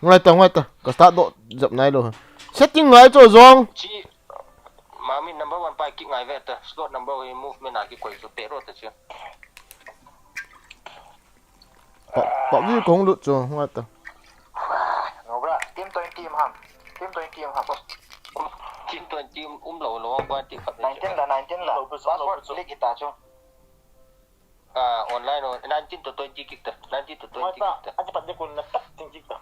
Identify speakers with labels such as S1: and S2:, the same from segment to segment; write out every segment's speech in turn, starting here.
S1: ngay tờ có start độ dập này rồi setting ngay cho rong
S2: mami number one pai ki ngai ve ta slot number we move me na ki koi so te ro ta chi
S1: bảo gì cũng lụt rồi ngay tờ
S3: ngầu ra team team ham team
S2: lo lo ba ti khat
S3: 19 là password click ita cho
S2: online no 19 to 20 gig ta 19 to 20 gig ta
S3: aja pada kun na tak tinggi ta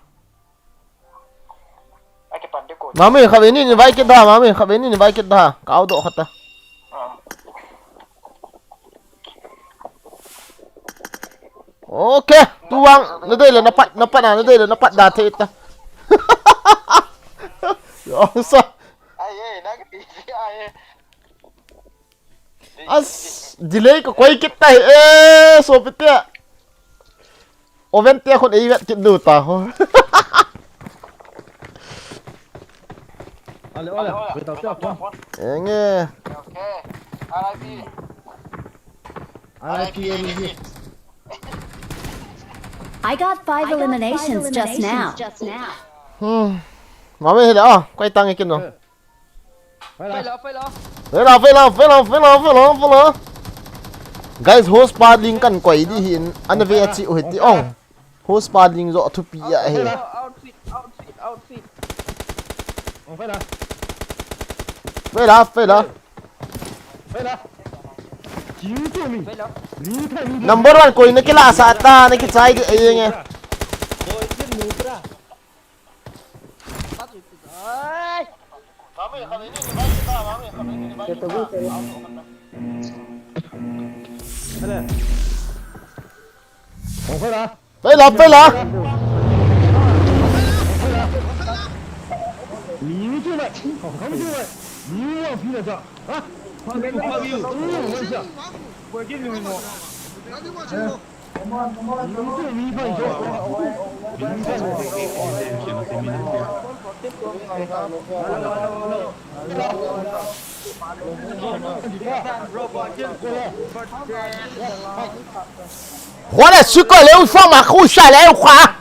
S3: aja pada kun
S1: mami khabe ni vai ke da mami khabe ni vai ke da cao độ khata ok tu wang nó đây là nó bắt nó đây là nó bắt đạt thế ta rồi sao
S3: ai na cái gì ai
S1: delay có quay cái tay ê số biết chưa oven tia con ấy vậy chuyện đủ ta thôi
S4: Hola, về tàu trước không?
S1: nghe
S3: ok RIP
S5: I got 5 eliminations just now.
S1: mà mới đó quay tăng cái kia rồi
S4: Phải lo.
S1: phải lo guys host paddling kan quay đi hiện anh về chị hồi tí ông host paddling rõ thu pi à he
S4: Outfit. Không phải là. Chính tụi mình.
S1: number one कोई न के ला साता न के चाय ये nghe
S4: Không phải là.
S1: phải là
S4: Mình chưa vậy. Không chưa vậy. Mình mau phi là sao? Hả? Khoan bên bao nhiêu? Vậy sao? Vừa cái người ngộ. Mình phải cho.
S1: 我的是个流放马后下来滑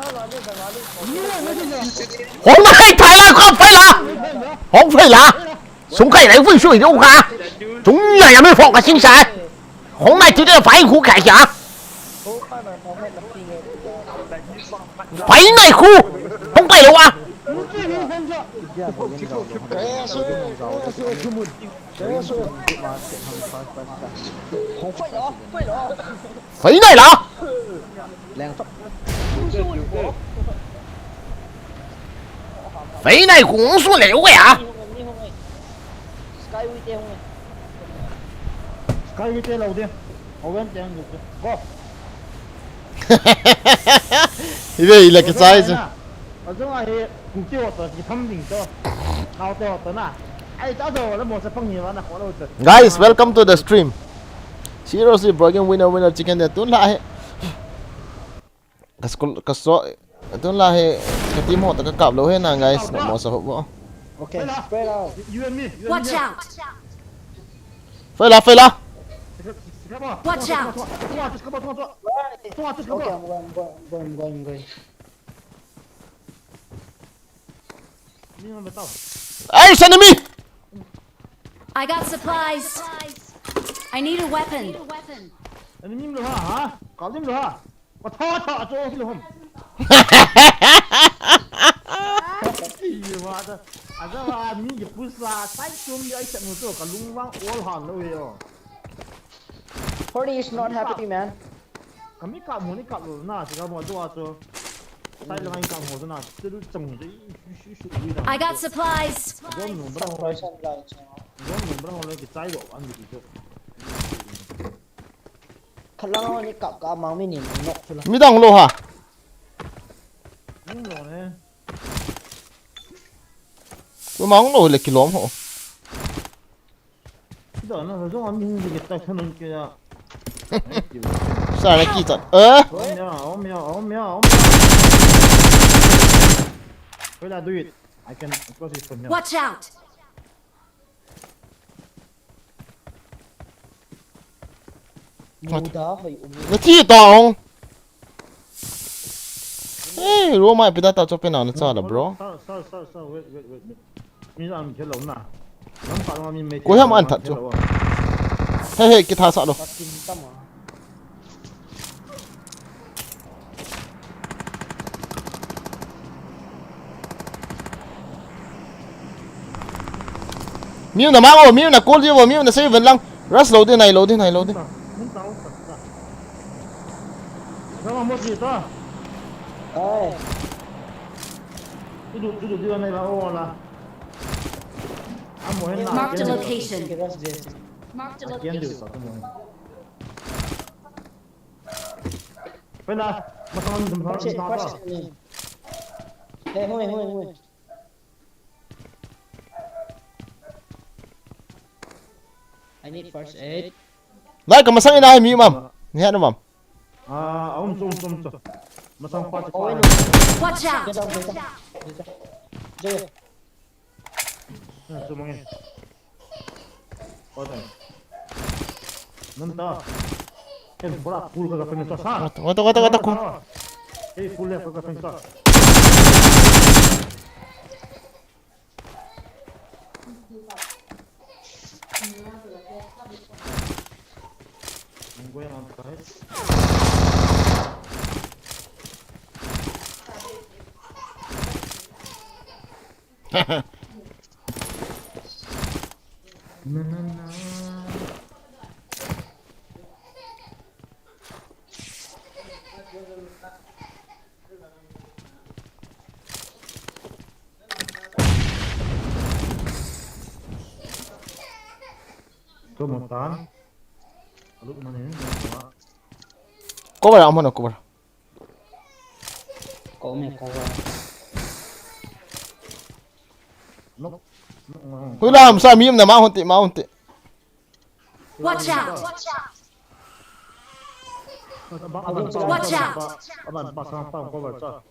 S1: 红的黑台了快飞了红飞了从开来问水流滑终于也没放个心闪红来直接反应湖开下反应内湖红飞了啊肥内了肥内红树流嘅呀
S4: Cái cái đầu tiên. Hậu bên tiền được. Go.
S1: đây là cái size
S4: ở trong này cũng chưa có cái thâm đỉnh cho nào to tới nào ai cháu rồi nó một sẽ phong nhiều nó khó đâu rồi
S1: guys welcome to the stream seriously broken winner chicken để tuấn lại cái số tuấn lại cái team họ cái cặp lâu hết nào guys để một số hộ
S4: okay you and me
S5: Watch out!
S1: phải là
S5: Watch out!
S1: hey enemy
S5: I got supplies. I need a weapon.
S4: anh nhìn được hả có nhìn được hả có thọ cho cái luôn gì mà đó à đó là mình giúp bút ra sai chung đi ai chẳng một chỗ cả lung vang all hòn đâu vậy
S6: 40 is not happy, man.
S4: kami kamu ni kamu na sih kamu tu aja sai lang kamu tu na terus ceng je
S5: I got supplies.
S4: gom nombor oleh kita itu an gitu
S6: Kalau ni kap kap mau ni nok tu lah.
S1: mi dang lo ha
S4: ini loh ne
S1: tôi mong lo là kilom ho
S4: kita na tu orang ni kita kan kita
S1: sao lại kỳ thật
S4: ôm nhau Wait, I do it. I can cross it from here.
S5: Watch out!
S6: Mudah phải
S1: nó thi tòng Hey, Roma pita ta cho pena na cha la bro.
S4: Sir, wait. Mi am khel lo na. Nam pa ma mi me.
S1: Ko ham an that cho. Hey, ki tha sa lo.
S6: Takin tama.
S1: Miu na ma miu na call je miu na save lang. Rush lo din.
S4: Mun tahu. Sama mo kita.
S6: Ai,
S4: Duduk di mana lah lah. Amo hen na.
S5: Marked a location.
S6: kira dia.
S5: Marked a
S4: Kian dia
S5: location.
S4: satu mo. Pena, masang jumpa
S6: Persis
S4: kita.
S6: ni. Hui. I need first aid.
S1: Lai ka masang ina miu mam. Ni ha na mam.
S4: Om. Masang pat.
S6: Oh, ini.
S5: Watch out!
S6: Kita. Jauh.
S4: Sumangin. Oke. Nanta. Berat full kagak pengen sah.
S1: Kata ku.
S4: Full ya kagak pengen sah. Gue yang angkat. Kemutan. Lalu mana ini?
S1: Cover am hono cover.
S6: Kau.
S4: Nok.
S1: Hulam sa miu na ma honti.
S5: Watch out! Watch out!
S4: Aban pasang pang cover sah.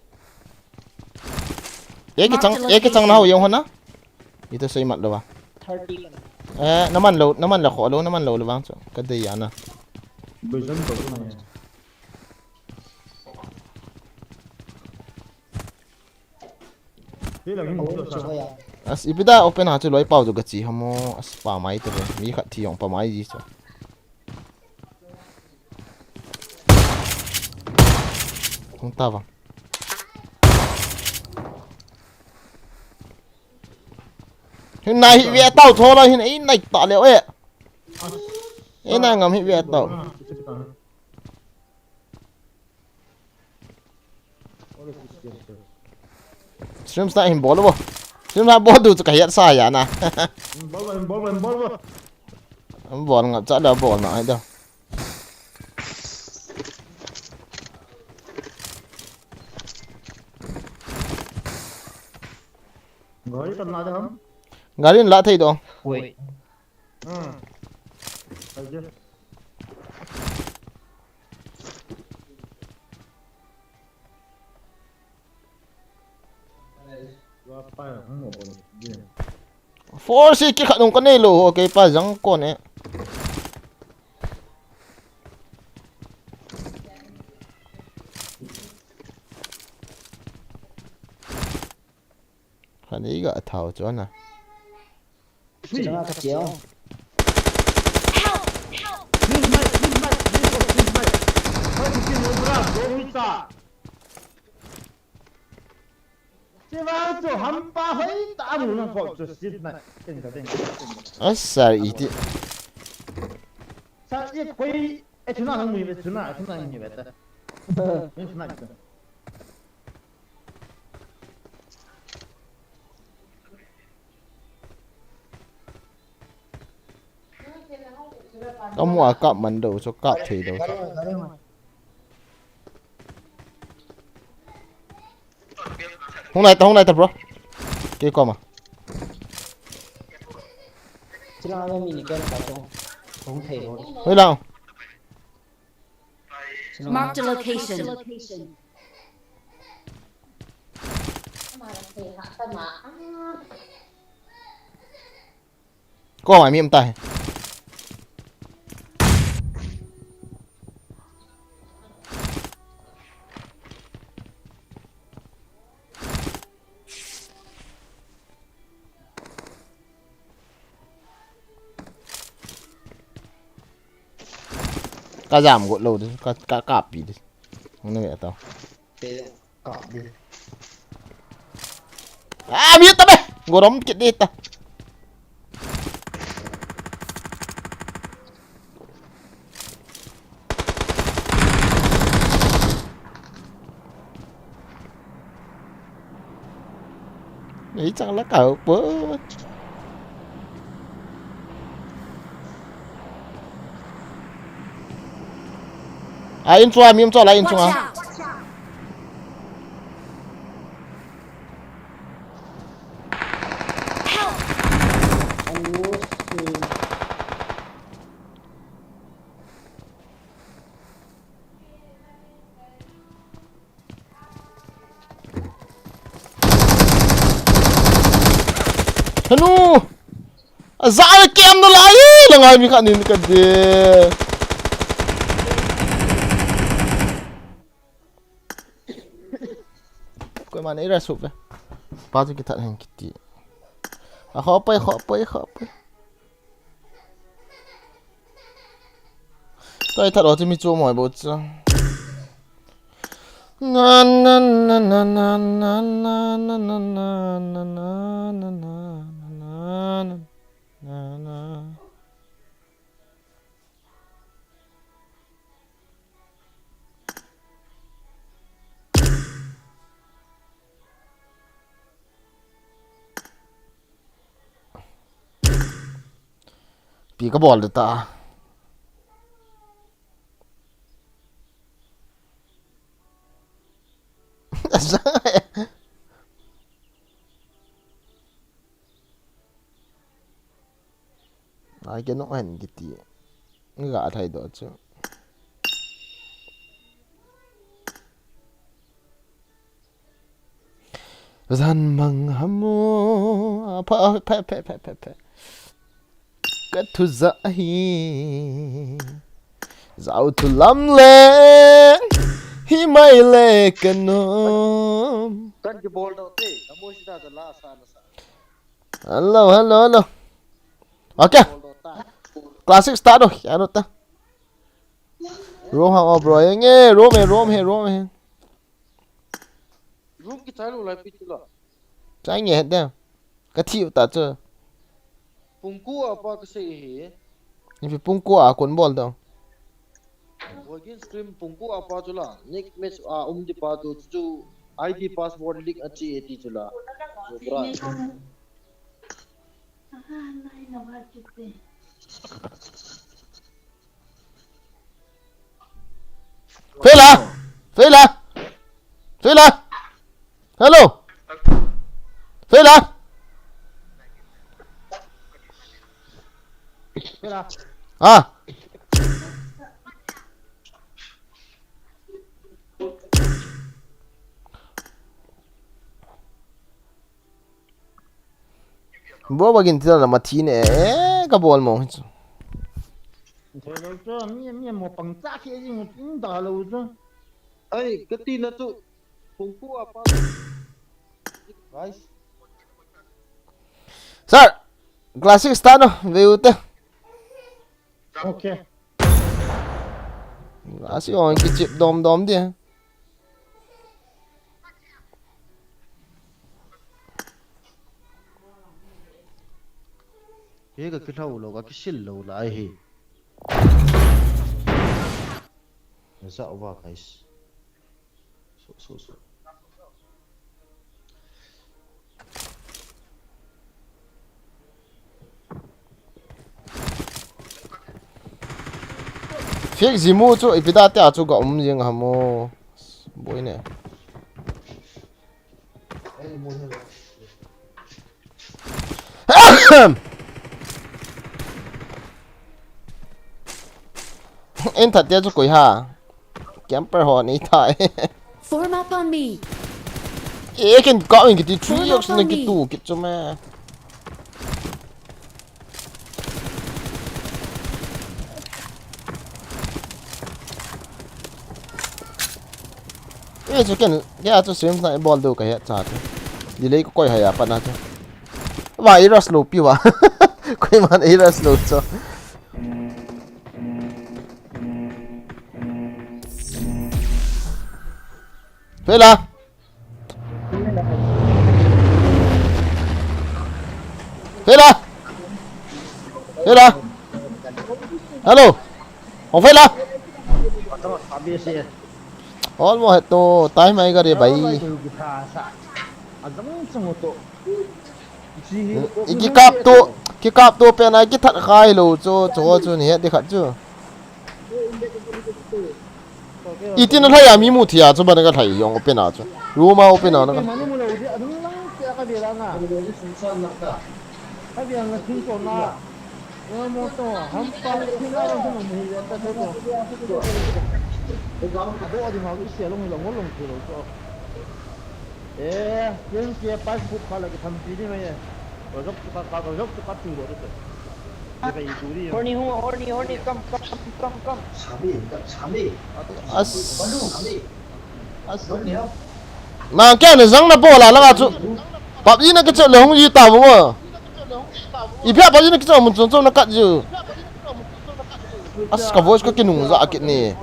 S1: Eke chang na ho yung hona. Ito sa imat daw.
S6: 30 lang.
S1: Naman la kho lo naman lo bang cho. Kadai yana.
S4: Besan tu mana? Dia lagi
S6: Oh,
S4: muda
S6: coba
S4: sah.
S6: ya.
S1: As ibida open ha chu loi pau jo gachi hamo as pa mai to mi khat thi yong pa mai ji cho. Không ta vào. Hiện nay hiện về tàu thôi rồi hiện ấy này tỏ liệu ấy. Ấy này ngầm hiện về tàu. Stream start hình bố luôn. Stream start bố đủ cho cái hiện sai à nè.
S4: Bol.
S1: Bố ngập chắc là bố nói đâu.
S4: Gari kan ada ham?
S1: Garin lạ thấy đâu.
S6: Wait.
S4: Aja. Apa ya? Mau boleh.
S1: Force cái khả năng con này lô ok pa răng con ấy. Khả năng cái thảo cho nè.
S6: Jangan kecil.
S4: Please mate. Hai bikin berat, bisa. Cewa tu hampa hai tak ada nak kau tu sit nak. Tengok.
S1: Asal itu.
S4: Saya koi cuna nang ni cuna ini betul. Ini cuna itu.
S1: Kamu akak mình đâu cho cạo thì đâu.
S6: Garing.
S1: Hôm nay tập bro. Kia con mà.
S6: Sila nga mini kan pasong. Kung tayo.
S1: Hơi nào.
S5: Marked a location.
S1: Có ngoài miệng tay. cả giảm gỗ lâu đi cả cạp đi không nghe tao
S6: thế cọp đi
S1: à biết tao đây gỗ đóng chết đi ta nghĩ chẳng là cả bữa à im cho im cho lại im
S5: Watch
S1: cho
S5: out! Help!
S6: anh muốn thì
S1: Ano azar kem no lai langai mi khanin ka de koi man era sup ve pa ju ki that hen kiti a kho pai tai that o mi chu moi bo cha na na na na na na na na na na na na na na na pi ka bol ta ai cái nó hình cái gì gã thay đổi chứ dân măng hamo pe cái thứ dại dạo thu lắm lên hi mai lệ cần ôm
S3: Kan ki bol daw te. Amo sida da la sana sa.
S1: hello ok
S3: Bol daw ta.
S1: classic start rồi ano ta rom ha bro nghe rom he
S3: Room ki chalu lai pitula.
S1: trái nghe hết đeo cái thiệu ta chưa
S3: Pungku apa ka se he.
S1: nhưng phải pung qua cuốn ball đâu
S3: Wagin stream pungku apa chula. Next match di pa tu chu ID password link achi eti chula. So bra.
S1: phê là hello phê là à bố bagin tira là matine ka bol mo
S4: Thôi đâu cho mi một bằng chắc kia gì một tính đào lâu cho.
S3: Ai kati na tu. Pungku apa? Guys.
S1: sir classic start no veu te
S4: Ok.
S1: classic on cái chip dom đi
S3: Ye ka kitau lo ka kisil lo lai he. Nasa over guys. So.
S1: phiếc gì mua chỗ ipida tia chỗ có riêng hả mua bôi nè em thật tia chỗ quỷ hà camper họ này thay
S5: Form up on me.
S1: ê cái có mình cái tí truy yok xin cái tủ cái chỗ mà ê chỗ cái chỗ xem lại ball đâu cái chả thế đi lấy cái quay hay à bạn nào chứ vài era slow pi wa quay mà era slow cho phê là hello không phê là all mo heto tai mai ga re bai ki kap to pe na ki that khai lo cho chu ni de khat chu itin na thaya mi mu thia chu ba na ga thai yong pe na chu ru ma pe na na
S6: horny come
S1: mà cái này răng nó bỏ lại là chú bắp gì nó cái chỗ không gì tao mà ít biết bắp gì nó cái chỗ mình trồng nó cắt chứ cái voice cái nung dạ cái này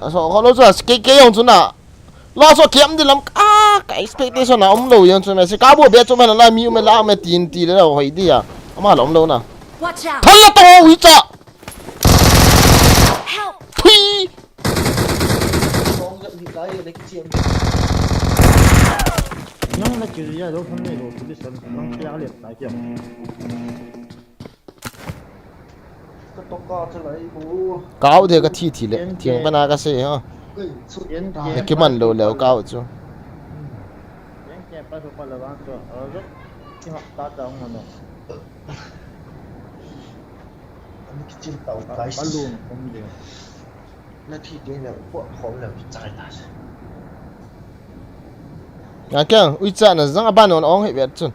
S1: sao họ nói cái ông chú nào lo cho kiếm đi lắm cái expectation nào ông lâu vậy chú này sẽ cá bùa bé chú mày là miu mày làm mày tiền tiền đấy hỏi đi à mà lỏng lâu nào thật là to hủy chợ phi
S4: nhưng mà chỉ là đâu không này rồi thì sẽ không kéo liệt lại kiểu
S1: cao thì cái thi lệ tiếng bên nào cái gì hả cái mình lâu lâu cao chứ à cái uy chả là răng ban nó ong hệ việt chứ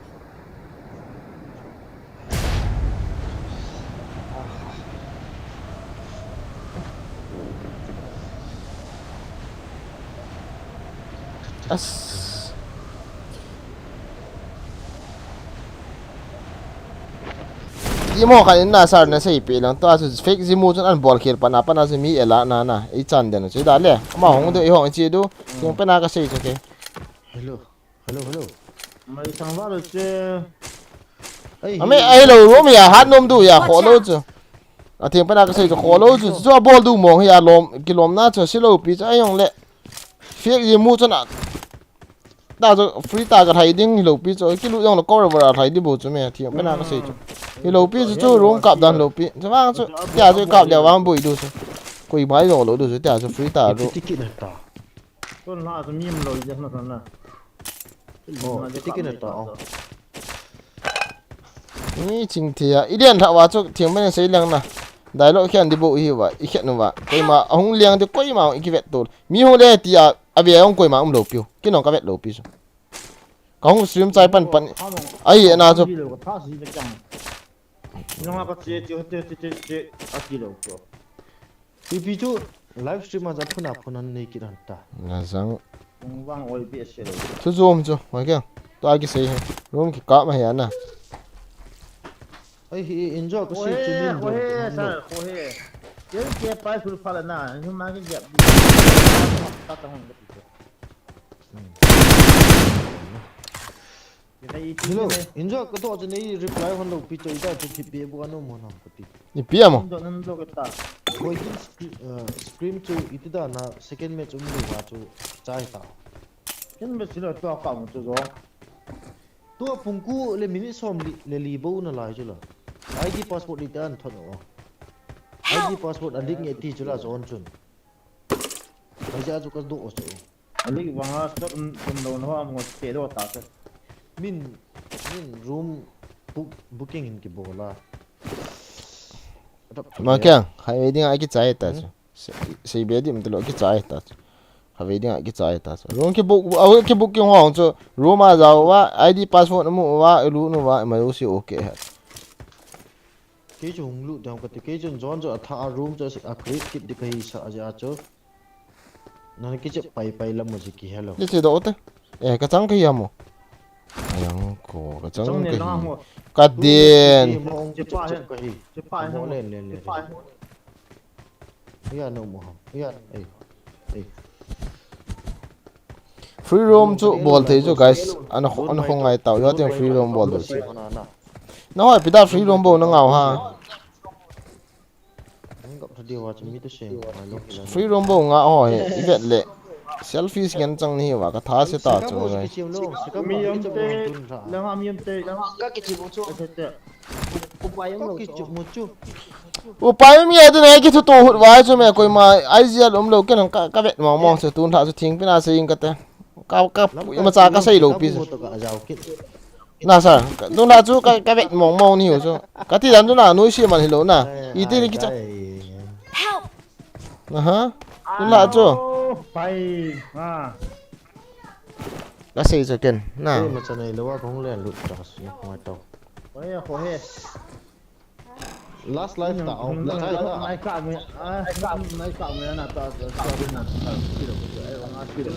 S1: Imo kan na sar na sei pe lang to asu fake zimu chun an ball khir pana pana se mi ela na e chan den chu da le ma hong de e hong chi du ting pana ka sei chu ke
S3: hello
S4: mai sang va che
S1: ame ai lo ro mi ya hat nom du ya kho lo chu a ting pana ka sei chu kho lo chu chu ball du mong ya lom kilom na chu silo pi cha yong le fake zimu chun a ta cho free ta cái thầy đinh lầu pi cho cái lũ dòng nó coi vào thầy đi bộ cho mẹ thì bên nào có gì chứ thì lầu pi cho rong cặp đàn lầu pi cho vang cho nhà cho cặp đèo vang bụi đồ chứ quỳ máy rồi lỗ đồ chứ nhà cho free ta rồi
S4: con là cái mìm rồi chắc là nè
S3: ticket này tao
S1: นี่จริงทีอ่ะอีเดียนถ้าว่าจะเทียงไม่ได้ใช้เลี้ยงนะได้แล้วแค่ดีบุยว่าอีแค่นึงว่ากุยมาหงเลี้ยงจะกุยมาอีกเวทตัวมีหงเลี้ยงที่อ่ะอาเบียหงกุยมาหลบอยู่กินหงกับเวทหลบอยู่ก็หงซื้อใจปั่นไอ้น่าจะ
S4: น้องก็เจ๊อากิโลก็
S3: พี่จูไลฟ์สตรีมมาจะพูดนี่กี่ดันตา
S1: น่าจัง
S4: วางโอ้ยเบี้ยเสียเลย
S1: ทุกโจมจ้ะว่าแค่ตัวอากิเซ่รวมกี่กะมาเห็นนะ
S3: ไอ้อินจอยก็เสียจุดนี้
S4: โอ้ยใช่โอ้ยเจ๊เจ๊ไปสุดพลังน่ะยังมาก็เจ็บตัดตรงนี้
S3: ฮัลโหลอินจอยก็ตัวจะนี่รีプライฮัลโหลพี่จูได้จุดที่เบี้ยบุกันโน้มน้ำปฏิ
S1: นี่เปียมั้ง
S4: นั่นโลกตา
S3: โอ้ยสกรีมจูอีที่ด้านน่ะ second match อุ้มดูว่าจูใจตา
S4: ฉันไม่สิเลยตัวเก่าตัวโจ
S3: ตัวปุ่งกูเลยมินิซอมเลยรีบูน่ะลายจุล่ะ ID passport ดิอันทนอ๋อ ID passport อันลิงก์ที่จุล่ะจอนจุนไม่ใช่จุกันดูโอ้โห
S4: อันนี้วางอ่ะสต๊อกเป็นโดนว่ามันเตะโดนตาเสร็จ
S3: มินรูมบุ๊กิ้งอินกี่โบล่ะ
S1: มาแค่ให้ดิ้งไอ้กี่ใจตัดสิเบียดิมันตลอดกี่ใจตัดให้ดิ้งไอ้กี่ใจตัดรวมกี่บุกเอากี่บุกกี่ห้องจะรวมมาจะว่า ID passport นั่นมั่วว่ารู้นู่นว่าไม่รู้สิโอเคฮะ
S3: กี่จุงลูกเดี๋ยวก็ติกี่จุนจอนจะท่ารูมจะอักฤษกิดดิกให้สะอาดจ้ะนั่นกี่จะไปแล้วมันจะกี่ฮัลโหล
S1: นี่สิโดดกระจังกี่ยามยังกูกระจังกี่กัดเดียน
S3: จะป้าเล่นเฮียโนมฮัมเฮียไอ้
S1: free roam chu ball thei chu guys an ho ngai tau yo tem free roam ball do chi nó hỏi pita free roam ball nó ngào ha free roam ball nga ho he event le selfie scan chang ni wa ka tha se ta chu guys
S4: mi âm tê lang am yam tê
S3: các cái chữ một chút
S1: upai mi adu ne ki thu to hut wa chu me koi ma IGL lo ke nang ka vet mong mong se tun tha chu thing pina se ing ka te ka ma cha ka sei lo pi na sa tun tha chu ka vet mong mong ni ho chu ka ti dan chu na noi si man hi lo na i ti ni ki cha
S5: Help!
S1: na ha tun tha chu
S4: phải à
S1: ka sei chu ken na
S3: mà chân này lâu không lên lụt trò xí ngoài tàu
S4: phải khó hết
S3: last life tạo là sai đó
S4: này cả mình là ta ta bên nào ta chỉ được cái ông chỉ được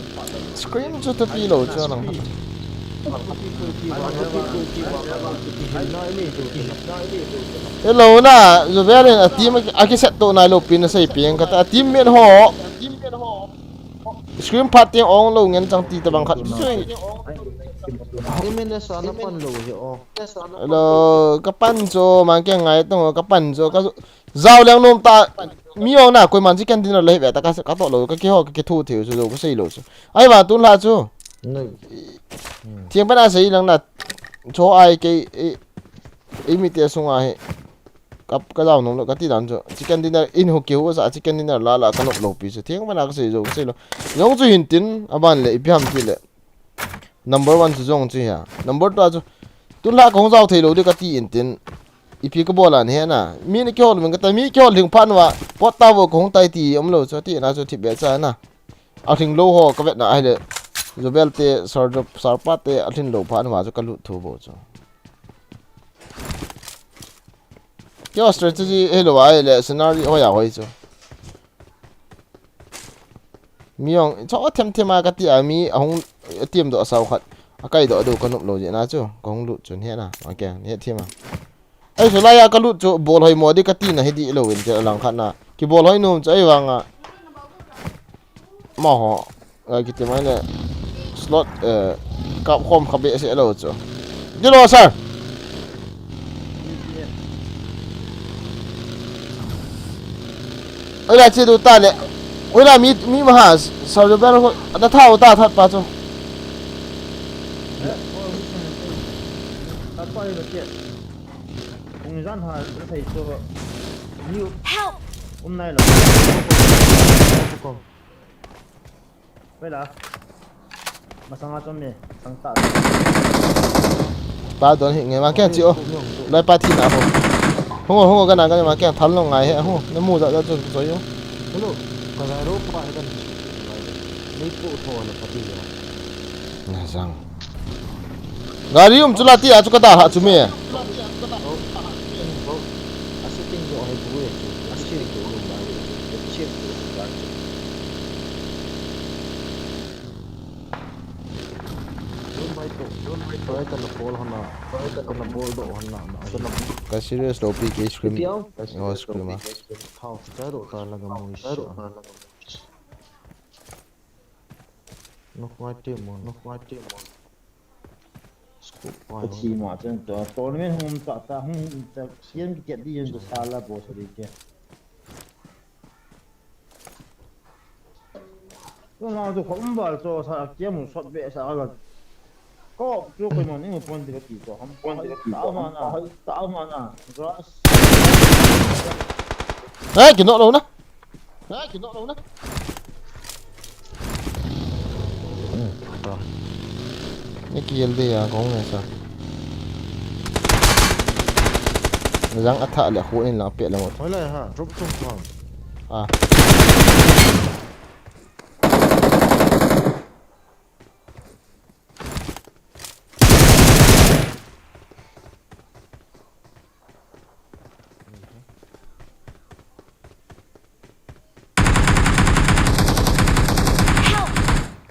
S1: screen chu ta pi lo chu nang hello na zo very a team a ki set to na lo pin sei piang ka ta team men ho screen party ong lo ngen chang ti ta bang khat
S3: cái mình là sao nó phân lỗ hiểu
S1: hello ka pan cho mang ke ngai tong ka pan cho ka zao lang nom ta mi ong na koi man ji kan din lo le ta ka to lo ka ki ho ka thu thiu chu ko sei lo chu ai ba tun la chu thieng pa na sei lang na cho ai ke mi te sunga he ka zao nom lo ka ti dan cho chicken dinner in ho ke ho sa chicken dinner la la ka no lo pi chu thieng pa na ka sei lo yong chu hin tin aban le ipiam ti le number 1 chu jong chu ya number 2 chu tun la kong zao thei lo de ka ti in tin ipi ka bola ne na mi ne kyol men ka ta mi kyol thing phan wa pot ta wo kong tai ti om lo chu ti na chu thi be cha na a thing lo ho ka vet na ai le zobel te sar pa te a thin lo phan wa chu ka lu thu bo chu kyo strategy hello ai le scenario ho ya hoi chu mi ong cho them ma ka ti a mi ahong tiêm độ sau khát cái độ đâu có nộp lô gì na chứ không lụt chuẩn hết à ok hết thêm à ấy số này cái lụt chỗ ball hơi mua đi cái tin này hết đi lâu rồi làm khát na cái ball hơi nôm chơi vàng à mà họ cái tiền mấy này slot cặp không cặp bệ sẽ lâu chứ đi đâu sao ấy là chơi đồ ta đấy ấy là mi mà hả sao được bao đã thao ta thật bao chứ
S4: quay được chuyện người dân họ thầy cho nhiều hôm nay là vậy là mà sang cho mẹ sang tạ
S1: ba tuần hiện ngày mà cái chịu lại ba thi nào không cái nào cái mà cái thắn lòng ngày hết không nó mua ra cho rồi không
S3: hello còn là rốt bạn cần lấy bộ thò là phải đi
S1: rồi rằng gari um chula ti a chu ka da ha chu me ka serious do pi ke scream no scream a
S3: nó quay tiệm
S4: cái gì mà chân tôi nên hôm ta hôm ta xem cái chuyện đi dân xa là bộ sự đi chứ tôi nói tôi không bảo cho sao kiếm một suất về sao là có chỗ cái món này quan điểm gì cho không quan điểm tạo mà nè rồi
S1: đấy cái nọ đâu nè cái kia đi à có này sao răng ắt thạ lại khổ nên là bịa là một
S3: nói lại hả rút trong phòng
S1: à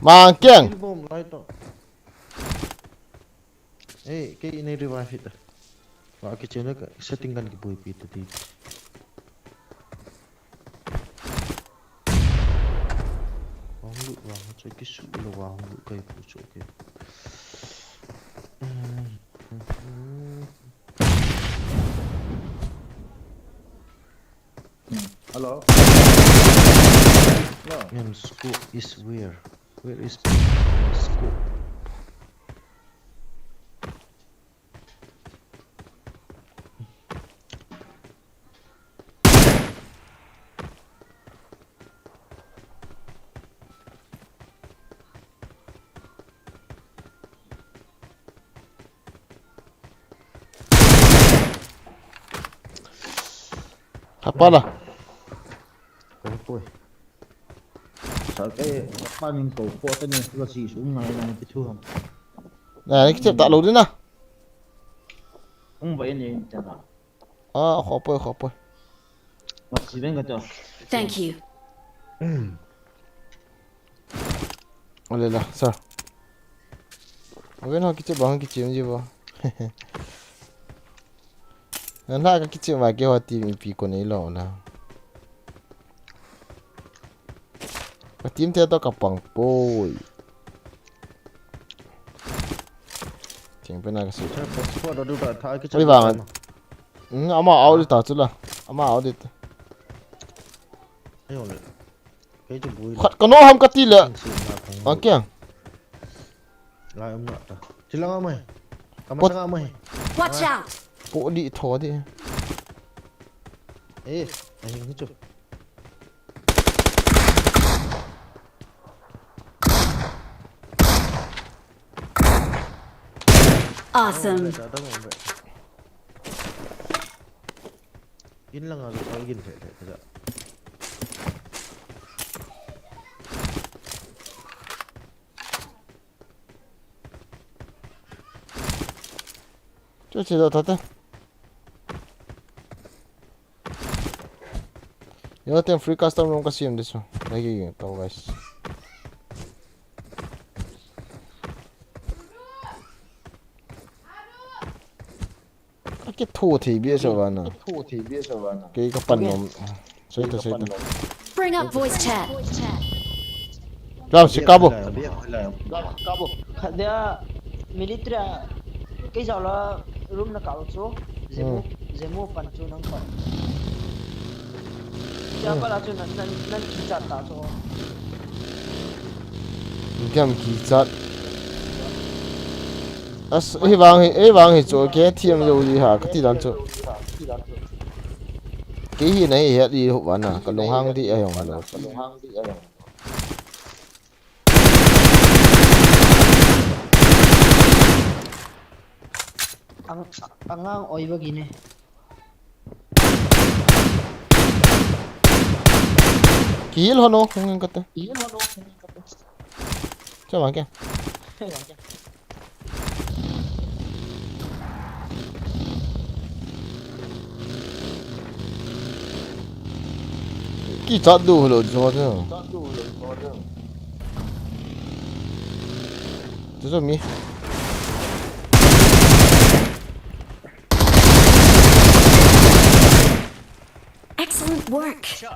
S1: mang kieng
S3: cái này revive hit và cái chuyện đó setting kan cái bui pi tadi Wang cho cái sụ là wang cái phụ chỗ cái.
S4: Hello. No.
S3: And scope is where? Where is scope?
S1: Apa lah?
S3: Cái tôi.
S4: Sa cái panin cầu phố tên này là gì xuống này này cái chuông.
S1: Nah, ni kita tak lalu dia nah.
S4: Không vậy này chẳng nào.
S1: Apa.
S4: Mà chỉ bên cái chỗ.
S5: Thank you.
S1: Boleh lah, sir. Mungkin kita bangun kecil je bah. Nak cái kecil mà cái hati mimpi con này lo lah. Cái team dia tu kapang boy. Tiếng bên này cái sự.
S3: Passport đó đâu đã thay cái.
S1: Ôi vàng. Ama áo đi tao chứ là. Ama áo đi.
S3: Cái rồi. Cái chỗ bùi.
S1: Khát cái nó ham cái tí lệ. Okay.
S3: Lại ông nọ ta. Chỉ là mày. Cảm ơn mày.
S5: Watch out!
S1: Bộ đi thò đi.
S3: Ê, anh cái chỗ.
S5: Awesome.
S3: Yun lang ako kagin kaya.
S1: Cho chị đâu thật. Yo tem free custom room kasi yun dito. Lagi tao guys. Cái thua thì biết sao vậy nè. Cái pan nom. Sai ta.
S5: Bring up voice chat.
S1: Rồi, sẽ cabo.
S6: Cabo. Dia military cái giờ là room na cao số. Zemo pancho nang pa. Siya pala cho nan kita ta so.
S1: Game kỳ chặt. Hy vọng thì chỗ cái team rồi gì hả? Cái gì đó chỗ. Cái gì này hiện đi hụt vẫn à? Còn đồng hang thì ai hỏng rồi.
S6: Ang oy ba gini.
S1: Kill hono không cái thế. Cho bạn kia. Kỳ chặt đủ rồi cho chứ. Chứ sao mi?
S5: Excellent work.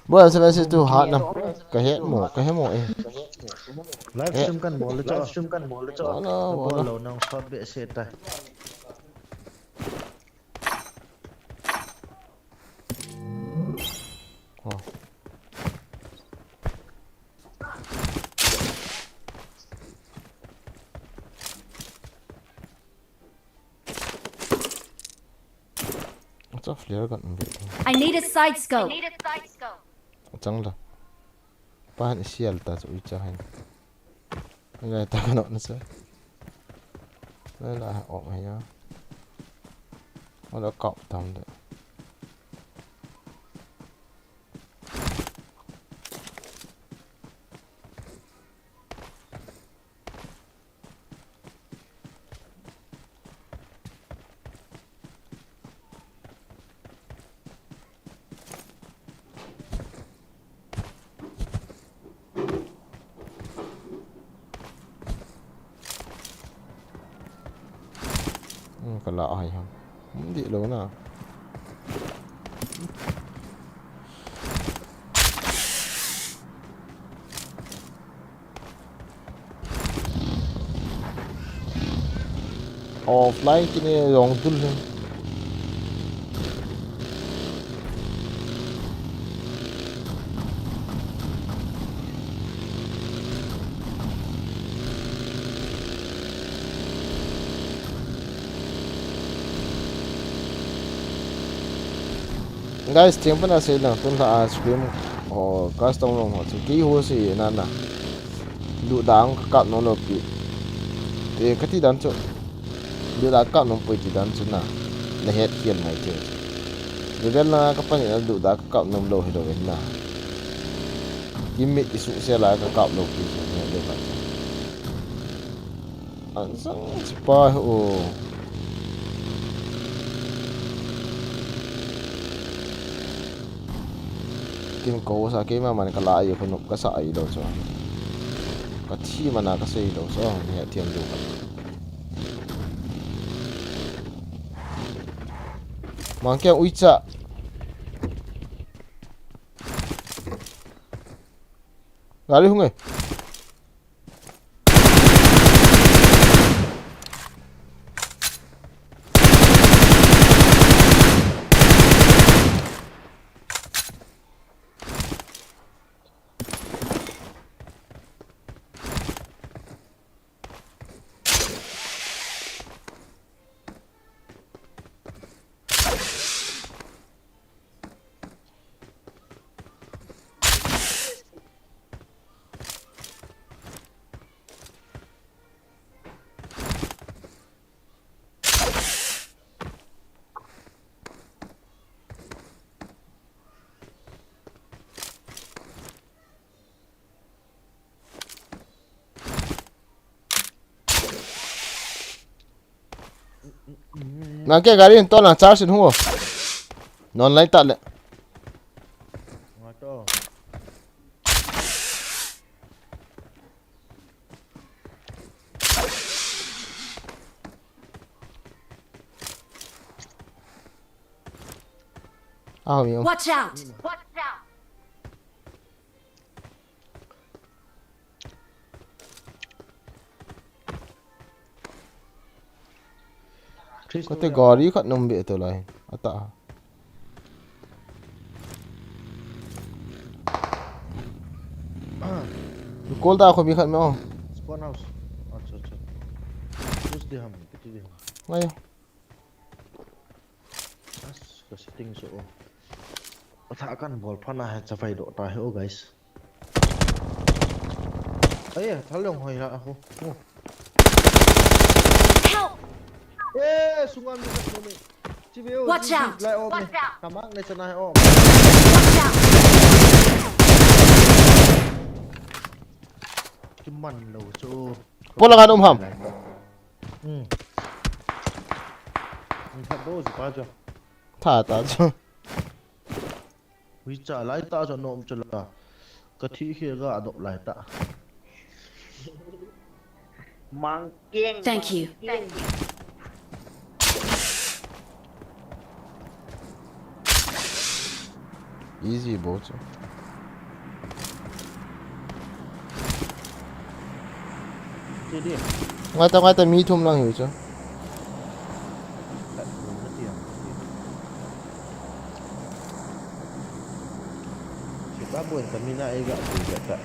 S1: Bữa em sẽ tu hot nè. Cái hết mổ ấy.
S3: Livestream kan boleh cho.
S1: Nó
S3: Boleh lo nang shot be set ta.
S1: Chắc flare còn bị.
S5: I need a side scope.
S1: Chẳng là. Pahan sial ta so icha hen. Ngay ta có nó sẽ. Đây là ổn hay nhá. Nó đã cộng tầm đấy. là ai không đi luôn nào offline kini long tul guys tiempo na sila lang tun sa ice cream o custom long ho ki ho si nana lu dang ka no lo pi te kati dan cho lu da ka no pi ti dan chu na na het hian mai te level na ka pa ni lu da ka no lo he do na kimit isu se la ka lo pi chu ne le ba an sang spa o kim ko sa ke ma man ka la ai phun ka sa ai do cho ka thi ma na ka sei do so ne thiam du ka mang ke ui cha gari hung ai mang ke gari to na charge hin ho non lai ta le
S3: ngato
S1: mi
S5: Watch out!
S1: có thể gari khat nom be to lai ata call da ko bi khat mo
S3: spawn house acha acha terus dia ham itu dia
S1: ngay
S3: as ke setting so akan bol pana ha chafai do ta ho guys ay thalong hoi ra ho
S5: Help!
S3: sungan ni kat ni cibeo
S5: Watch out!
S3: lai om ni tamak ni sanai om
S5: Watch out!
S3: cuman lo so
S1: pola kan ham
S3: ni khat do gì pa cho
S1: tha ta cho
S3: wi cha lai ta cho nom chala ka thi khia ga adop lai ta
S6: mang kiêng
S5: Thank you.
S1: easy boat
S3: thế đi
S1: ngay ta mi thum lang hiểu chưa
S3: ba buồn kami na ay gak juga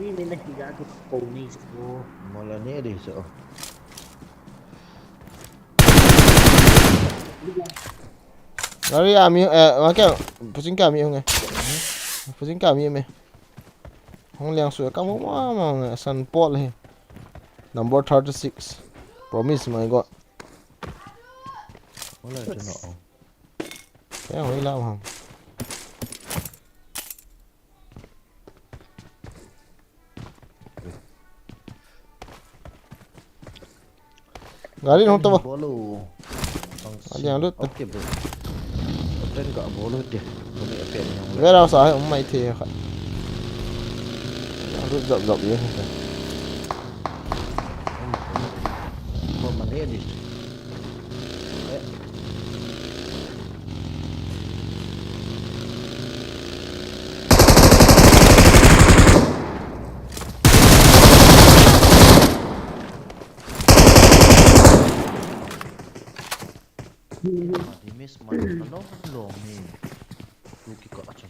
S6: ni ni na higa ko ko ni so
S3: malah ni deh so
S1: gari ami makanya pusing kami hong pusing kami me hong liang su kamu ma san pol he number 36 promise my god
S3: malah cho nó
S1: cái hồi lao không gari không to
S3: bolu
S1: ada yang lut
S3: oke bro dan gak bolu deh kami akan yang
S1: cái đâu sai ông mày thì khát lut dọc dọc vậy
S3: นี่ดิdi miss mana long ni luki kok aja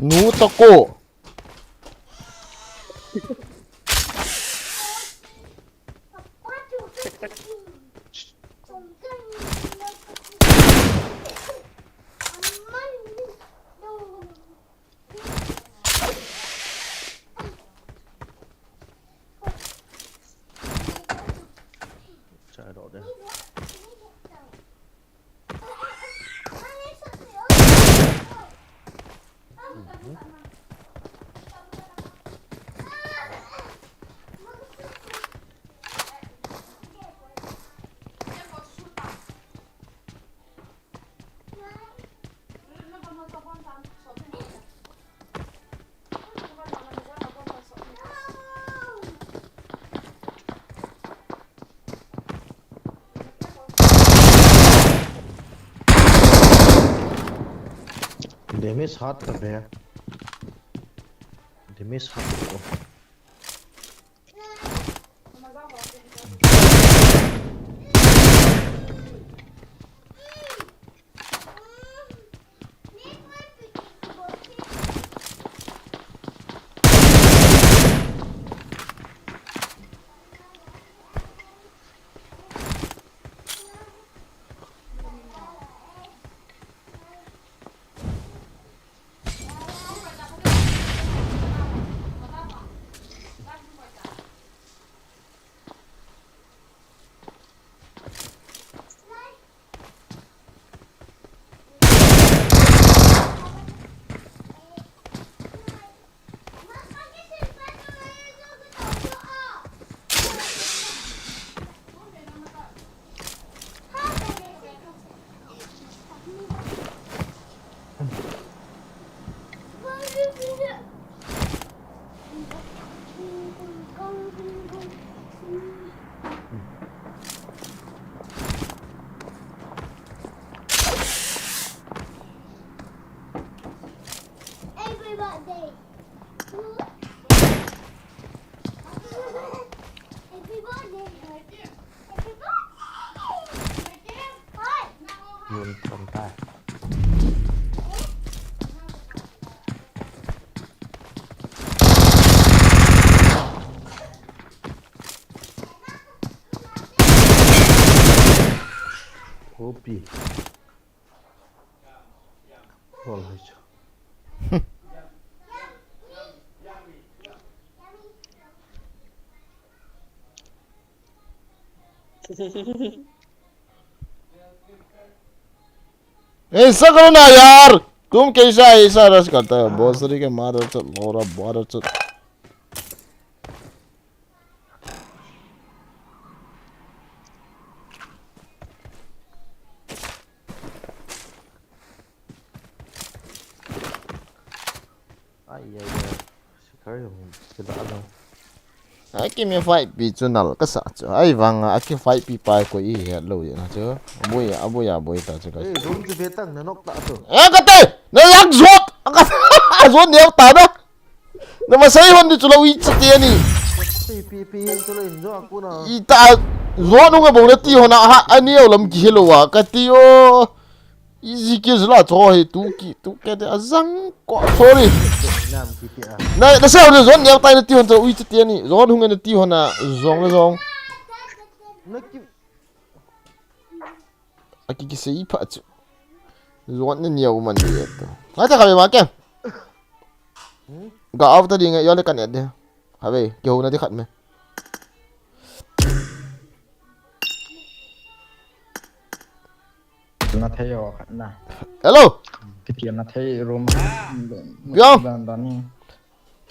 S1: Nu toko.
S3: Trời độ đây damage hard कर रहे हैं damage hard को luôn trong tay Hopi Vallahi
S1: ऐसा करो ना यार तुम कैसा ऐसा रश करता है बहुत सारी के मार चल और बाहर चल
S3: ai sekali kita ada
S1: ai kim me fight pi chunal ka sa chu ai wanga aki fight pi pai ko I he lo ya na chu aboya boy ta chu ka
S3: room tu betang na nok ta tu
S1: ka te na yak zot ka zot ne ta na na masai hon chu lo I chi ni
S3: pi tu le njo aku na
S1: I ta zot nu nga bo na ti hona ha ani lam ki helo wa ka ti o easy kia là cho hi tu cái de azang ko sorry
S3: nam kiti à
S1: na sao nó zon neo tai nó tiêu cho ui chết tiền ni zon hung nó tiêu na zong nó zong
S3: nó ki
S1: aki sei pa chu zon nó nhiều mà đi to ai ta cái mà kem ga auf ta đi ngay yo le kan de ha ve kêu nó đi khát mày
S4: nó thấy rồi nè
S1: hello
S4: cái tiền nó thấy rồi
S1: Biong.
S4: mà đó nè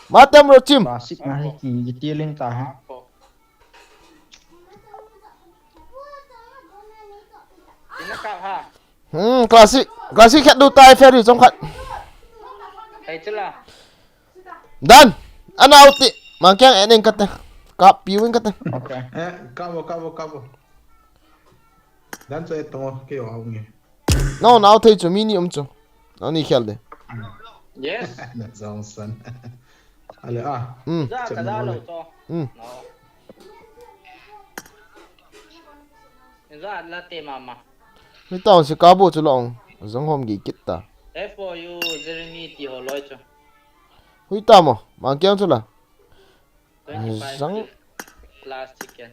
S1: matam ro chim
S4: basic mà hay gì cái tiền lên ta ha
S6: Ini kau ha.
S1: classic khát đu tai ferry trong khát
S6: Hai celah.
S1: dan ana out mang keng eneng kata kap piwing kata
S4: ok
S7: Cabo. Dan so ito kayo ako ngayon.
S1: no nào thấy cho mini chu nó ni khel de
S6: Yes.
S7: Johnson. Ale
S6: Za kada lo to. No. Za la te mama.
S1: mi tao si cabo chu long zong hom gi kit ta
S6: F for you Jeremy ti ho loi cho.
S1: hui ta mo mang keng chu la
S6: 25
S1: Zang.
S6: last chicken.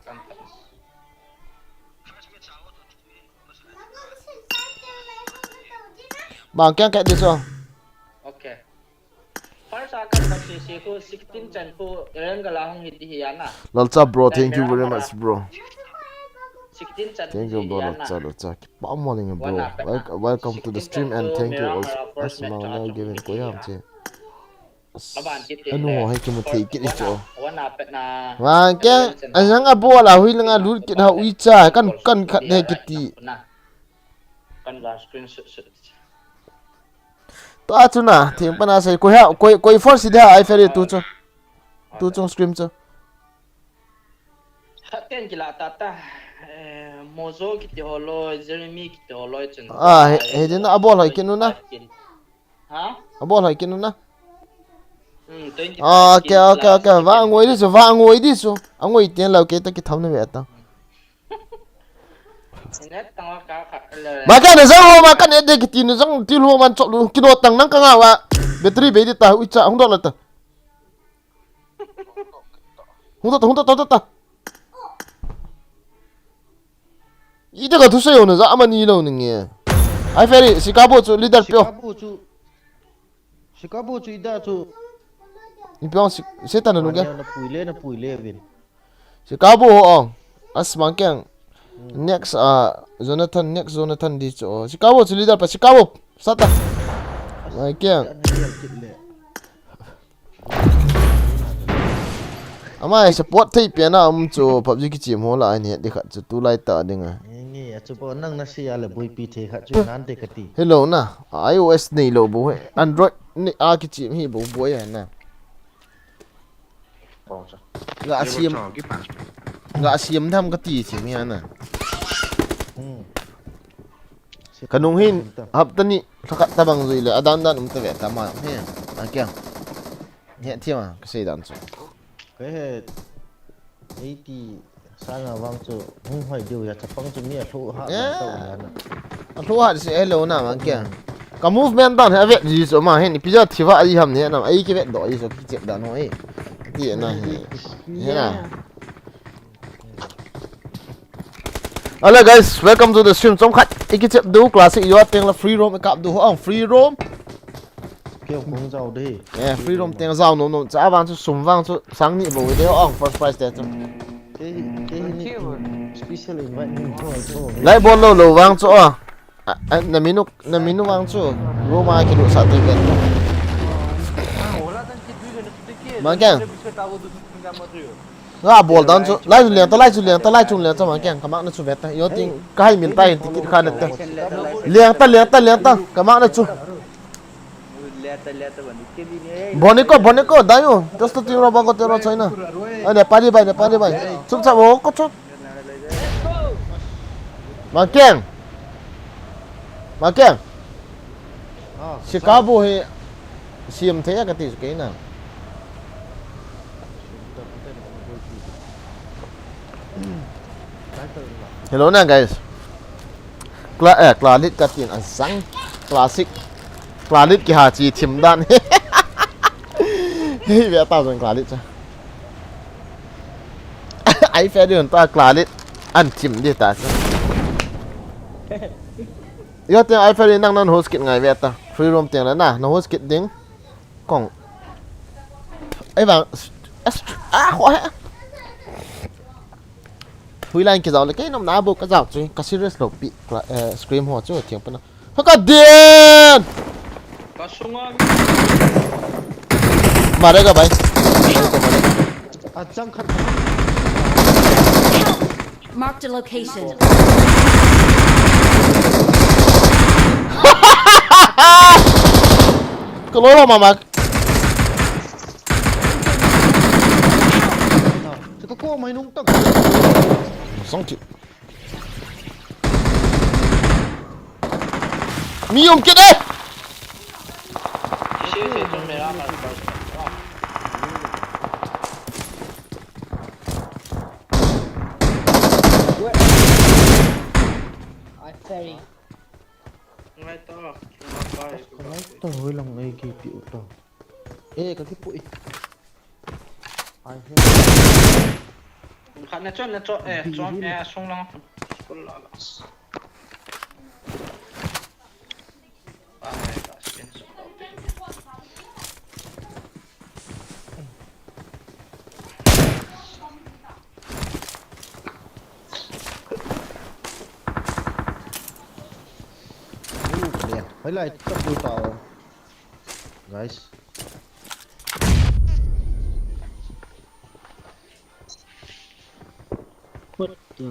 S6: Mantap.
S1: mang keng cái đi cho
S6: Okay. First akan kasi ko 16 chan ko ilan galahong hindi hiyana.
S1: lalcha bro thank you very much bro
S6: 16 chan
S1: thank you bro lalcha ba morning bro welcome to the stream and thank you also asma na given ko yam che anu hai ki mo thei ki cho
S6: Wana pet na.
S1: mang keng azang abo la hui langa lu ki ha ui cha kan khat de kiti
S6: Kan la screen shot.
S1: ta chu na thing pana sai ko ha koi for si da ai ferry tu chung scream chu
S6: Haten kila tata. Mozo kiti holo Jeremy kiti holo chen.
S1: he den abo lai kinu na
S6: Ha?
S1: abo lai kinu na
S6: 25.
S1: okay va ngoi đi chu angoi tiền lau ke ta ki tham na ve ta
S6: Net tang ka le.
S1: ma ka na zang ma ka ne de ki tin zang ti lu man chok lu ki do tang nang ka nga wa battery be di ta ui cha hung do la ta hung ta i de ga tu se yo na za ma ni lo ning ye ai ferry si ka bo chu leader pyo
S3: Chicago chu ida chu
S1: ni pyo se ta na lu ga
S3: nó pui le vin
S1: si ka bo ong as mang kyang next Jonathan di cho si ka bo chu leader pa si ka bo sa ta mai kyang
S3: anh hiền kit le
S1: ama support thei pe na chu PUBG ki chim ho la ni de kha chu tu lai ta dinga
S3: nghe chu bo nang na sia le bui pi the kha chu nan te kati
S1: hello na iOS nei lo bo Android ni a ki chim hi bo bo ya na ga siam tham ka ti chi mi na kanung hin hap tani thaka tabang zui le adan dan ta ve ta ma he a kyang he thiam a ka sei dan chu
S3: cái hệ ấy thì sang là vang chu hung hoài điều ya chapang chu mi thu ha tàu ya na
S1: a thu ha se hello na ma kyang ka movement dan ha ve ji so ma he ni pizza thiwa ai ham ne na ai ki ve do ai so ki che dan ho ai ti na he na hello guys, welcome to the stream. Trong khách iki chep du classic yo teng la free roam kap du ho free roam.
S3: kêu cũng giàu đi
S1: Yeah, free roam teng zao no cha wang chu sum wang chu sang ni bo de ong first prize de chu.
S3: cái special invite mình thôi
S1: Lai bon lo wang chu na minu wang chu Roma ki lu sa te vet. Mang keng. Nga bol dan chu lai chu liang ta mang keng kamak na chu vet ta yo ting kai min tai tikit khan ta. Liang ta kamak na chu. Boneko dayo just to tiro ba ko tiro China. Ne pari bai. Chup cha bo ko chu. Mang keng. Chicago he siam thế ka ti cái nào. Hello na guys. clalit ka tin ang sang classic clalit ki ha chi thim dan hey ve ta zon clalit cha ai fe dion ta clalit an thim di ta cha yo te ai fe nang nan host kit ngai ve ta free roam tiang na no host kit ding kong ai bang khoa Huy Lan kia dạo là cái nông ná bộ cái dạo chứ cái serious lộc bị scream hoa chứ tiếng phân nó có điên mà đây các bạn
S3: Achang khat.
S5: Marked a location.
S1: cái lối mà
S3: Chứ có mày nung tắc.
S1: xong chịu mi ông kia đây
S6: Ferry.
S3: Tao hơi lòng này kỳ tiểu tao. Ê cái bụi. Ai hết.
S8: Khán cho xong lắm.
S3: Phải lại tốc độ tàu. Guys.
S6: What the?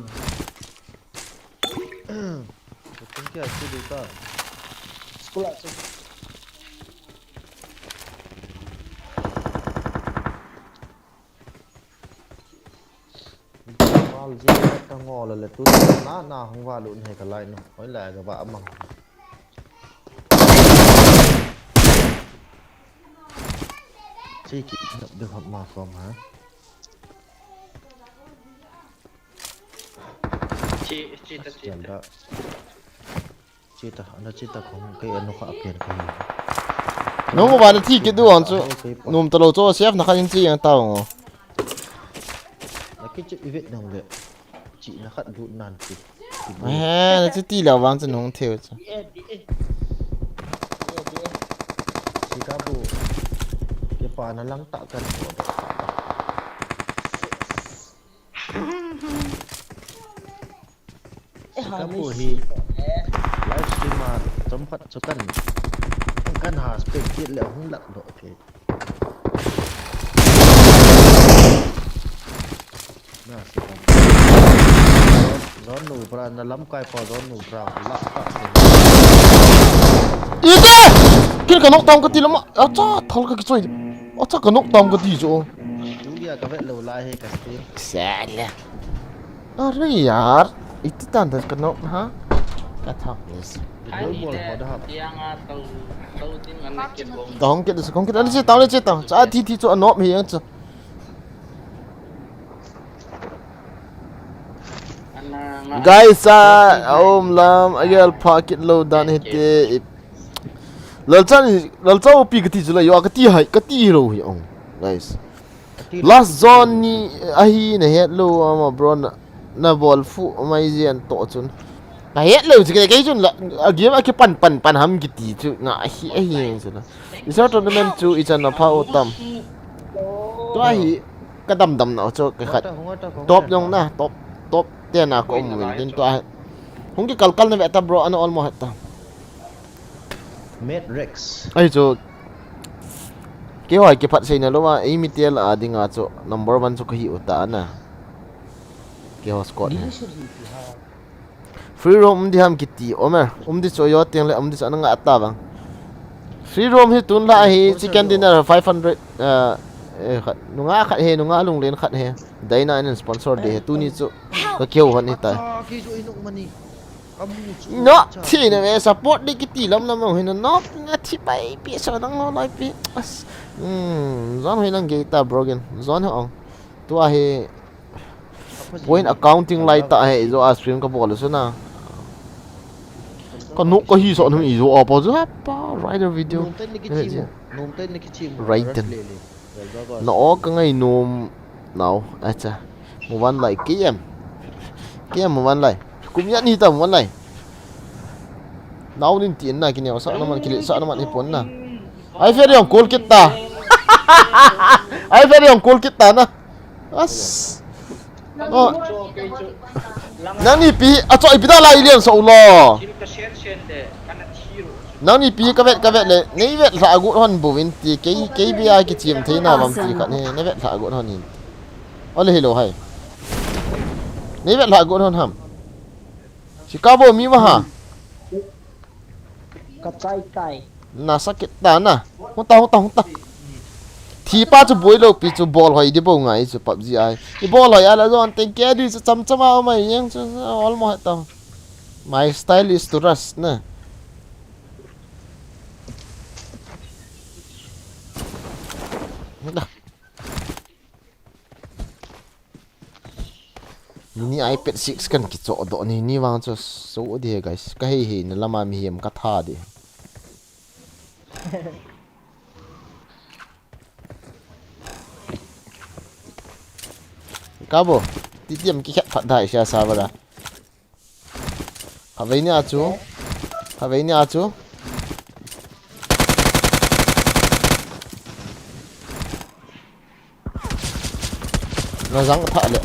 S3: Tính kia chưa được ta.
S6: School out.
S3: Vào gì ta ngò là tôi na không vào luôn hay cả lại nó. Hỏi là cái vợ mà. Chị kỹ được học mà from hả?
S8: Chị
S3: Đó. Chị ta không cái nó khó tiền cái.
S1: nó mà bạn thì cái đuôi chứ nôm tao cho chef nó khai gì anh tao
S3: Là cái chữ viết nào vậy? Chị nó khát vụ nàn chị.
S1: à nó chỉ tí là vang chân không theo chứ
S3: Chị cá bộ cái bà nó lắng tạo cần của cá bộ thì livestream mà chấm phật cho cần căn hà spec tiết liệu không lặng độ cái nó sẽ gió nổ ra nó lắm quay vào gió nổ ra lặng tạo
S1: ý thế cái cái nóc tông cái tí lắm à cha thằng cái chơi à cha cái nóc tông cái tí chỗ
S3: chú kia cái vết lầu lại hay cái gì
S1: Salah. Aduh yaar, itu tanda kena ha? Kata please.
S3: đôi buồn họ đã học
S1: Tong kita sekong kita ni tahu ni tahu. Cak ti tu ANOP ni yang tu. Guys, lam ayal paket load dan hete. Lalchan pi keti jula yo keti ro yo. Guys. Last zone ni ahi na het lo ama bro na ball fu mai zian to chun. Na het lo chi cái chun la game aki pan ham kiti chu na ahi chun. Isa tournament chu icha na pa otam. To ahi ka dam na cho cái khat. Top yong na top te na ko min tin to. Hung ki kal na beta bro ano almo hatta.
S3: Mad Rex
S1: Ai chu cái hỏi cái phát sinh là lúc mà ấy tiền là đi ngã chỗ number 1 chỗ cái hiệu ta na cái host code free roam đi ham kitty omer đi chỗ yo tiền lại đi chỗ nó ngã ta bang free roam hi tun la hi chicken dinner 500 nó ngã khát he nó ngã lung lên khát he đấy na anh sponsor de tu ni chỗ cái kêu hắn hi ta nó thì này support đi kitty lắm lắm rồi nó thì bay bị sao nó lại bị zon hay năng gata broken zon hong tua he point accounting lai ta he zo stream ka bol so na Còn nụ có hi sọ nó ý dụ bao giờ pa rider video.
S3: Nôm tên cái chim nôm tên cái chim
S1: Right. Nó có ngày nôm nào acha. Một văn lại kia một văn lại cũng nhận đi tầm văn lại. Nào đến tiền này cái nào sợ nó mà cái sợ nó mà đi cuốn nè. Ai phải đi ông call kita. Ai phải đi ông call kita nè. As. Nang ni pi a choi pi da lai lian so lo. Nang ni pi ka vet le nei vet sa gu hon bu win ti ke bi ai ki chim thế nào bam ti ka nei vet sa gu hon hin. Ole hello hai. Nei vet la gu hon ham. Chicago mi ma ha.
S6: Kacai.
S1: Na sakit ta na. Hota. Thì ba chú bối lâu bị chú ball hỏi đi bao ngày chú PUBG ai đi ball hỏi ai là rồi tên kia đi chăm ao mày nhá chú all mọi tao my style is to rush nè mini iPad 6 kan ki cho do ni wang cho so đi guys cái hi na lama mi hiểm cái tha đi Cabo, ti tiam ki khat phat dai sia sa bara. Havei ni achu. Nó răng thạ lệ.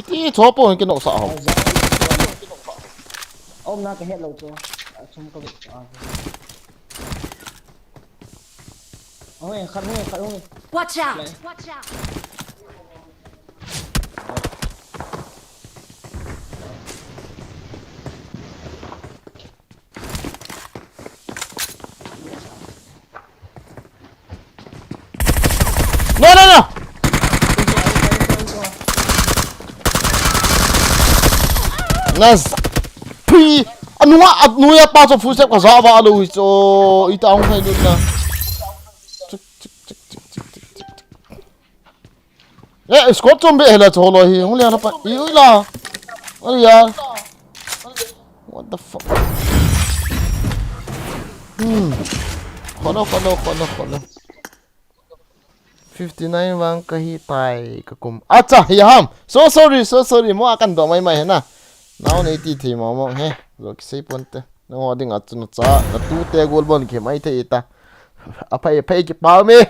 S1: Ý chó bông cái nọ sợ không?
S6: Ôm na cái hết lâu chưa? Chúng có bị ôi khát luôn.
S5: Watch out!
S1: No! Nas pi anua pa cho full step ka za ba lo cho ita ong hai lut na squad chom be hela cho lo hi hong le na pa i la oi ya what the fuck khono 59 wang ka hi tai ka kum acha hi ham so sorry mo akan do mai na now nei ti thi mo he lo ki sei ponte no ding at no cha na tu te gol bon ke mai the ita apai ki pa me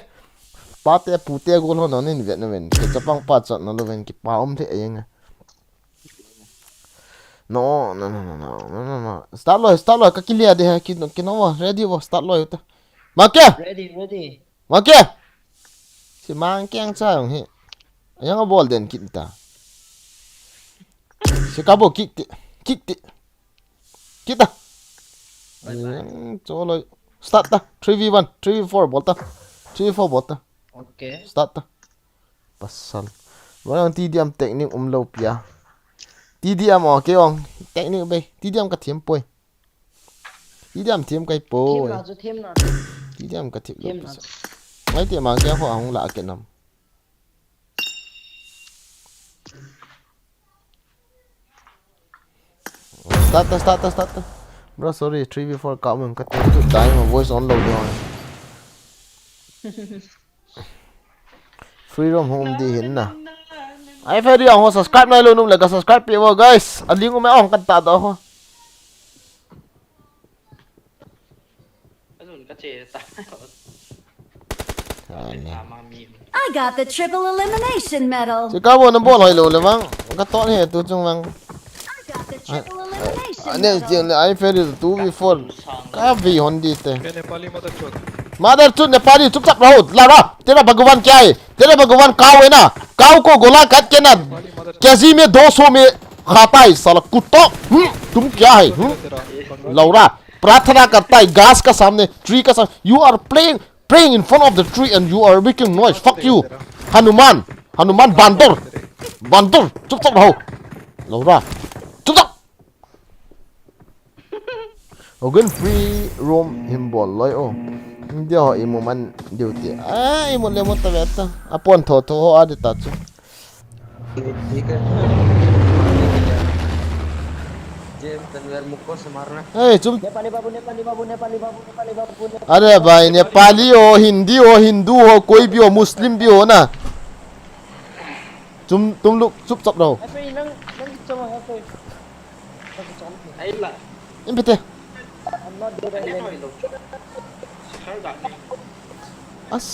S1: pa te pu te gol no nin vet no ven ke chapang pa cha no lo ven ki pa the ayeng no start lo ka clear de ha ki no ready wo start lo ta ma ke
S6: ready
S1: ma ke si mang keng cha yong he ayang ball den kita si kabo kick ti kita cholo start ta 3v1 3v4 ball ta
S6: okay
S1: start ta pasal wang TDM technique lo pia TDM okay ong technique be TDM ka thiam poi TDM thiam kai poi
S6: thêm nào
S1: TDM ka thiam mấy tiệm mà kéo họ không lạ kiện lắm start bro sorry 3v4 cậu mình cắt chút cái mà voice on load rồi freedom home đi hiện nè ai phải đi ông subscribe này luôn là cái subscribe people guys anh liên của mấy ông cắt tạ đó thôi
S5: I got the triple elimination medal.
S1: chỉ có một ball hồi lùi là vắng cái tốt này tôi chung vắng
S5: I got the triple elimination
S1: anh em chuyện là ai phải đi 2v4 cái vì hòn đi thế
S9: Nepali
S1: mother chut Nepali chụp chặt rồi là đó thế là Bhagwan क्या है thế là Bhagwan काव है ना काव को गोला काट के ना कैसी में 200 में खाता है साला कुत्ता तुम क्या है लौरा प्रार्थना करता है घास का सामने ट्री का सामने you are praying in front of the tree and you are making noise fuck you Hanuman बांदर चुप रहो लौरा चुप Ogun free roam himbol loy o dia ho imo man duty imo le mo taveta apon tho ho adita chu hey chum
S6: Nepali babu.
S1: अरे भाई नेपाली हो हिंदी हो हिंदू हो कोई भी हो मुस्लिम भी हो ना तुम लोग चुप रहो
S8: Ấy là
S1: im bete
S6: I'm not good at
S8: anh
S6: it.
S8: nói đâu chút. Sao đặt đi.
S1: as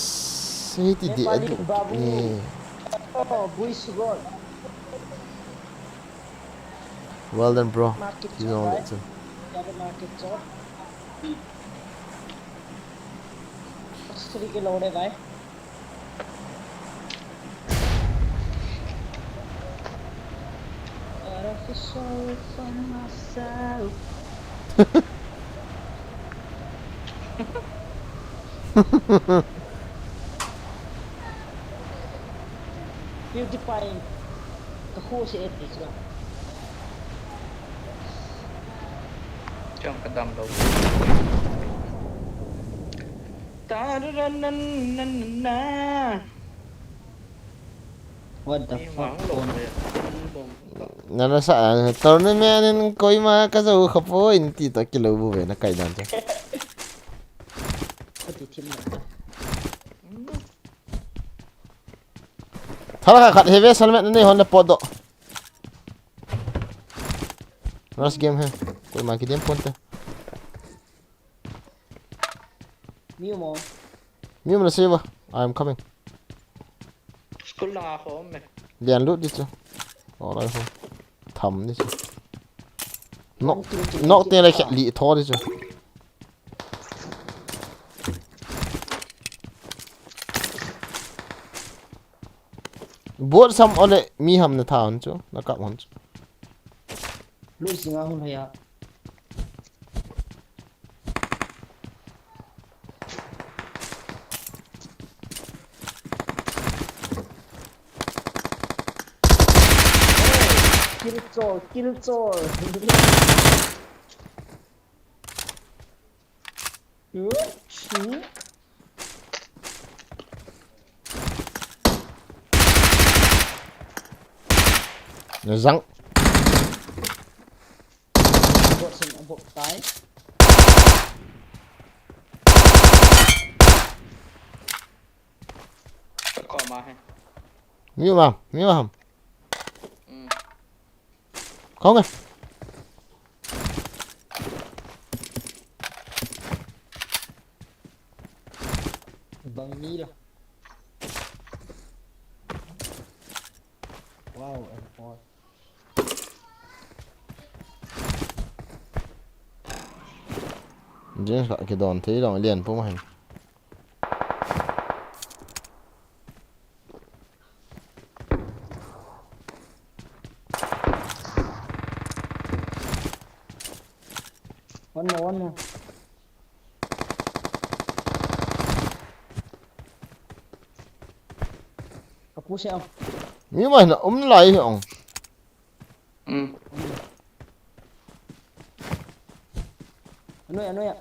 S1: ti di
S6: Nepali
S1: adu
S6: babu.
S1: ni
S6: Oh, buis god.
S1: well done bro
S6: Market
S1: you
S6: shop,
S1: know
S6: right?
S1: that too
S6: Ada market shop. 3 kilo deh, guys. Artificial from myself. Beautifying the whole si Edis ba?
S8: Trong cái đầm đầu. Ta ra na.
S6: What the
S8: Hoảng
S6: fuck?
S8: lộn vậy.
S1: nana sa torne men koi ma ka zo khapo in ti ta kilo bu ve na kai dan cha
S6: What the team na?
S1: thala khat heve salmet ne hon la podo last game hai koi ma ki dem ponte
S6: Miu mo.
S1: mi mo se ba I am coming
S8: School lang ako me.
S1: lian lut đi chứ rồi không thầm đi chứ nó tên là khẹt lị thò đi chứ bố xong ở đây mi hầm là thảo chứ nó cặp hòn chứ
S6: Lu singa hun haya. Kill Chor.
S1: nó răng
S6: Buat sen buat tai.
S8: Có mà hay.
S1: mi hầm không à
S6: Bang ni lah. Wow, M4.
S1: Jadi cái đòn thế đòn liền phong hành
S6: One more. Aku siap.
S1: mi mà nó lại không
S8: Ừ.
S6: Anu ya.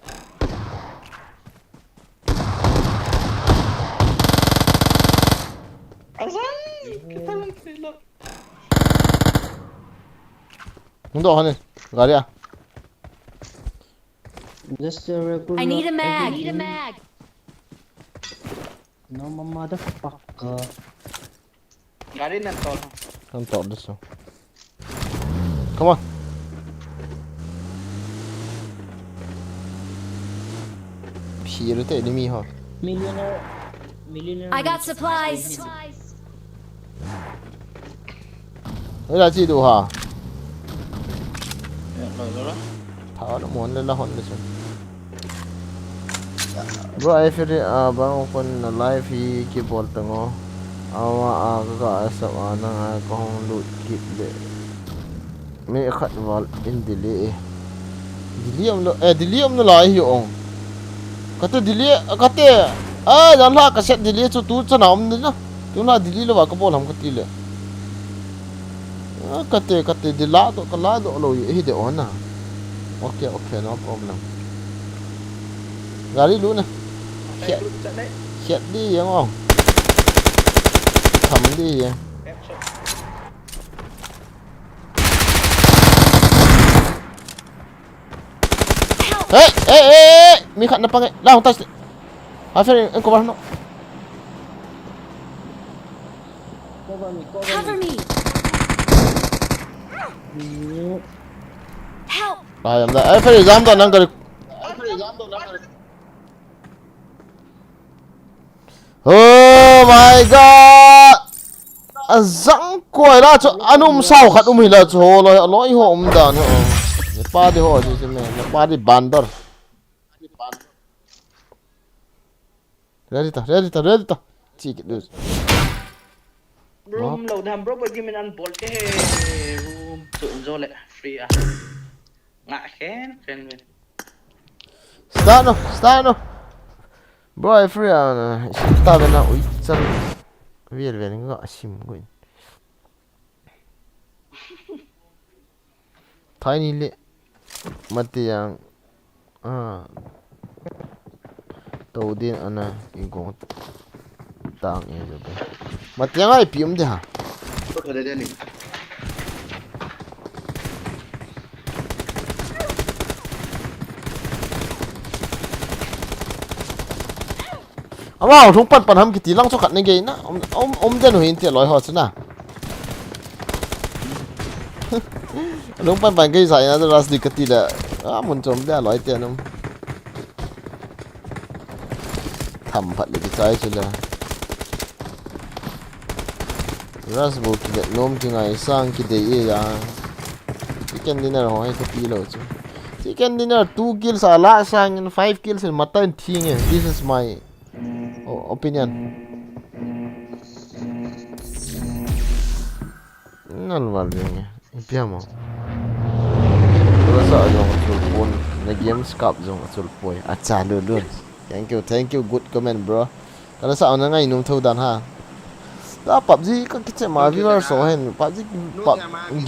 S8: Azan. Kita lagi lộn.
S1: không độ hơn này gà đi à
S6: Just a regular.
S5: I need a mag.
S6: No motherfucker.
S8: Gari nan tol.
S1: không tọt được sao come on phi rồi thế đi mi hả
S6: Millionaire.
S5: I got supplies.
S1: đấy là gì đủ hả
S8: Rồi đó.
S1: thảo nó muốn lên là hòn đấy chứ bro ai phải đi bang con là live hi keyboard tango awa aga sa ana ko hong loot keep de me khat wal in delay delay am no lai hi ong kate delay kate dan la ka set delay chu tu chana om ni na tu na delay lo wa ka bol ham ka ti le kate dila do kala do lo hi de ona okay no problem gari lu na
S8: Đây, lúc trận đấy.
S1: hiện đi đúng không thầm đi
S8: Em sợ.
S1: ê mi khăn apa ngai lang tas after en cover no
S5: Cover me. Help.
S1: bayam da ai phải jam da nang kar oh my god azang koi la cho anum sao khat hi la cho loi ho dan ho pa di ho ji me pa di bandar ready ta chik dus
S8: Room lâu đam bro bởi vì mình ăn bột cái room trộn rồi lại free à. Ngại khen mình.
S1: start no bro I free ta bên nào chân về gọi sim quên thái ni lệ mất tiền tàu điện anh igon tang rồi mất tiền ai pium đi hả
S7: Có thể đây này.
S1: ama thung pan ham ki tilang cho khat ne ge na den hin ti loi ho chuna lung pan ge sai na ras di kati da mun chom da loi te num tham phat le chai chu la ras bu ki nom ki ngai sang ki de ye ya chicken dinner ho hai to pi lo chu chicken dinner 2 kills ala sang 5 kills in matan thing this is my opinion. Ngal valnya. Ipiamo. Rasa jong sulpun na games cup jong sulpoy. Acha lulun. Thank you good comment bro. Kalau sa na ngai num thau dan ha. Da PUBG ka kiche ma viewer so hen PUBG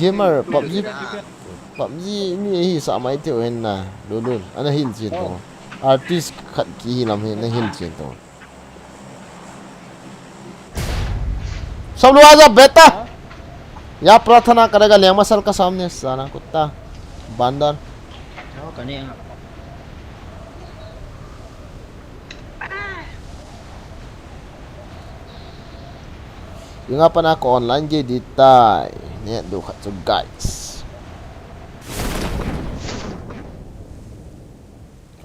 S1: gamer PUBG ni hi sa mai teu hen na lulun. Ana hil chin to. Artist khat ki lam hen na hil chin to. सब लोग आजा बेटा यहाँ प्रार्थना करेगा lemma sir का सामने सारा कुत्ता बंदर
S6: Nó cả nè.
S1: yung nga pa na ako online jay ditay net do so guys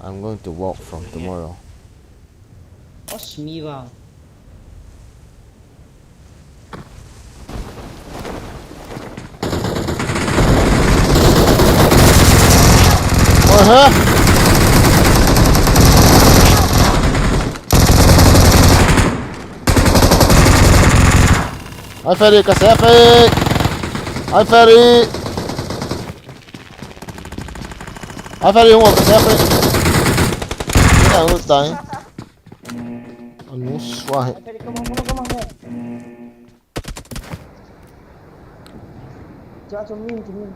S1: I'm going to walk from tomorrow
S6: Osmi vào.
S1: hả ai ferry ka sefe ai ferry yung ka sefe ina ang utay ano swahe
S6: Cho min.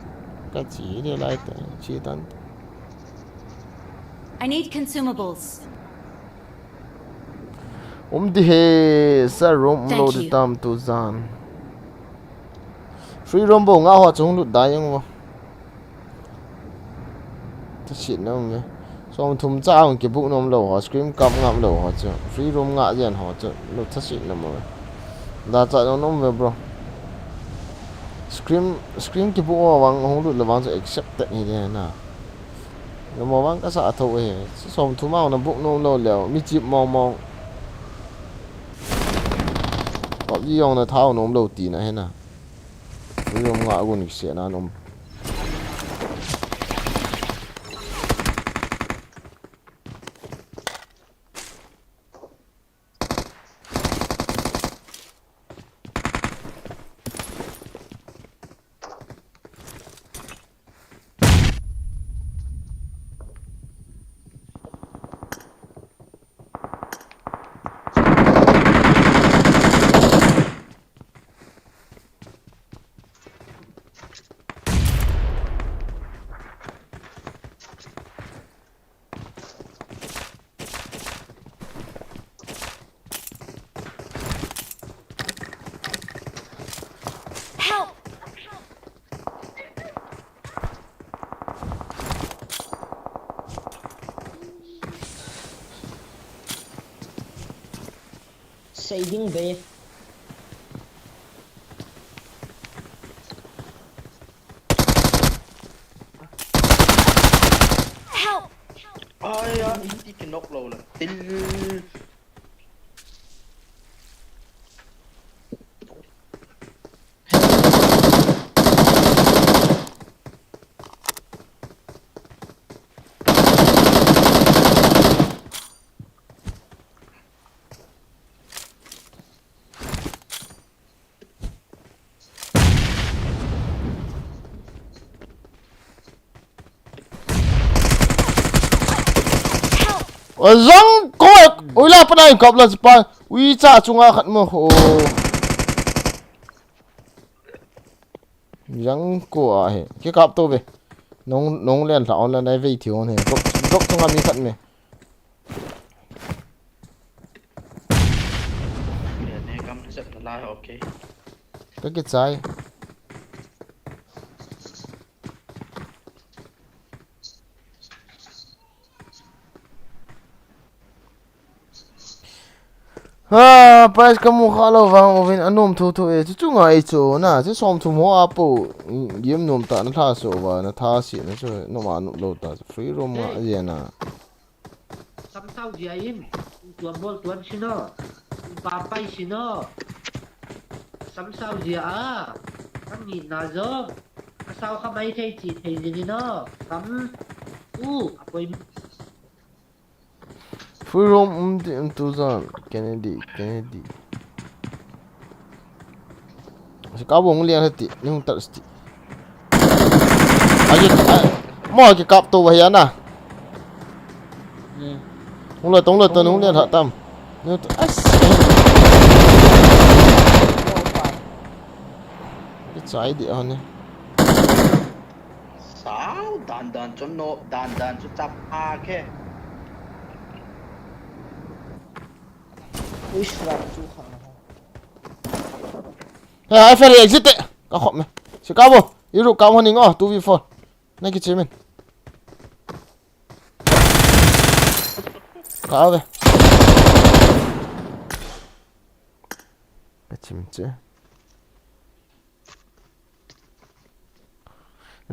S1: ka chi de lai ta chi tan
S5: I need consumables.
S1: di he sa room
S5: Thank
S1: lo
S5: you.
S1: di tam tu zan free room bo nga ho chung lu da yang mo ta shit na me so thum cha ang ki bu nom lo ho scream kam ngam lo ho chu free room nga jen ho chu lu ta shit na mo da cha no nom me bro scream ki bu wang hong lu la wang chu accept ni de na no mo wang ka sa tho e so thum ma na bu nom lo leo mi chip mong PUBG用的套nom lo ti na he na用nga gun ni se na nom
S6: Shading bay.
S5: Help!
S8: Ai ya, hindi kinok low lang. Til.
S1: Zong kok ula pa na yung kaplan sa pa wi cha chunga khat mo ho yang ko a he ke kap to be nong len la on la nai ve thion he dok chunga mi khat me
S8: Yan, kam set na lang, okay.
S1: ka ke chai ha price kamu khalo wang ovin anom thu thu e chu nga e chu na che som thu mo apo yem nom ta na tha so wa na tha si na so no ma no lo ta free room ma ye na
S6: Sam sao gì in? Tuan bol tuan sino. Papai sino. Sam sao gì à? Kam nhìn na zo. Sao ka mai thei chi thei gì no? Kam apoi
S1: free room tu zan Kennedy si ka bong lian hati ni hung tar sti aje mo ke kap to wa ya na hung la tong la ton hung lian ha tam ni to as it's idea on ni
S8: Sao? Dan cho no, dan cho chap a ke.
S6: Uish rap chu khang.
S1: ha fa exit ka khom me si ka bo iru ka mo ni ngo 2v4 na ki chemen ka ve ka chim che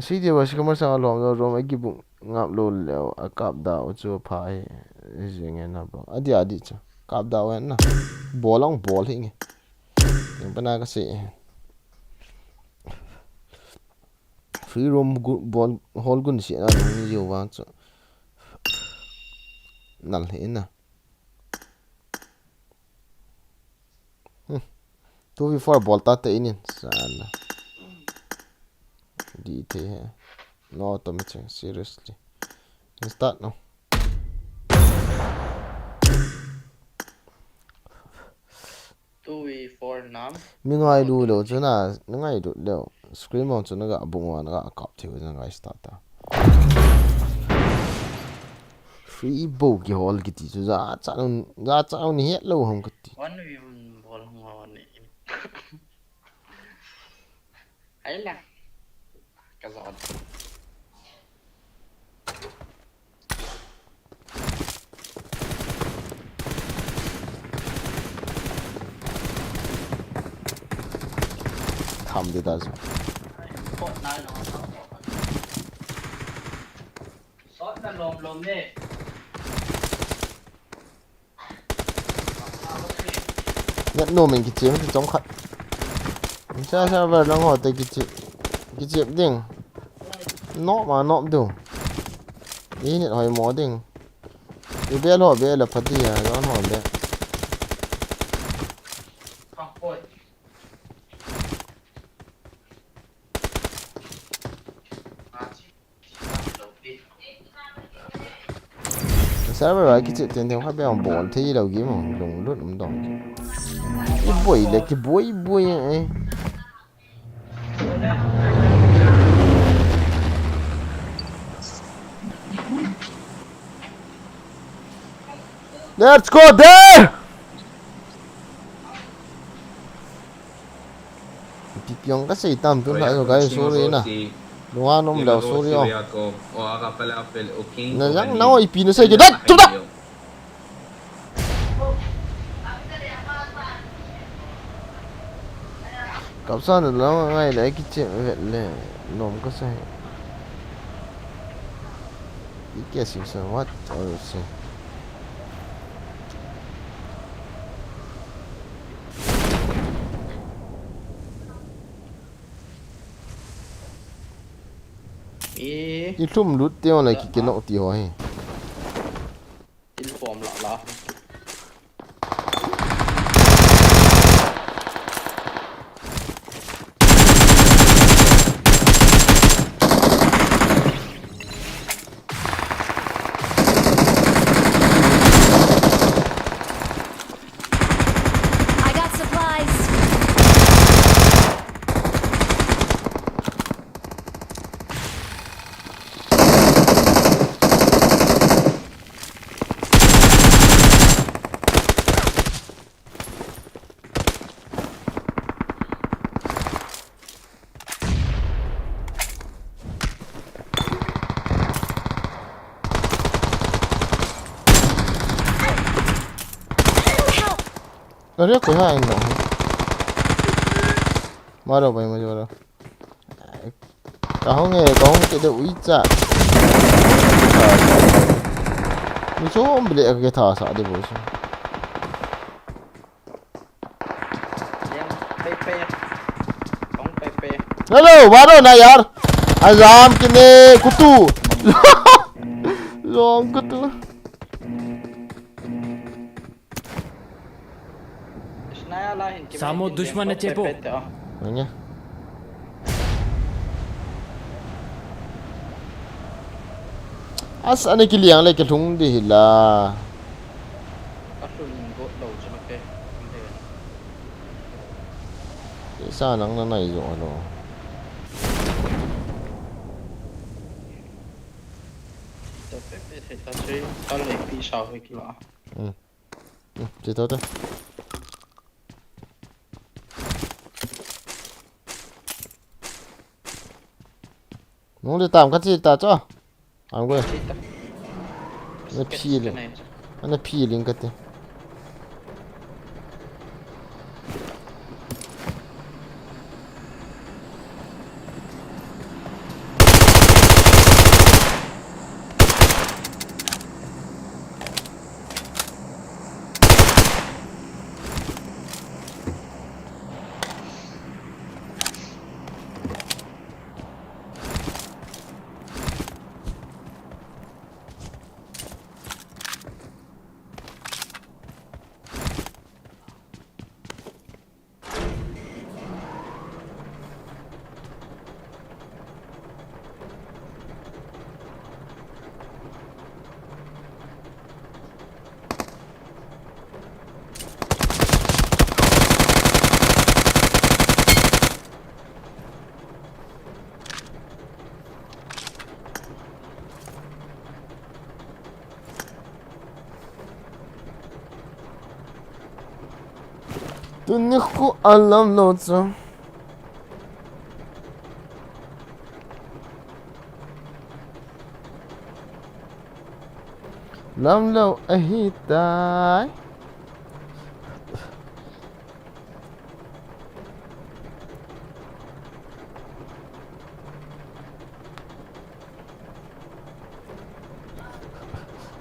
S1: si dia wa si ka mar sa lo ro ma gi bu ngap lo le a kap da o chu phai jing na bo adi cha kap da wa na bolong bol hi nge yung pana kasi free room ball hall gun si na ni yo wa chu nal he na 2v4 ball ta te inin sala di te no to me seriously let's start now
S8: for nam.
S1: mi ngai du lo chu na ngai du lo screen on chu na ga bung wa na ga kap thiu na ga start ta free bow ki hall ki ti chu za cha ni het lo hom ki ti
S8: One we bol mo ni. Ay lang. Kazon.
S1: tham đi ta rồi
S8: Sót là lồm đi.
S1: nhận nô mình cái chiếm thì chống khẩn sao về đang hỏi tới cái chiếm đỉnh nó mà nó đủ ý nhận hỏi mó đỉnh thì biết hỏi biết là phát đi à nó hỏi biết sao rồi cái chuyện tiền theo các bạn bỏ thi đầu kiếm mà lùng lút lắm đòn cái buổi là cái buổi ấy let's go there pipiong kasi tam tu lại rồi cái số đấy nè đúng không nó đầu số đi không nó răng nó ipin nó xây cái đất chúng ta cặp sao được nó ngay đấy cái chuyện vậy là nôm có sai ý kia xíu sao what rồi xí cái thùng lút tiêu này cái nọ tiêu hay
S8: inform lọ
S5: I got supplies.
S1: Nó rất quý hai anh nọ mà đâu vậy mà giờ đâu cả không nghe có không cái đầu ít chả mình số không bị cái thả sợ đi bố chứ hello baru na yar azam kini kutu long kutu
S9: Samo दुश्मन है चेपो
S1: Nanya. As ano kiliang like thung di hila. Isa nang nanay yung ano. Dito to. Nó đi tạm cái gì ta cho anh quên nó phi lên nó phi lên cái gì Hindi ko alam lots Lam lâu ấy tai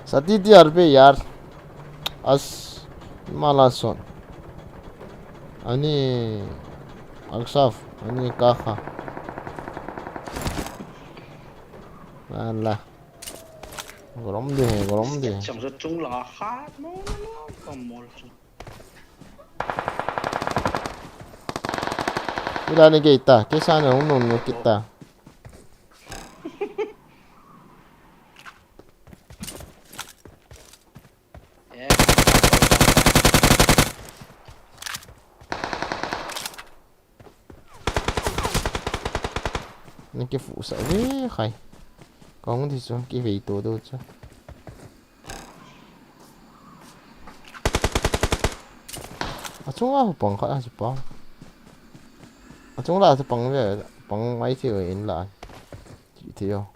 S1: Sati pe यार as malason Ani agsaf ani kaka Ala Grom đi
S8: Chậm rất chung là khá nó còn một
S1: Ila ni kita kesa na unun kita Nên cái phụ sợ thế khai Có thì sao cái vị tổ đâu chứ chúng là bằng khai là bằng chúng là bằng về bằng mấy thì ở in lại chỉ theo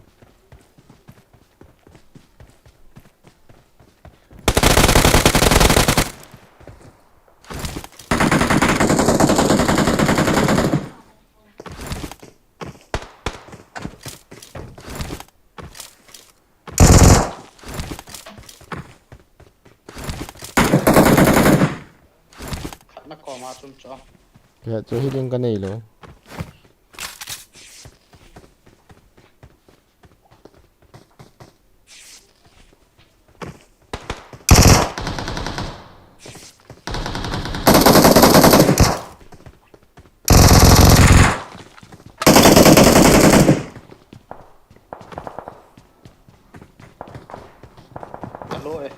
S8: mà chung cho
S1: cái chỗ healing cái này rồi
S8: lỗi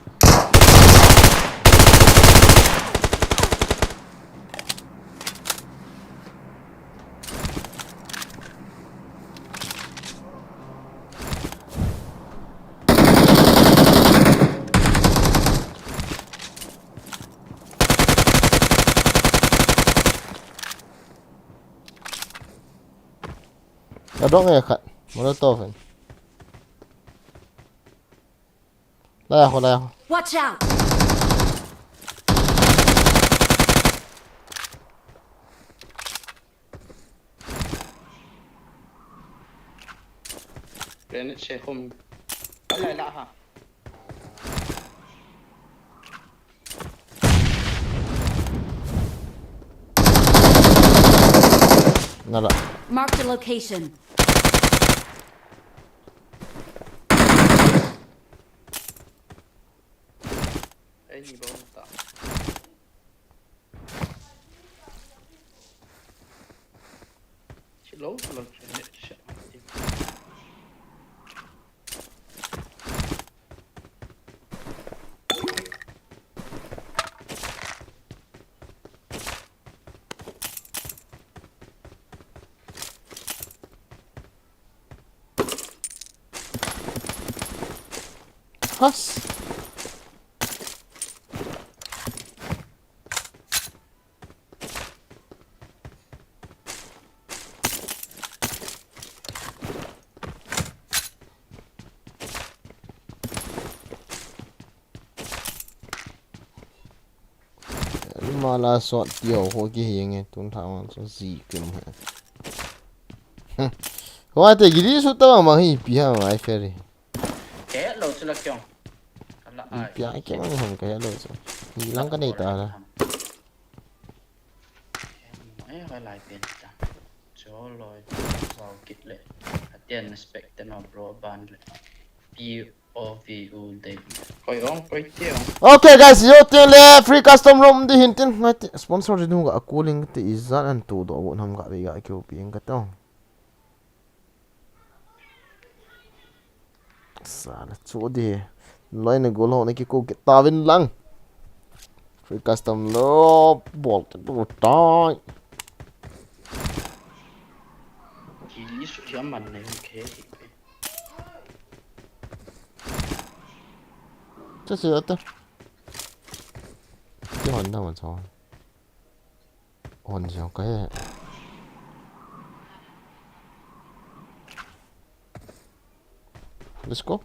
S1: cái đó nghe khát molotov vậy đây à
S5: Watch out!
S8: grenade sẽ không lại lạ hả
S1: nada
S5: Marked a location.
S8: ấy nhìn bao ta chỉ lố là grenade sẽ
S1: Has. Malah shot tiêu ho ki hinge tun thang so zi kum ha wa te giri su ta ma hi pi ha mai ferry
S8: thế lâu chưa là kiểu là ai
S1: pi ai ke mang hom ka ya lo so hi lang ka nei ta la
S8: ấy phải lại tiền ta cho rồi vào kịch lệ tiền spec tên nó broadband lệ POVU đây coi ông coi tiêu
S1: okay guys yo tin le free custom room di hin tin ngai sponsor ri nu ga cooling te izan an tu do bon ham ga be ga kyo pi ang ka to sala chu di loi ne gol ho ne ki ko ke tawin lang free custom lo bol te du tai
S8: chỉ số chấm mình này ok
S1: 这是的这好那么长很小个 Let's go.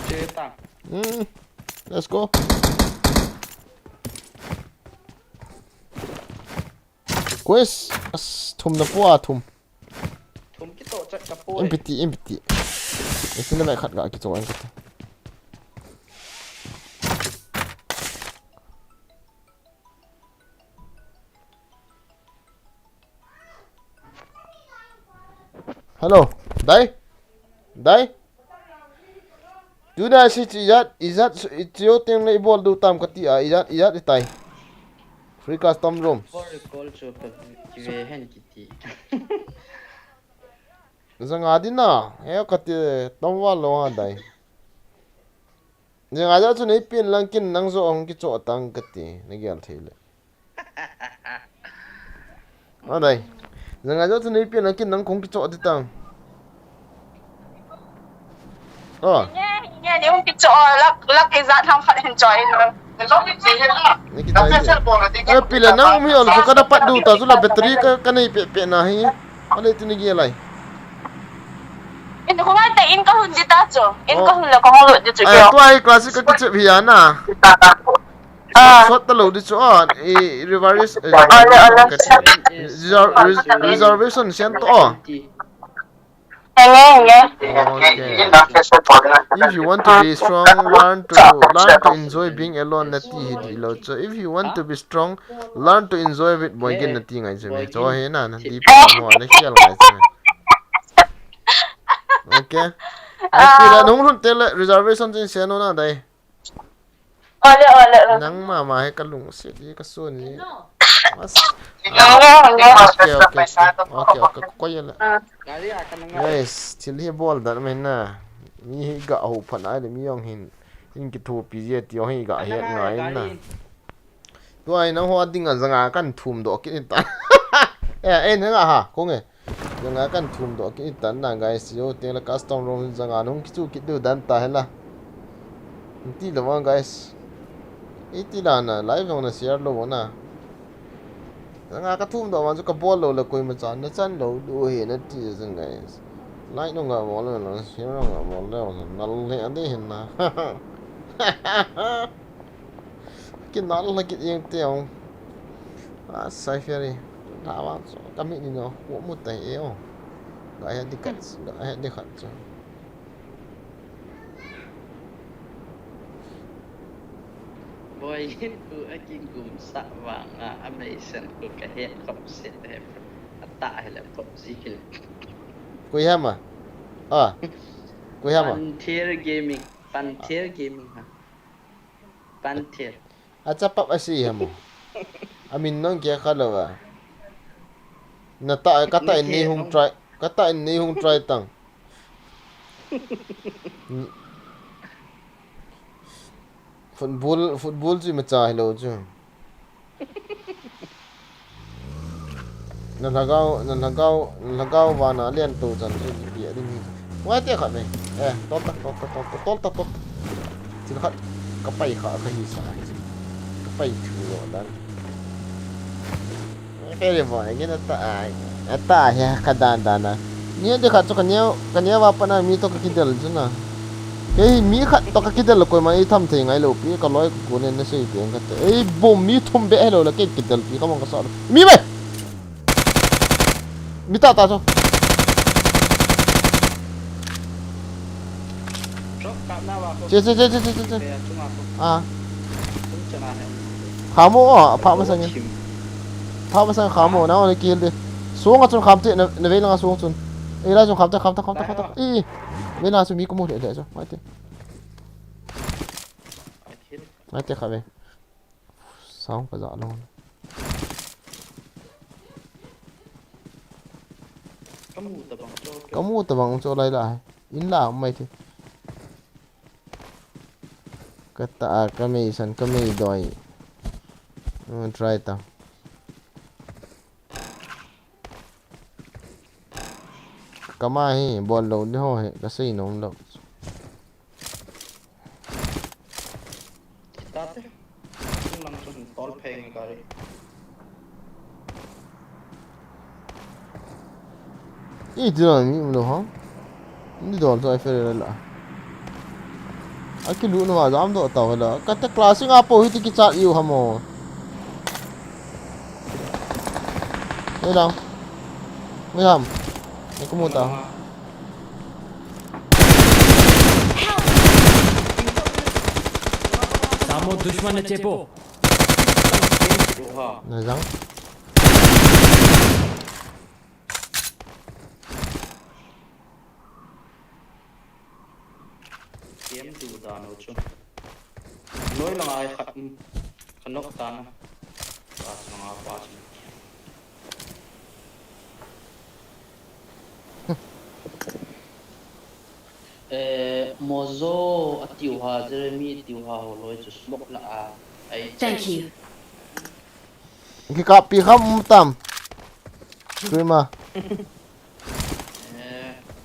S8: chơi ta
S1: Let's go. Quest thum na po thum
S8: thum cái tổ chạy cặp bôi
S1: empty cái xin mẹ khát gạo cái chỗ anh cái hello đấy chú này sẽ izat chiếu tiếng lấy ball đủ tam cái tia izat tay free custom room
S8: call cho về hen kiti
S1: rằng ai đi na em cái tia tông vào lo hả đấy rằng ai đó chú này pin lang kin nang zo ang cái chỗ tăng cái tia này cái thế này ở đây rằng ai đó chú này pin lang kin nang không cái chỗ đi tăng
S10: nghe nếu cái chỗ lắc cái dạng không phải enjoy nữa.
S1: Pila na umi ol so kada pat du ta so la battery ka kanai pe na hi ale tini gi lai
S10: Kung nga tayo, in kahun dito, cho. In kahun lang kung hulot dito,
S1: ai to ai classic ka chip hi na shot the load it's on reservation sian to okay if you want to be strong learn to enjoy being alone nati hi lo so if you want to be strong learn to enjoy with boy gen nati ngai chme so he na di pa mo na khial ngai chme okay ai pila nong hun tel reservation jin sian no na dai
S10: Ole.
S1: nang mama he kalung se di ka so ni mas okay ko yela yes til hi bol dar men na mi hi ga ho phana de mi yong hin ki thu pi je ti hi ga he ngai na to ai na ho ding a zanga kan thum do ki ta e na ha ko nge zanga kan thum do ki tan na guys yo te la custom room zanga nong ki chu ki du dan ta hela ti lo guys itilana live on share lo na nga ka thum do man ka bol lo la koi ma chan na chan lo do he na ti jang guys like no nga mo lo na share nga mo lo na le ande hin na ki na lo ki yeng te ong sai feri ta wa so ka mi ni no ko mu tai e o ga ya di kat ga ya di khat so
S8: boy ku aking gum sa wang amazing ku ka he khop set he ata hele khop zikil
S1: koi hama koi hama
S8: Pantier gaming ha Pantier
S1: acha pap asi hamo amin nong kya khalawa na ta kata ni hung try tang football ji ma cha hello chu na lagaw wa na lian to chan e bi ri ni wa te kha me to chin khat ka pai kha ka hi sa ka pai chu lo dan pe le mo nge na ta ya ka dan na ni de kha chu ka nya wa pa na mi to ka kidal chu na cái mi khát to cái del ko mai tham thei ngai lo pi ka loi ko ne na sei teng ka te ei bom mi thum be lo la ke del pi ka mong ka sa mi be mi ta cho che khamo pha ma sang khamo na ne kil de suang chun kham te na ve la suang chun ei la chun kham ta i ve na su mi ko mo le cho mai te khabe sao ka za luôn kamu ta bang cho lai la in la mai thi ka ta ka me san ka me doi try ta kama hi bol lo ni ho he ka sei nom lo
S8: langsung tol peng kali
S1: itu lah ni mula ha ni dol so ai fer la aki lu no azam do ta wala kata classing apo hi ti chat you hamo Edam Edam ni ko mo ta
S9: सामो दुश्मन ने चेपो
S1: na răng
S8: kiếm đủ đàn ở chung nói là ai khăn nóc tan và sang apa mozo atiu ha jeremy atiu ha holoi chu smok la a ai
S5: Thank you.
S1: cái cặp pi khăm tam cười mà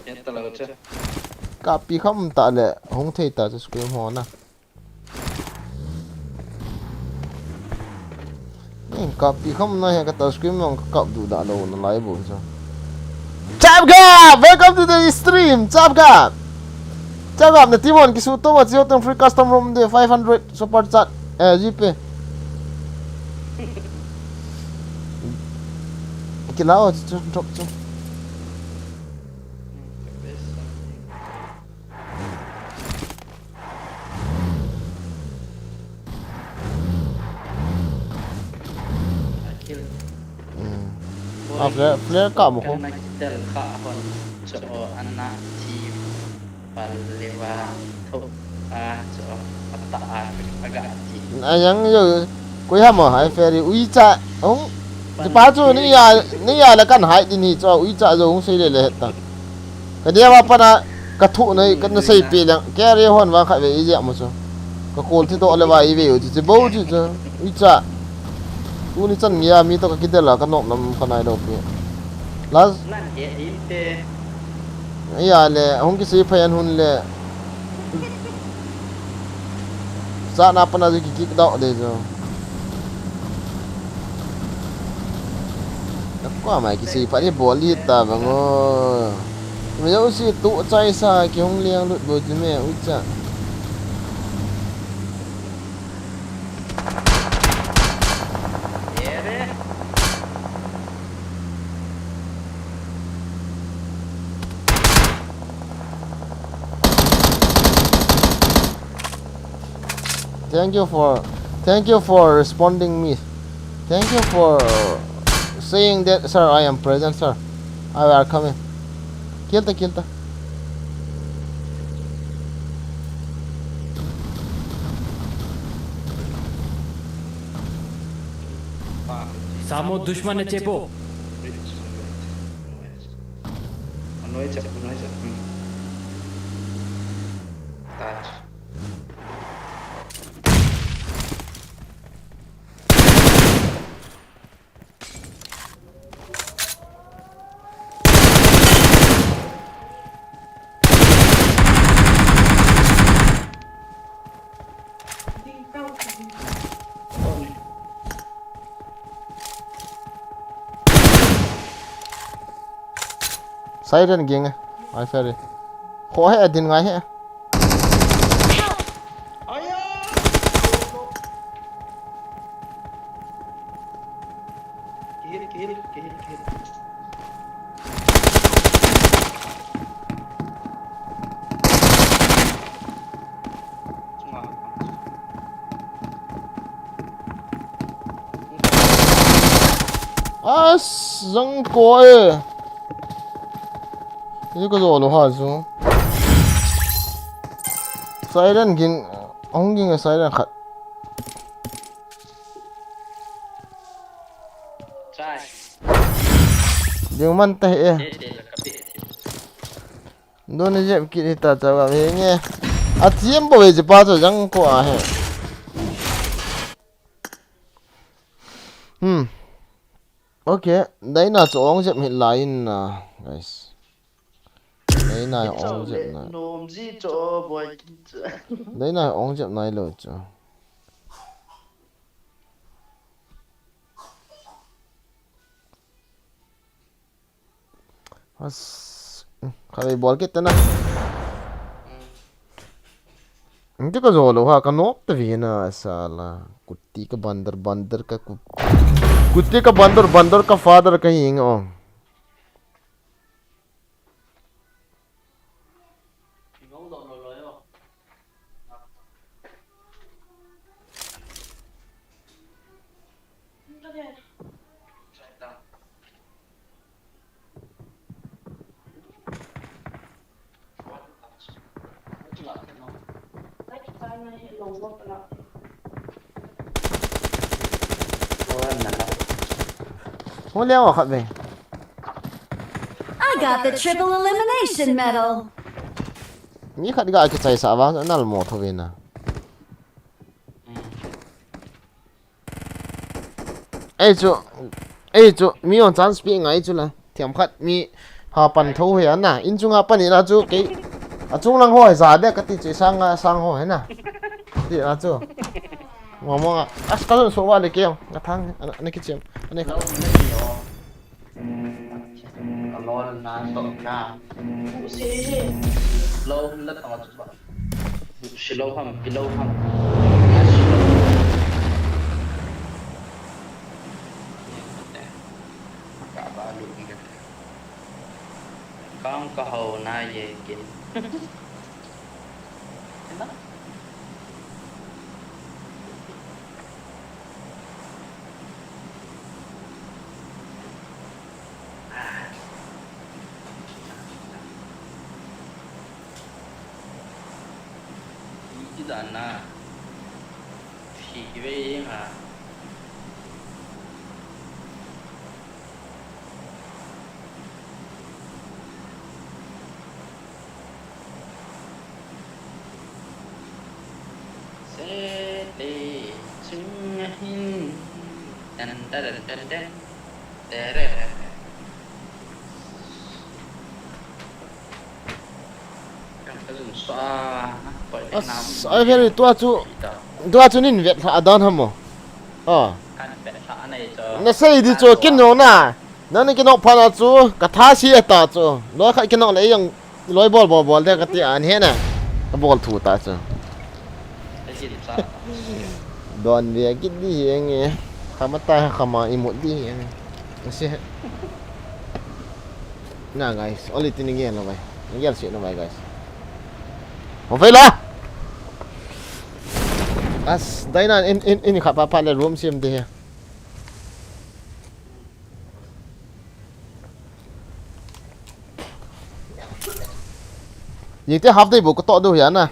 S8: em ta lâu chứ
S1: cặp pi khăm ta lệ không thấy ta cho cười hoa na cặp pi khăm này cái ta cười mà cặp đủ đã lâu nó lại bộ sao Chap Gap! Welcome to the stream, Chap Gap! Chap Gap, na Timon, kisuto mo, siyo free custom room de 500 support chat. GP. Kilao, drop. Flare ka mo ko.
S8: Nagdal ka hon so anak team paliwa to so pata agak
S1: Ayang yo kuya mo hai ferry uicha ong pa chu ni ya la kan hai din hi cho uicha zo ong sei le ta ka dia ma pa na ka thu nei kan na sei pe lang ke re hon wa kha ve i ja mo cho ka kol thi to le wa i ve u ji bo ji cho uicha u ni chan ya mi to ka kidela ka nok nam ka nai do pe las
S8: nan ye inte
S1: ya le ong ki sei phayan hun le sa na pa na ji ki da de jo qua mày cái gì phải đi bỏ đi ta bằng ngô mình đâu chỉ tụ chạy xa cái hông liang đuổi bồi chứ mẹ ui chà thank you for responding me. Thank you for saying that, sir, I am present, sir. I will come in. Kill ta.
S9: Samo दुश्मन है चेपो.
S8: Noise. Touch.
S1: Siren ging ai ferry kho he din ngai he
S8: Kill.
S1: zang koi cái rồi nó hòa xuống siren ging ông ging là siren khát nhưng man tệ đôi này dẹp kỹ ta chào bạn nghe à chiếm bộ về chỉ ba giờ răng quả hè ok đấy là chỗ ông dẹp hiện lại nè guys đấy này ông dẹp này đấy này ông dẹp này rồi chứ khai bol cái tên này itu ka zolo ha ka nop ta vina sala kutti ka bandar ka kutti ka bandar ka father ka hing ong
S5: I got the triple elimination medal.
S1: Ni khat ga ki chai sa wa nal mo thovena ei chu mi on chance pi ngai chu la thiam khat mi ha pan tho he na in chunga pani na chu ke a chung lang hoi za de ka ti chi sang ho he na ti a chu ngomong as ka so wa le ke na thang na ki chem ne
S8: Alon na top na. Usi. Low la tanga chuba. Below ham. Kabalu gitu. Kang kahau na ye kin. Enak. Edam Nah thì về hả sẽ đi chung hin đan đan đan đan đan đan
S1: ai về tua chú nín việt hạ đón hả mồ nó xây đi chú kinh nó nè nó này cái nó phá nó chú cả thá xí ta chú nó khai cái nó lấy yang lối ball đây cái tiền hết nè cái ball thủ ta chú đòn về cái đi anh nghe khám ta khám mà imut đi anh sẽ nè guys only thing nghe nó vậy nghe chuyện nó vậy guys không phải là đây là in khắpapa là room sim đi những cái hấp đây bộ có to đâu vậy nè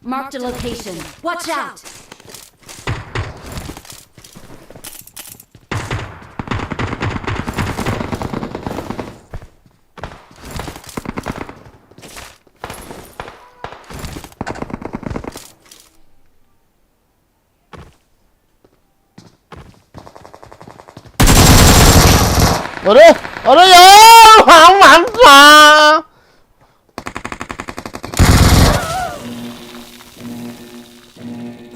S5: Marked a location. Watch out!
S1: ở đây không mạnh sao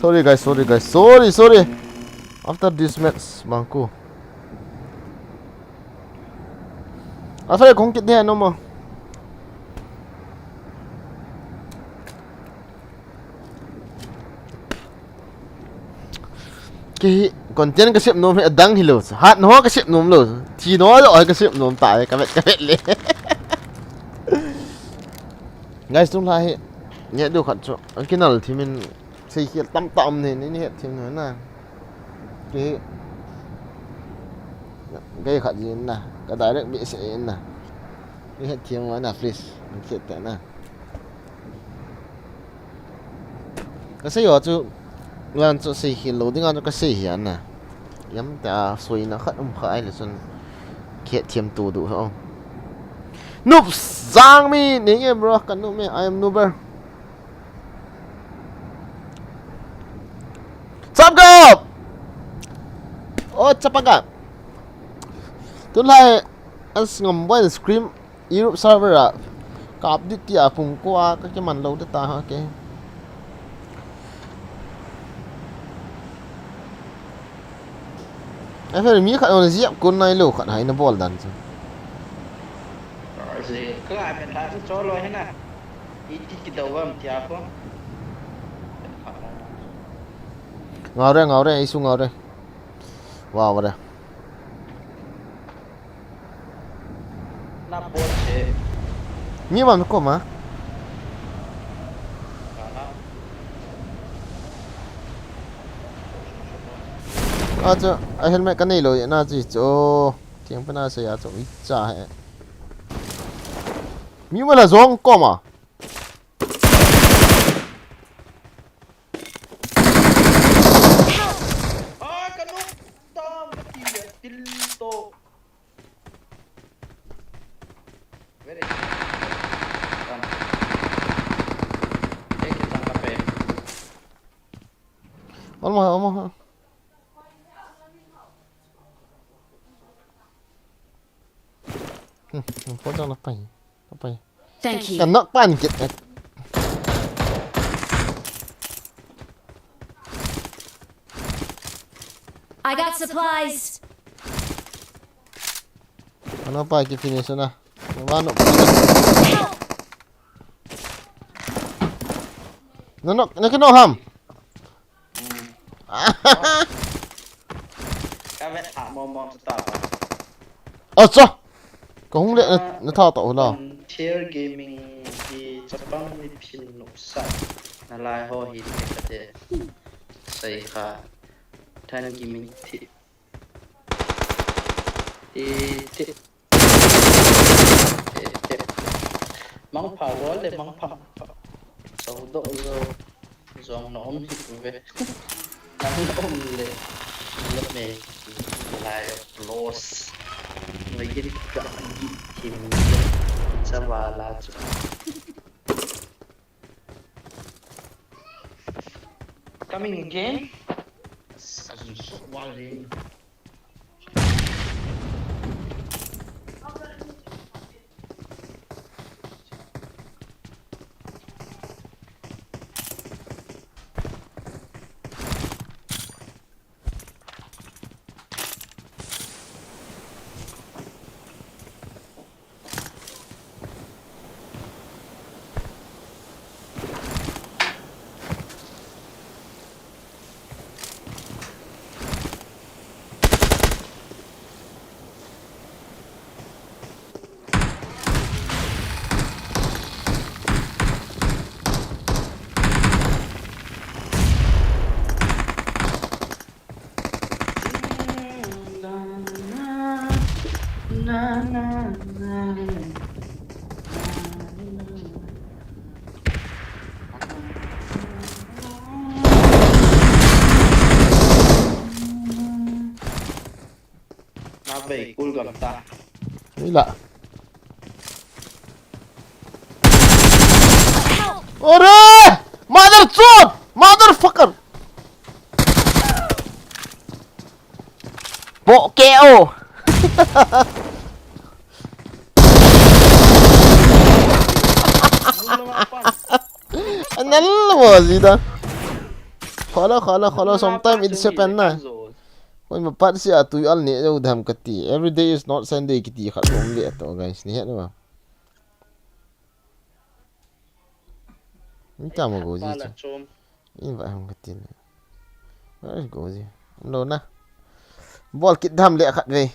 S1: sorry guys sorry after this match bangku phải không kịp thế nó mà cái còn trên cái xếp nôm hay đắng thì lửa hát nó cái xếp nôm lửa thì nó rồi cái xếp nôm tại cái vẹt lên ngay xuống lại nhẹ được hẳn chỗ cái nào thì mình xây kia tăm thì nên hiện thì nói là cái khẩn gì nè cái đáy được bị sệ nè cái hiện thì nói là please hiện tại nè cái xây ở chỗ luôn chỗ xây hiện lối đi ngang cái xây hiện nè yếm ta suy nó khẩn khởi là xuân hiện thiêm tù đủ không noob giang mi nếu như bro cần noob mi I am noober sắp gặp ô chapa gặp tôi lại anh ngầm với scream Europe server à cặp đi tia phùng qua cái màn lâu ta hả cái em phải mi khẩn là giáp con này lâu khẩn hay nó ball đàn chứ
S8: gì cứ ai bên ta cứ cho lôi hết nè ít cái đầu vào thì à không
S1: ngầu đây xuống ngầu đây wow vào đây
S8: na poche
S1: mi mà nó có mà chứ ai helmet cái này rồi na gì cho tiếng bên na sẽ à cho ít trả hệ mi mà là giống có mà Oma. Có cho nó phải.
S5: Thank you.
S1: Cần nó pan kịch.
S5: I got supplies.
S1: Ano pa ki-finish na. Ano? Nakino ham.
S8: Các bạn thả mò start.
S1: Acha. Ko hung le na tha ta la.
S8: Tier gaming di Japan ni pin nuksa. Na lai ho hi te sai kha. Thai gaming ti. Mang power le mang pam. Sau độ rồi dòng nó ôm thịt về nắng ôm le lớp này lại loss người kia cả thì sẽ vào là chỗ coming again swallowing. Về cool gặp ta.
S1: Nghĩ lạ. Ore! Motherfucker! Bộ kẹo! Anh nhắn là gì đó? Khó là sometimes it's happen na. Oi ma pat sia tu al ne jo dham kati. Every day is not Sunday kiti khat lom le to guys ni het ma. Ni ta mo go ji. In va ham kati. Where go ji? Lo na. Ball kit dham le khat ve.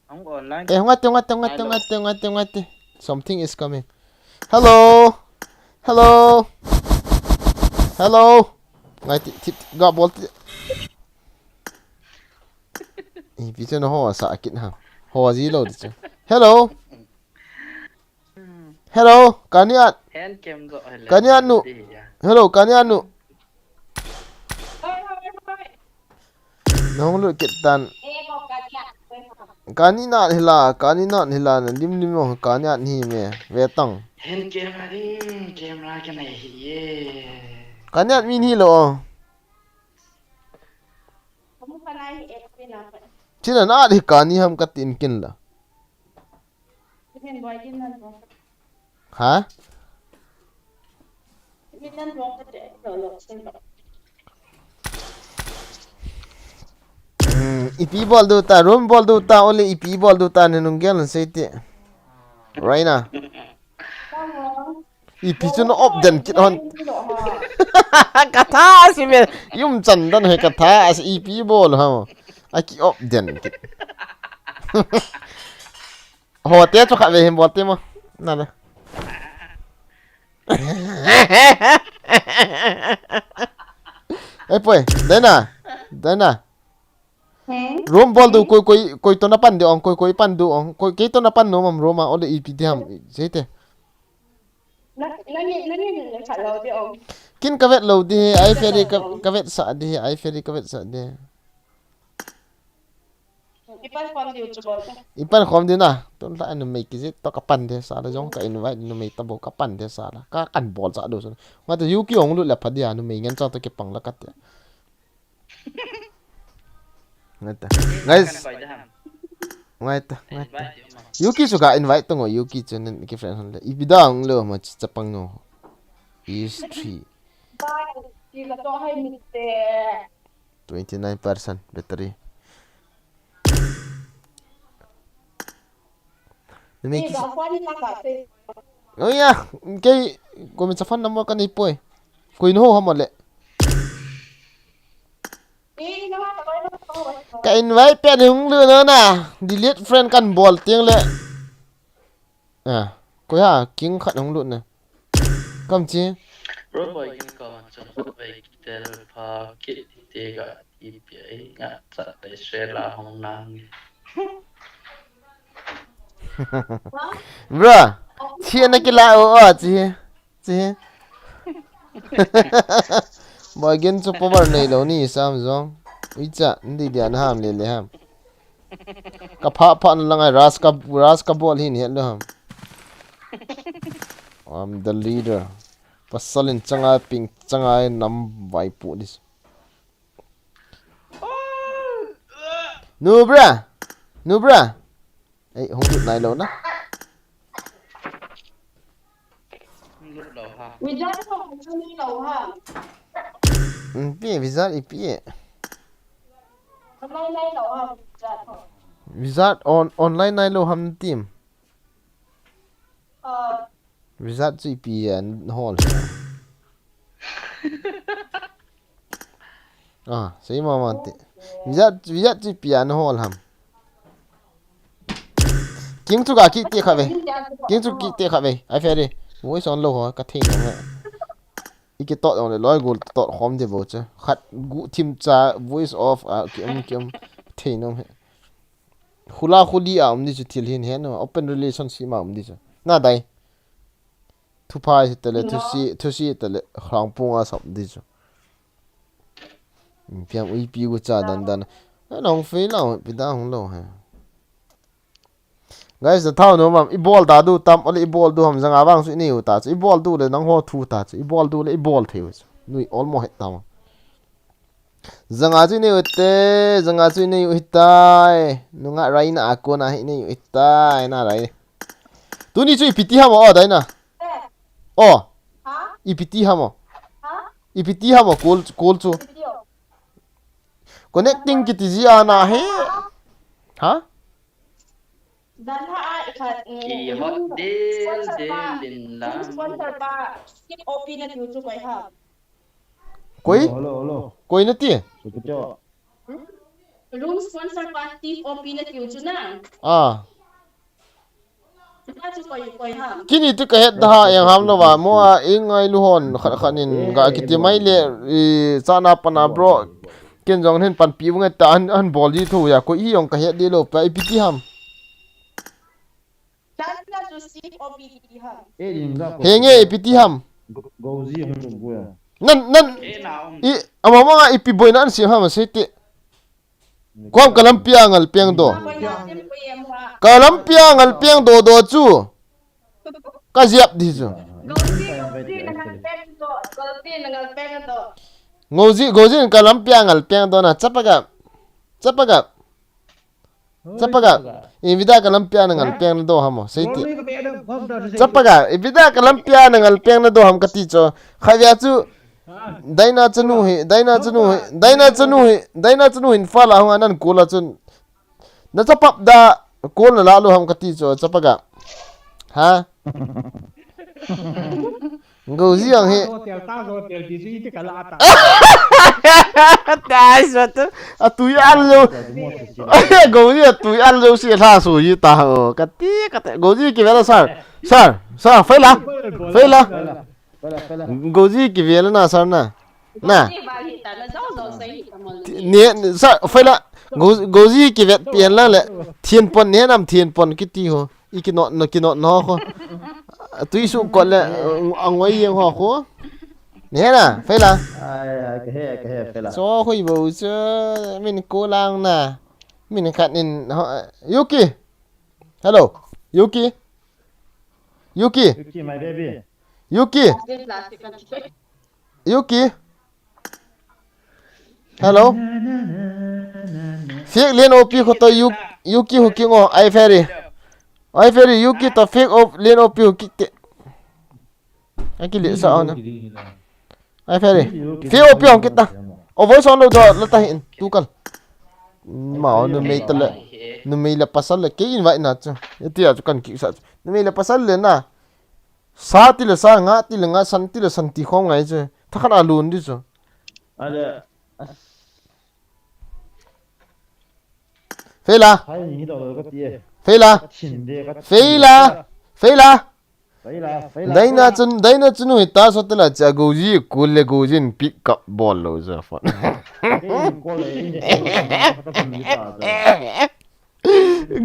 S8: Ông online.
S1: Ngắt. Something is coming. Hello. Ngay tip gặp ball. Ý bây giờ nó hoa sợ kỹ hả? Hoa gì lâu chứ? Hello, Kanian. Kanian nu. Hello, Kanian nu. Nó không được kiện tan. Kanian hila lim mo Kanian hi me ve tang.
S8: Hen game ra cái này yeah.
S1: Kanian min hi lo. Cina na di kani ham katin kin la. Hả? Ipi ball do ta, room ball do ta, only ipi ball do ta nenunggal lan sete. Right na. Ipi chu no op den kit hon. Kata si me yum chan dan he kata as ipi ball ha. Aki op den kit. Ho te chu kha ve him ball te mo. Na na. Poi, Dana. Room ball do koi to na pan de ong koi pan do ong koi ke to na pan no mam Roma ole ipi de ham sete. Kin kavet lo di ai ferry kavet sa di ai ferry kavet sa di. Ipan khom di na ton la anu make it to kapan de sa la jong ka invite nu me tabo kapan de sa la ka kan ball sa do so ma to yuki ong lu la phadia nu me ngan cha to ke pang la kat ya ngata guys ngata yuki suka invite to ngo yuki chen ki friend hon le ibidang lo ma chapang no is 3 29% battery. Oh yeah, cái của mình sẽ phát number cái này poi. Quên hô hâm lệ. Cái invite pet hứng lừa nữa nè. Delete friend căn ball tiếng lệ. À, coi hả, kính khẩn hứng luôn nè. Cầm chi.
S8: Robot yung còn về cái packet thì cái EPA ngã chặt để share là hông năng.
S1: Bro, chia này cái lao ở chi. Chi. Boy gen cho power này đâu ni sam zong. Ui cha, ndi dia na ham le ham. Ka pha lang ai ras ka ball hin het lo ham. I'm the leader. Pasalin changa ping changa nam vai pu dis. Nubra. Ei, hong dut nai lo na. Pi visa ipi. Visa online nai lo ham team. Visa chu ipi an hall. À, sei ma ti. Visa chu ipi an hall ham. King chu ga ki te kha ve. King chu ki te kha ve. Ai fe đi. Voi son lo ho ka the no. Iki tot on le loi gol tot khom de bo che. Khat gu tim cha voice off a kem the no he. Khula khuli a um ni chu thil hin he no open relationship ma um di chu. Na dai. Thu phai se tele thu si tele khang punga sap di chu. Piam ui pi gu cha dan. Nong fe lao pi da hong lo ha. Guys, the thao no mam i ball da du tam oli i ball du ham zanga wang su ni u ta i ball du le nang ho thu ta i ball du le i ball theu nui almost het tam zanga chu ni u te zanga chu ni u tai nu nga rai na ako na hi ni u tai na rai tu ni chu ipiti ham o dai na o ipiti ham o ipiti ham o call chu connecting ki ti ji ana he ha
S10: Dan ha ikat
S8: Kỳ hot del linh lam.
S10: sponsor pa skip OP na tuju kay ha.
S3: Hello.
S1: Koi na ti
S3: Sukucho.
S10: Room sponsor pa Steve OP na tuju na.
S1: à
S10: Sa chu koy ha.
S1: kini tu ka het da yang ham no wa mo a ingai lu hon khanin ga kiti mai le sana pana bro ken jong hen pan pi bunga ta an bol ji thu ya ko i yong ka het di lo pa ipiti ham
S10: Dan na chu Steve OP ha.
S1: henge ipiti ham
S3: Gozi hong bu ya.
S1: nan i amama nga ipi boy na an si ham se ti kwam kalampia ngal piang do kalampia ngal piang do chu ka ziap di chu ngozi kalampia ngal piang do na chapaga invida kalampia ngal piang do ham se ti chapaga invida kalampia ngal piang do ham kati cho khavya chu daina chanu hin fala hong anan kola chun na chapap da kol la lo ham kati cho chapaga ha ngozi ang he dai so tu atu ya lo gozi atu ya lo si tha su yi ta kati gozi ki vela sar phai la gozi ki vela na sar na ne sa phai la gozi ki vet pian la le thien pon ne nam thien pon ki ti ho ikino no ko tui su ko le angoi yeng ho ko ne na phai la
S3: Ai cái he phela.
S1: so khoi bo che min ko lang na min khat nin Yuki hello Yuki
S3: Yuki my baby.
S1: Yuki hello fake len op ko to Yuki ho kingo ai ferry Yuki to fake op len op ki te aki le sa ona ai phải đi phiêu piong kita over son lo do la ta hin tu kal ma no me ta le no me la pasal le ke in vai na cha ti a kan ki sa no me la pasal le na sa ti le sa nga ti le nga san ti le san ti khong ngai che tha khana lun di cho
S4: ada
S1: phê la
S4: hai ni do cái tia
S1: phê la
S4: chin de cái
S1: phê la phê la
S4: phải là
S1: dai na chunu ta so ta la cha go ji ko le go jin pick up ball lo za fa
S4: cô lấy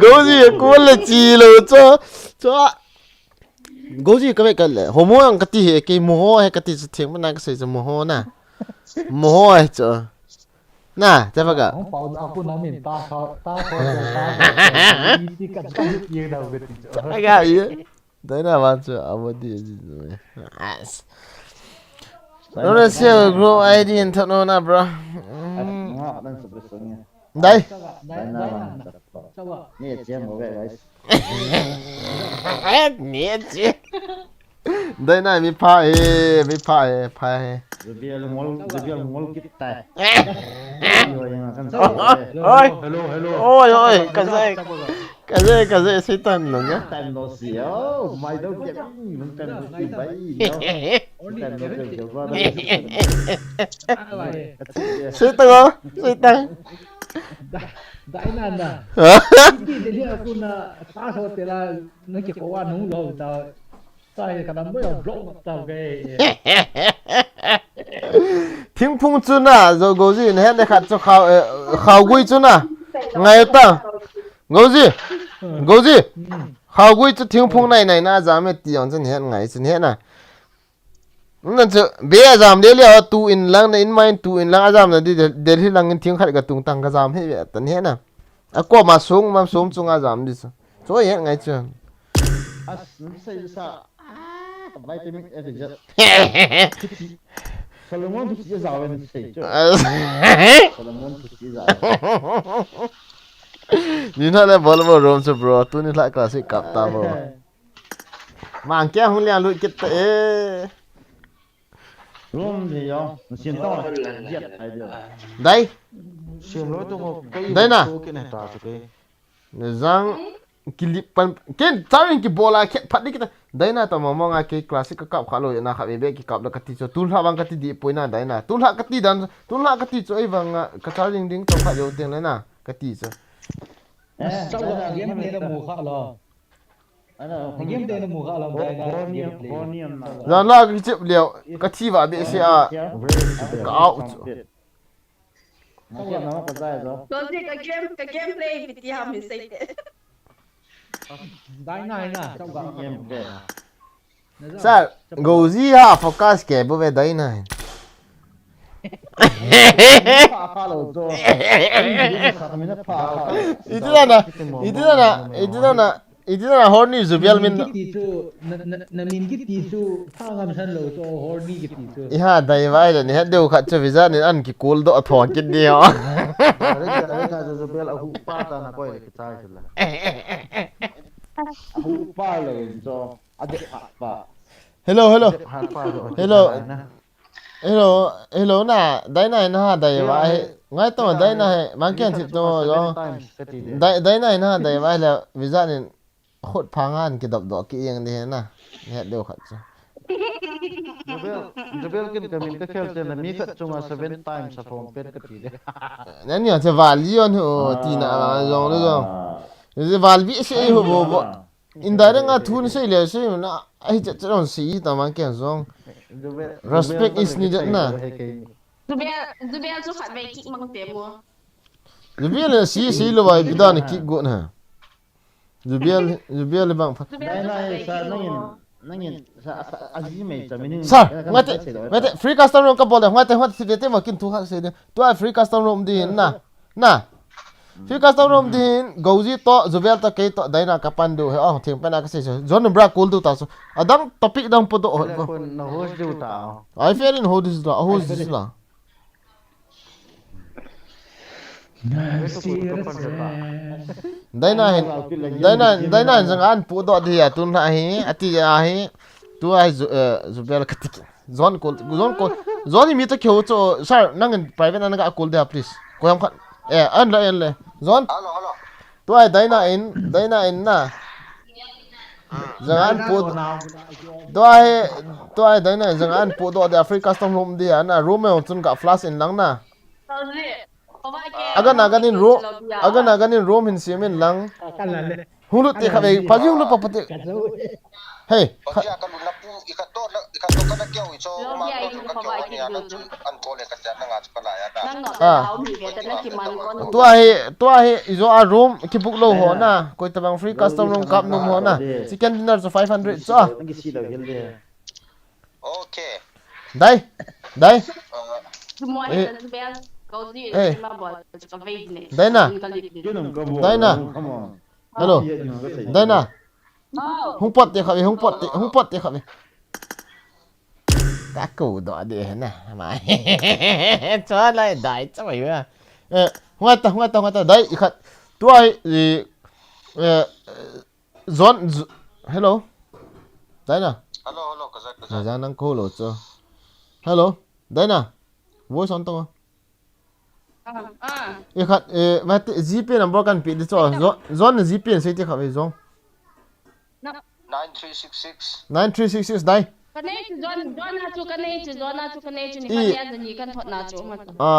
S1: go ji ko le chi lo cho go ji ka ve ka le homo ang ka ti he ke mo ho he ka ti theng ma na ka se mo ho na mo ho ai cho na cha fa ga
S9: không bảo aku namin ta di kan dia dah betul.
S1: ai ga ye dai na ba cho amadi ji no na se grow ID in thano na bro đây
S4: nè chém một cái
S1: nè chứ đây này mi pha he
S4: rồi bây giờ ngol kít tay
S1: ôi ôi cái gì xí tân rồi nhá
S4: tay nó xỉu mày đâu kịp mình tay nó xỉu bấy tay nó xỉu qua đây
S1: xí tân
S9: Dai nah nah. Ini dia aku nak pas hotel lah nak ke kawan nung lo tau. Sai kadang boleh block tau ke.
S1: tiếng phun chun à rồi gấu gì hết để khát cho khao quỳ chun à ngày ta gấu gì khao quỳ cho tiếng phun này na giảm hết tiền chân hết ngày chân hết à nên chứ bây giờ để liệu tu in lang in mind tu in lang azam là đi để khi lang tiếng khát cái tung tăng cái giảm hết vậy tận hết à qua mà xuống chung azam đi sao chỗ hết ngày chưa
S4: vitamin A just Solomon tu chỉ giàu lên sấy chứ Solomon tu chỉ giàu
S1: nhìn thấy là Volvo room cho bro tu nhìn lại classic cặp ta bro mang kia không liền lụi kết tệ
S4: room gì đó xin tao giật hay được
S1: đây
S4: xin lỗi tôi
S1: đây nè
S4: cái này ta cái
S1: rằng clip pan ken tarin ki bola khet phat dik dai na to mama nga ke classic ka kap khalo na kha be ki kap da kati cho tul ha wang kati di poina dai na tul ha kati dan tul ha kati cho ai wang ka taring ding to kha yo teng na kati cho
S9: Sao là game này là mùa khá lo. Game này là mùa khá lo.
S1: ra la ki chep leo ka thi wa be se a ka out
S4: nó có dài rồi
S10: Rồi thì cái gameplay bị tiêu mình xây đấy.
S9: Dai nah nah. Sao gặp
S4: em về
S1: sa gozi ha focus ke bo ve dai na
S4: pha rồi cho
S1: Idina horny zubial min
S9: na min ki ti chu thangam san lo cho horny ki ti chu.
S1: iha dai vai le ne deu khat cho visa ni an ki kul do thon ki dio
S4: cái जो बेल अहू पाता ना कोई के चाय चला अहू पा ले जो अदे पा
S1: hello na dai na dai vai ngai to dai na mang kian thi to yo dai na dai vai la visa ni khot phangan ki dab do ki yang ni na ne deu khat cho
S4: Jebel किन कमिन का खेल से नमी का चुंगा 7 times of home pet का तीरे
S1: nan yo che valion ho ti na jong lo jong je valbi se ho bo indare nga thun se le se na ai che chon si ta man ken jong respect is needed na
S10: Zubia chú phải về kỹ bằng tiếng mua.
S1: zubiel si lo vai bidan ki go na zubiel bang
S4: đây này sa nangin sa aji mai chamini
S1: sir mate free custom room ka bol ngate hot si te ma kin thu kha se de to free custom room di na free custom room di goji to zubiel to ke to daina ka pandu he oh thing pana ka se zon bra cool du ta so adang topic dang po do
S4: na host du ta
S1: I fear in hold this la daina jang an pu do dia tun ha hi ati ya hi tu ai zubel katik zon zon mi to kyo cho sir nang private na ga call there please ko ham khat an le zon
S2: Hello, hello.
S1: to ai daina in na jangan pu to ai daina jangan pu do the free custom room dia na room me chun ka flash in lang na again room in simen lang hulut te khabe paji hulut papate hey
S2: Pag ya kan na pu ikato ka na kyo iso ma ko ka kyo ani ana chu an ko le ka cha na nga pa la ya da.
S1: to ai izo a room ki puk lo ho na koi tabang free custom room kap num ho na chicken dinner so 500 cha
S3: ngi si lo hel de
S2: Okay.
S1: dai Daina Daina hello Daina hung pot te khabe cá cù đỏ đi nè mày cho lại đại cho mày à hoa ta đấy khát tôi zon hello đấy nè
S2: Hello, kaza.
S1: ra năng cô lộ cho hello đấy nè voice on to khát mà gp number kan pi đi cho zon gp sẽ te khabe zon
S2: 9366
S1: đây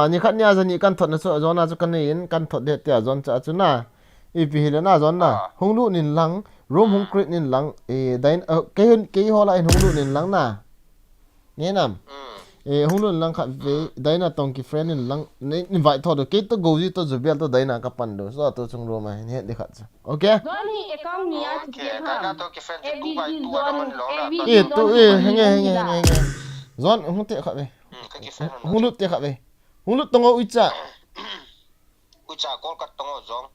S1: ni khat nya zani kan thot na so zona chu kan in kan thot de tia zon cha chu na I pi hil na zon na hung lu nin lang room hung crit nin lang dain ke hola in hung lu nin lang na nghe nam hung lu lang khat ve daina tong ki friend nin lang invite thot ke to go ji to zubel to daina ka pan do so to chung room ai he de khat cha okay
S2: na to ki friend ku bai tu wa man lo na
S1: tu henge zon hung te khat ve hung lu te khat ve hung lu tong uicha
S2: kol kat tong zong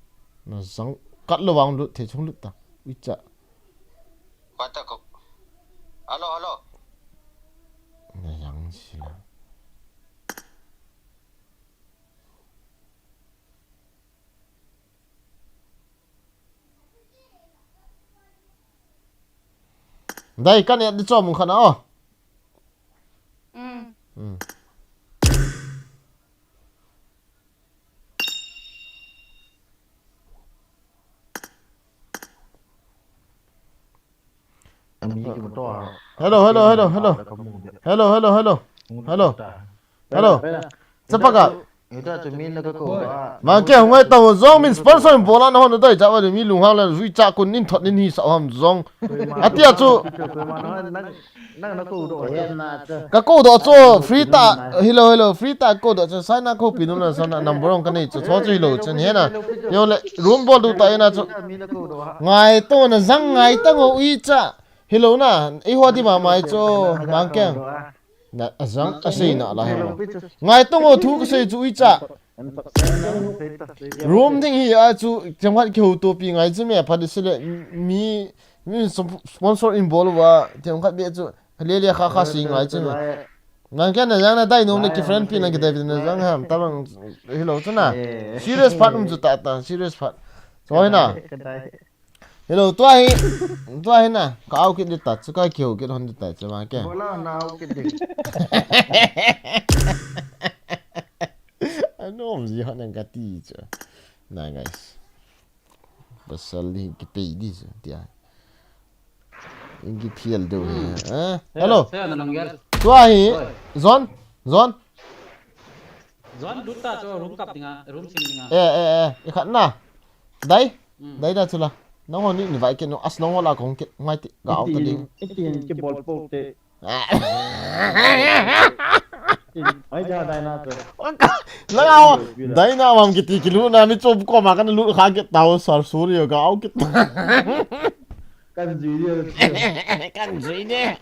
S1: nó giống cắt lô vòng lụt thì chúng lụt ta ít chợ
S2: bata ko hello
S1: nó giống gì là đây các em đi cho một khăn nào hello siapa kak mà kia không ai tàu zong min sponsor mình bola nó nó đây cháu thì mình lùng hao là duy cha con nín thọt nín hi sao ham zong à tia chú cái cô đó cho free ta hello free ta cô đó cho sai na cô pin nó sao na number one cái này cho cho chơi lô chân hết na yo le room ball du tay na cho ngày to na zang ngày ta ngô uy cha hello na hoa đi mà mai cho mang kia na zang asai na la ngày to ngô thu cái sai chú cha room thing hi a chu jamhat kheu to pi ngai chu me phad sile mi sponsor in bol wa tem khat be chu le kha sing ngai chu ngang ken na jang na dai nom ne ki friend pi na ki dai na jang ham tabang hello chu na serious part chu ta serious part choi na hello to hi na ka au ki de ta chu ka kheu ki hon de ta chu ma ke
S3: bola na au ki de
S1: Ano gì họ đang gạt đi chứ, này guys, basal đi cái pay đi chứ, tia, cái phiền đâu hả? Hello, tua hi, Zon,
S9: Zon duta cho room kap tinga, room sim tinga.
S1: ikan na, đây dah tu lah, nong honi ni vai ke no as nong wala kong ke ngai ti gao ta ding.
S4: Itin ke ball po te. Ai ja dai na to.
S1: Lao dai na mam kiti kilu na mi chop ko ma kan lu kha ke tao sar suryo gao ke
S4: Kan ji dia.
S1: kan ji ne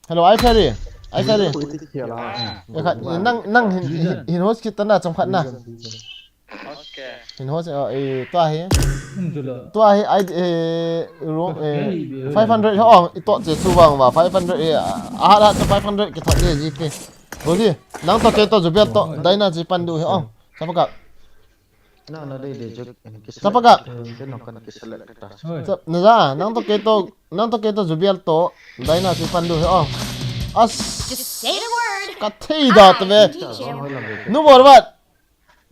S1: hello ai khari nang hin host kita na trong khat na hin host tua hi ai room 500 ho to che su wang wa 500 cho 500 ke thot de ji ke Goji nang to keto jubel to daina ji pandu he ong sapaka
S3: na đây để cho
S1: sapaka
S3: cái nó cần cái select ta
S1: naza nang to keto jubel to daina ji pandu he ong as
S5: Just say the word.
S1: ka thei da
S5: I
S1: tve
S5: can teach you.
S1: nu bor bat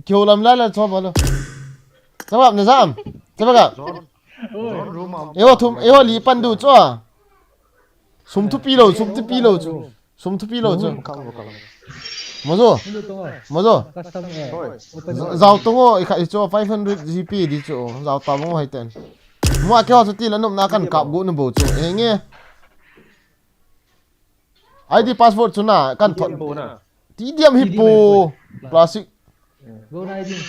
S1: kyo lam la la cho bolo sabab nazam sapaka
S3: John room
S1: eho li pandu cho sum thu pi lo sum thu pi lo cho mozo
S9: custom open
S1: zao tongo ikha cho 500 gp di cho zao ta mo hai ten mo ke ho ti la nom na kan kap gu no bo cho enge id passport chuna kan thot ti diam hippo plastic
S9: go na din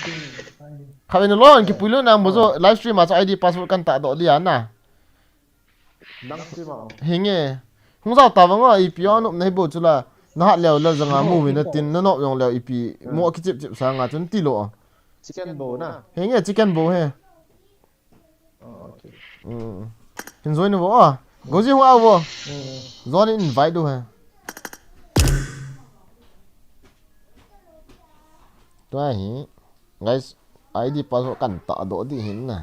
S1: khaben lo an ki pulo na mozo live stream ma cho id passport kan ta do dia na
S3: đăng ký vào
S1: henge hung zao ta wango ipio nom nei bo chula na hat leo lo zanga mu mi na tin na no yong leo ipi mo ki chip sa nga chun ti lo
S3: chicken bowl na
S1: henge chicken bo he
S3: okay
S1: hin zoi no bo goji hu awo zone invite do he to hi guys id password kan ta do di hin na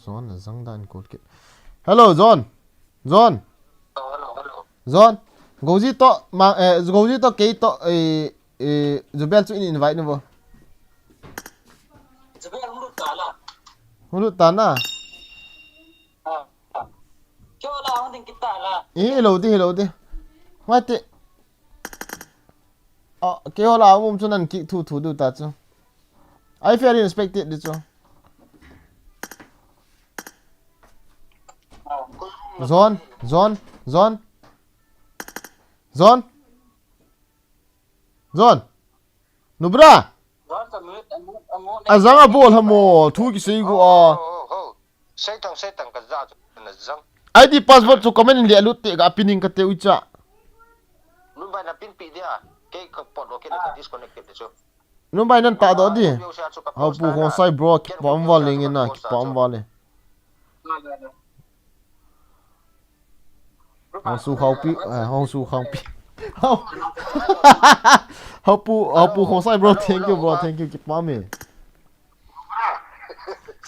S1: zone zang dan code kit hello zone goji to ma goji to ke to zubel chu in invite no bo
S10: Jebel hulu tala.
S1: hulu tana
S10: Kyo la hong ding kita la.
S1: hello di what ke hola mum chu nan ki thu du ta chu I fairly respected di chu zone nubra azanga bol hamo thu ki sei go
S2: Sai tang ka za na zang.
S1: id passport chu comment in le lu te ga pinning ka te ucha
S2: Nu ba na pin pi dia. Ke ka pot okay na disconnected de so.
S1: no bai nan ta do di au pu ko sai bro ki pom wa ling in na ki pom wa le hong su khau pi hau pu ko sai bro thank you ki pom me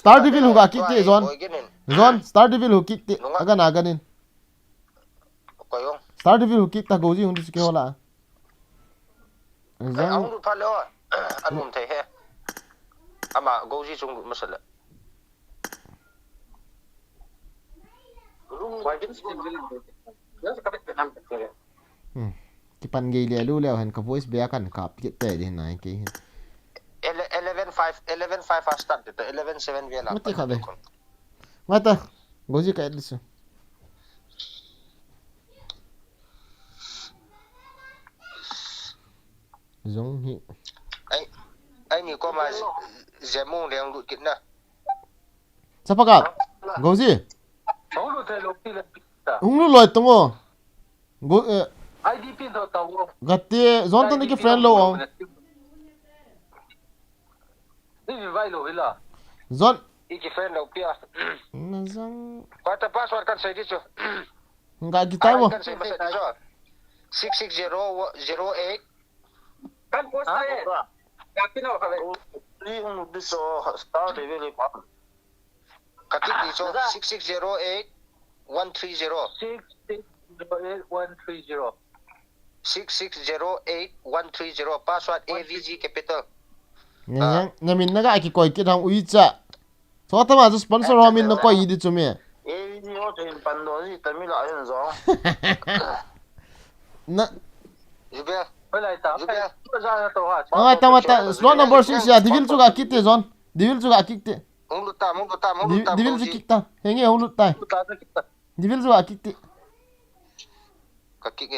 S1: star devil hu ga ki te zon star devil hu ki te aga na ganin
S2: Ko yo.
S1: star devil hu ki ta goji hun ki hola zang
S2: Ang lu pa lo. Anum the he. Ama goji chung masala.
S1: ki pan gei le lu le han ka voice be kan kap ki te di nai ki
S2: 11.5 start to 11.7 vela.
S1: mati kha be mata goji ka edis zong hi
S2: Ai ni ko ma zemu leng lu kit na.
S1: sapaka goji
S6: Hong lu te lo pi le pi ta.
S1: ung lu loi tongo go
S6: IDP do ta wo.
S1: gatte zon to ni ki friend lo
S6: Ni vai lo hila.
S1: zon
S2: Iki friend lo pia.
S1: na zang
S2: Kwata password kan sai di so.
S1: nga ki tai mo
S2: Kan sai di so. 66008
S6: Kan post ta ye. Kapi no ka be.
S2: Li hung di so star de le pa. Kati di so 6608130.
S6: 6608130.
S2: 6608130 password AVG capital.
S1: nyamin naga ki koi ki dang ui cha so ta ma sponsor ho min no koi di chu me
S2: AVG o to in pando ji tamil a yin zo.
S1: na
S2: Jubel.
S6: Wala ta. Za na to ha.
S1: ta slot number 6 ya divil chu ga ki te zon divil chu ga ki te
S2: Hung lu ta
S1: divil chu ki ta henge hong lu tai
S6: Ta ta kita.
S1: divil chu ga ki te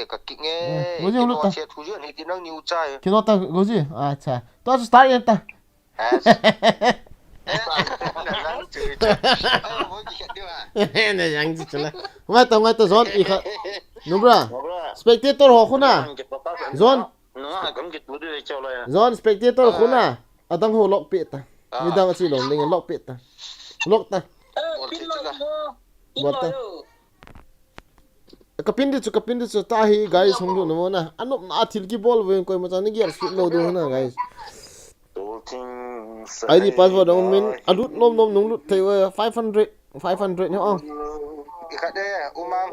S2: ka kik nge
S1: Goji hung lu ta
S2: che thu je ni ti nang niu cha ye.
S1: ki no ta goji acha to start yen ta
S2: Has. Nang chu cha. Ai mo ki di wa.
S1: ne yang ji chala ngai ta zon i kha nubra spectator ho khuna zon
S2: No gam ki tu de cha la ya.
S1: zon spectator khuna adang ho lok pe ta mi dang chi long ling lok pe ta lok ta
S2: Pin lo mo.
S1: buat ta kapin di chu tahi guys honglu no na anop na thil ki ball wen koi macha ni gear fit lo do na guys ID password on min adut nom nung lut thei 500 no
S2: ikade umang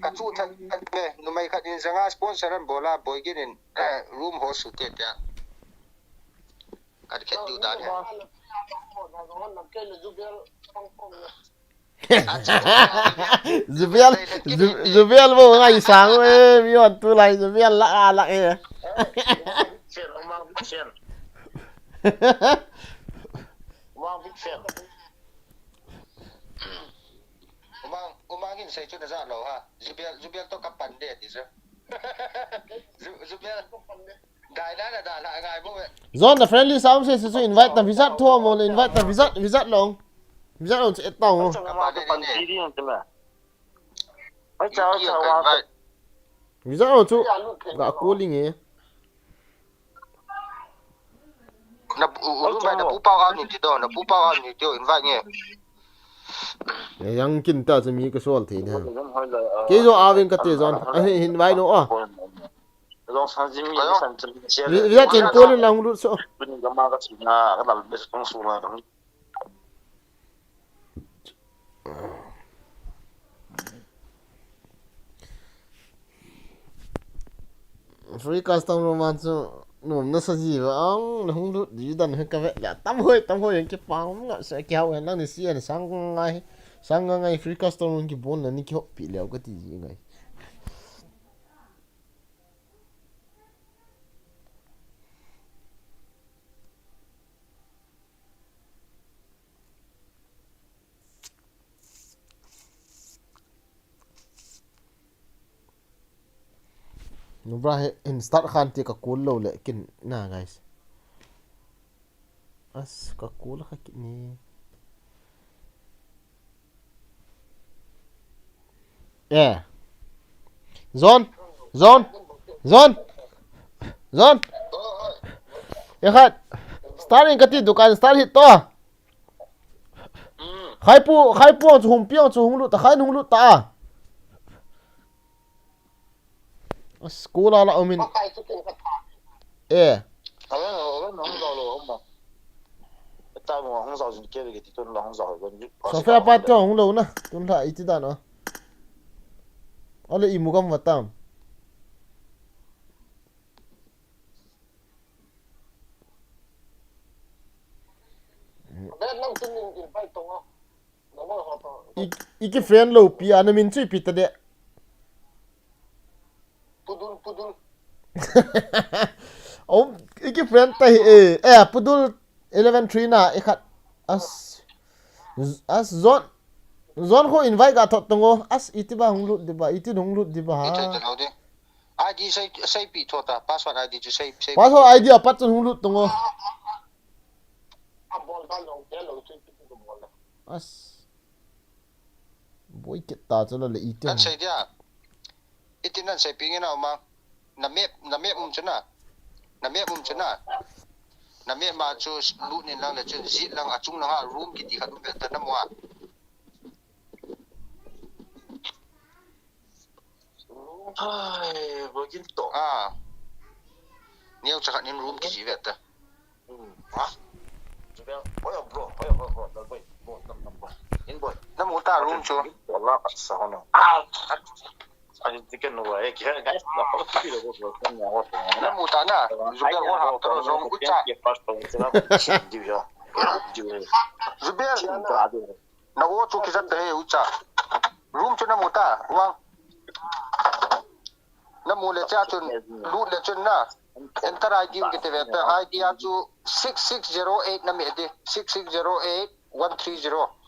S2: kachu than me numai khat in zanga sponsor an bola boygin in room ho su te ya kad khet du da ne
S1: Zubial mo ngai sang we mi on tu lai Zubial la e
S2: chen umang chen umang big fan umangin sai chu da za lo ha Zubial to kapan de ti sir Zubial dai da ngai bo
S1: Zone the friendly sound says to invite the visit to mo invite the visit long et tong visit on chu ga calling e
S2: na mai na pu pao ni ti do na pu pao ni ti invite nge
S1: yang kin ta chmi ko sol thi na ke jo awin ka te zone invite no a visit chen call lang lu so free custom romance nom na sa ji ba ang hung lu ji dan he ka ve ya tam hoi yang ke pang nga sa kya wen lang ni si an sang ngai free custom ki bon na ni ki pi leo ka ti ji ngai Nubra in start khan ti ka cool lo le kin na guys as ka cool ka ni zone ya khat starting ka ti dukan start hit to khai pu chu hum piang chu hum lu ta khai nung lu ta school ala omin so fa pa to hong lo na tun la iti da no ole imu kam watam iki friend lo pi ana min chui pi ta de
S2: pudul
S1: om iki friend ta pudul 11-3 na ikhat as zon ko invite ga thot tongo as itiba honglut diba iti honglut diba ha
S2: ID sai pi thota password ID ju sai
S1: password ID apat chon honglut tongo as boy kita chala le iti
S2: kan sai dia itinan sai pingena ma na map chuna na map ma chu lu ni lang le chu zit lang achung lang room ki ti khat be ta na mo ai bogin to niu cha khat nin room ki ji ve ta chu be oyo bro dal boy in boy na mo ta room chu wala sa hono 아니 지금 뭐 애 기가 가있어 필요 없어 그냥 와서 나 못하나 주변 와 하고 좀 웃자 지금 주변 나 오초 기자들 웃자 룸 주나 못다 왕나 몰래 자준 루래 준나 엔터 아이디 기때 베트 아이디 아주 6608 나 메디 6608 130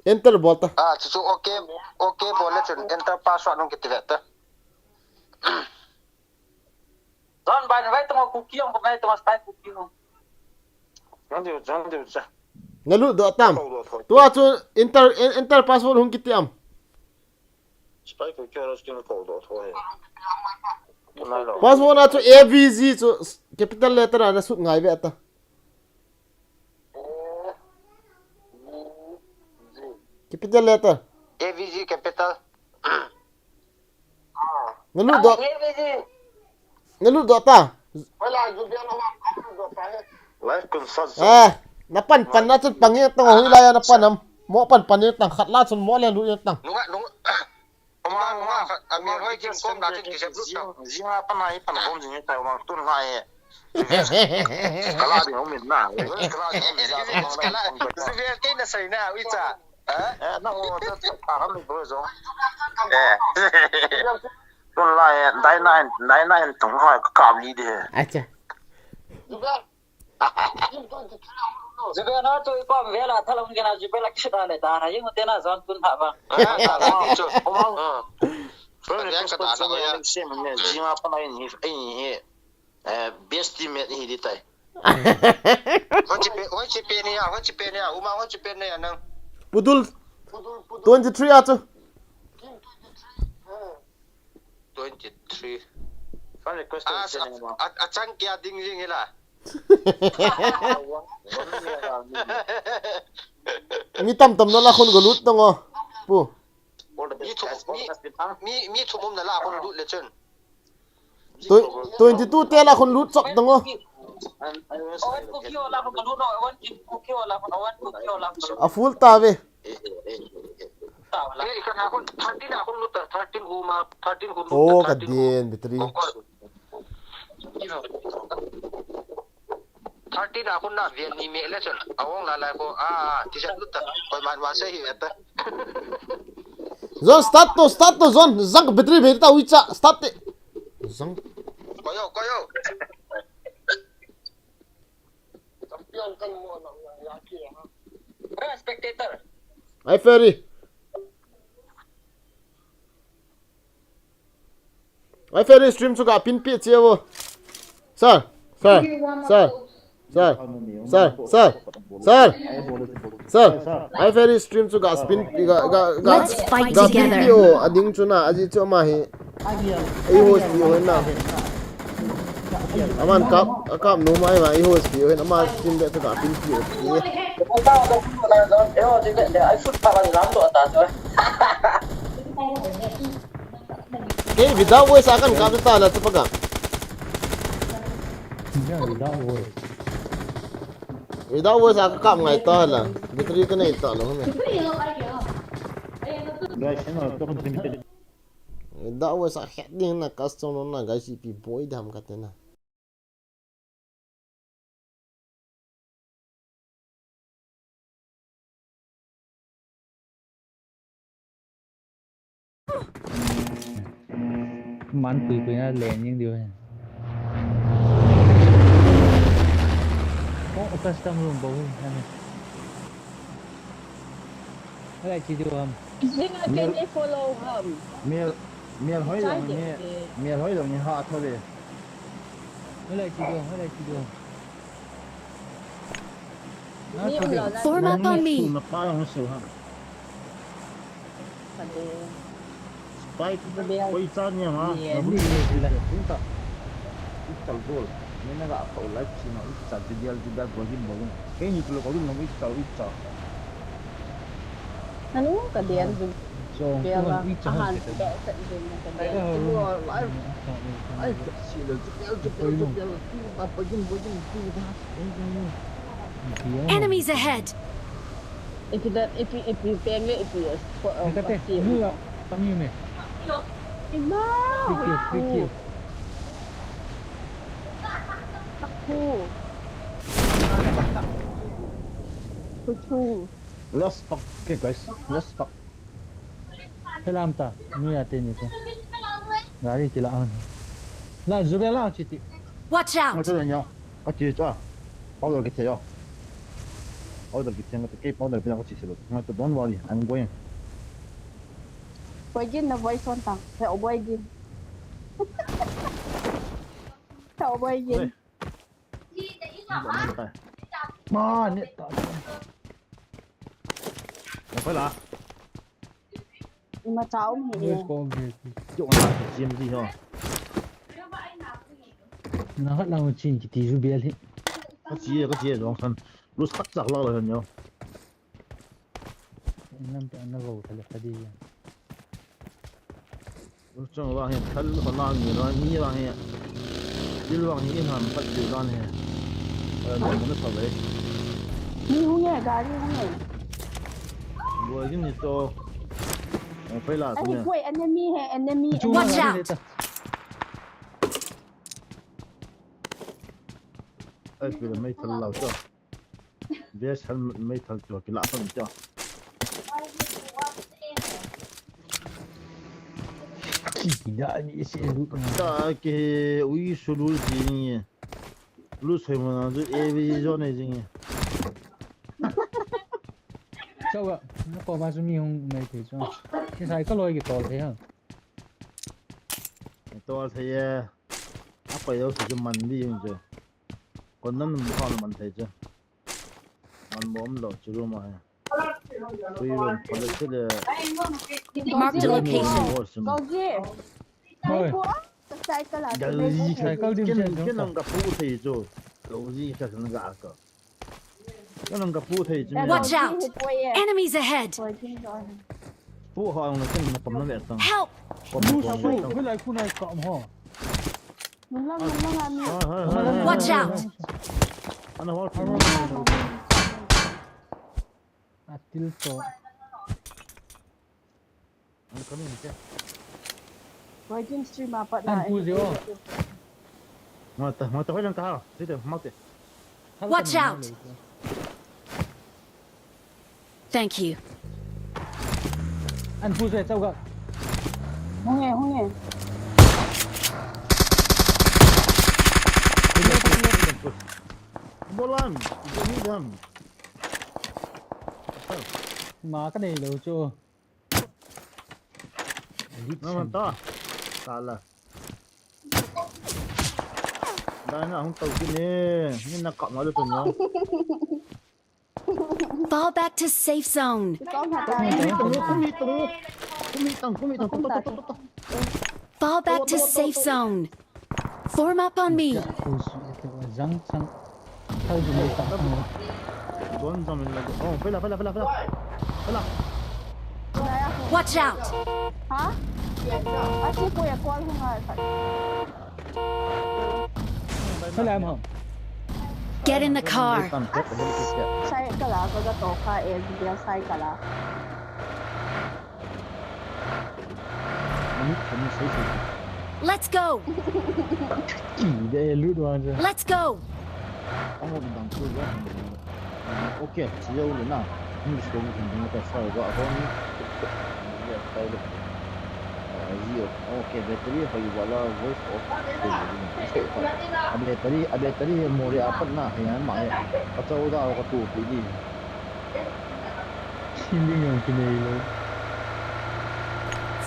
S1: enter bolta
S2: chu okay bola chun enter password nong kitte veta
S8: Don by vai tomar cookie on vai tomar spy cookie on
S2: jande cha
S1: ngalu do tam tu chu enter password hung kitiam
S2: spy cookie ras kin ko do thoe
S1: password na chu abz chu capital letter na su ngai ve ta capital letter
S2: AVG capital
S1: ngalu do ta
S2: life consult
S1: na pan na chun pangi tang hui la ya na panam mo pan ni tang khat la chun mo le lu ya tang
S2: nung oma ami hoi kim kom na tin kisep lu jinga panai pan kom jing tai oma tun lai kala di om min na kala di om ja kala zivia ke na sai na wi cha na o ta ha mi bo zo tun lai dai nine tong hoi ka li de
S1: acha
S8: Juga na tu ipa vela thalam kena jibela kishda le ta na yung tena zon kun ha ba.
S2: Besti met ni di tai. Hoci pe ni ya, uma hoci pe ni ya nang.
S1: Pudul 23 acha
S2: 23. Fale question acang kia ding ding la.
S1: mi tam no la khun golut tongo pu
S2: mi thumum na la khun lut le chen
S1: 22 te la khun lut sok tongo a full ta ve oh ka dien bitri
S2: 30 na kun na vian ni me le chen awong la ko ti sa lut ta ko man wa se hi ta
S1: zon start to zon zang bitri ve ta wicha start te zang
S2: koyo
S8: Spectator.
S1: ai ferry stream chuka pin pi chewo sir I very stream to gas spin
S5: Let's fight together.
S1: Ading chuna aji choma hi ai host bi hoin na aman kap no mai ma ai host bi hoin ama stream de to ga pin pi ke without voice akan kap ta la tapaga without voice akan kap ngai ta la battery ka nei ta lo me without voice a heading na custom na ga cp boy dam ka te na
S9: man tùy na lén nhưng điều này có custom room bầu này cái này chỉ điều
S10: Can you follow him?
S4: miền hỏi rồi nghe họ thôi về
S9: cái này chỉ điều
S5: Form up on me.
S4: nó phá không sửa ha Spike quay sang nha mà nó đi là chúng ta ít chào rồi nên nó gặp cậu lại chỉ nó ít chào thì giờ chúng ta có gì mà cái như là có gì nó ít chào
S10: Ano ka diyan?
S9: so
S10: Kaya ba?
S9: ít chào
S10: Ahan, kaya sa din na ka diyan.
S4: ai chỉ là
S5: Enemies ahead.
S10: If you bang it, if you
S9: cái tết như là bao nhiêu này free kill
S4: let's fuck okay guys let's fuck
S9: thế làm ta như là tên gì thế gari chỉ là ăn là giúp em làm chị
S5: Watch
S4: nó
S5: out.
S4: cho nhau có chỉ cho bao giờ cái thế yo bao giờ cái thằng cái bao giờ cái nó chỉ sử dụng nó tôi don't worry I'm going
S10: Pwede na voice on tang. Sa oboy din. Sa oboy din.
S4: mà nè tao nó phải là
S10: Ima tao mo.
S4: dụng là cái gì thôi
S9: nó hết lòng chín chỉ tí giúp biết đi
S4: cái gì rồi không phân lúc sắc giặc lo rồi nhau
S9: Nam pe na go thale khadi ya.
S4: Trong vàng hiện thân còn làm gì đó nghĩ vàng hiện đi vàng hiện hẳn phát triển ra này nó sao vậy
S10: Ni hung nghe ga ni hung nghe.
S4: vừa cái này to phải là
S10: Ai quay enemy hai enemy.
S5: Watch out!
S4: ai phải là mấy thằng lao cho bé thân mấy thằng cho cái lạ phần cho
S9: Tidak ni isi lu kan.
S4: ta cái uy sulu gì nhỉ lu xem mà nó evi cho này gì nhỉ
S9: Sao ạ? Nó có bao nhiêu hung mấy thế cho. Cái sai có lôi cái to thế hả?
S4: to thì áp phải đâu thì mình đi như chưa còn nó không có mình thấy chưa mình muốn lo chưa mà tôi vẫn còn cái
S5: Mark the location.
S10: Go gì?
S9: Thôi.
S10: Sai cái là
S4: cái gì cái năng gặp phụ thì rồi cái gì cái năng gặp cái năng gặp phụ thì chứ
S5: Watch out! Enemies ahead!
S4: phụ họ nó cái nó cầm nó lẹ tăng
S5: Help!
S9: Với lại khu này cọm hả?
S5: Watch out!
S4: anh nói
S9: Atil to.
S4: anh có nên chứ
S10: Virgin stream apa
S9: Anh
S10: dah?
S9: phu jo.
S4: mà ta phải làm cao thế được mau thế
S5: Watch out! Thank you.
S9: Anh phu rồi sao gặp?
S10: Hung nghe.
S4: bolan ini dam
S9: Mà cái này đâu cho.
S4: nó mà to salah đây nó không tàu cái này nhưng nó cộng vào được tụi nó
S5: Fall back to safe zone. Fall back to safe zone. Form up on me.
S9: Răng răng. Thôi thì mình tạm thôi.
S4: Đón cho mình là phải là
S5: Watch out!
S10: Hả? Asyik kau yang call hung ah.
S9: Phải làm hả?
S5: Get in the car.
S10: Sai cái là cái tổ ka dia sai cái là.
S5: Let's go!
S9: Chỉ để lướt qua rồi.
S5: Let's go!
S4: ông một đằng kia đó ok chỉ đâu nữa nào nhưng số mình phải phải gọi con đây được nhiều ok battery phải gọi là voice off battery mori apa na yang mai atau dah aku tu pergi
S9: Hindi yang kini lo.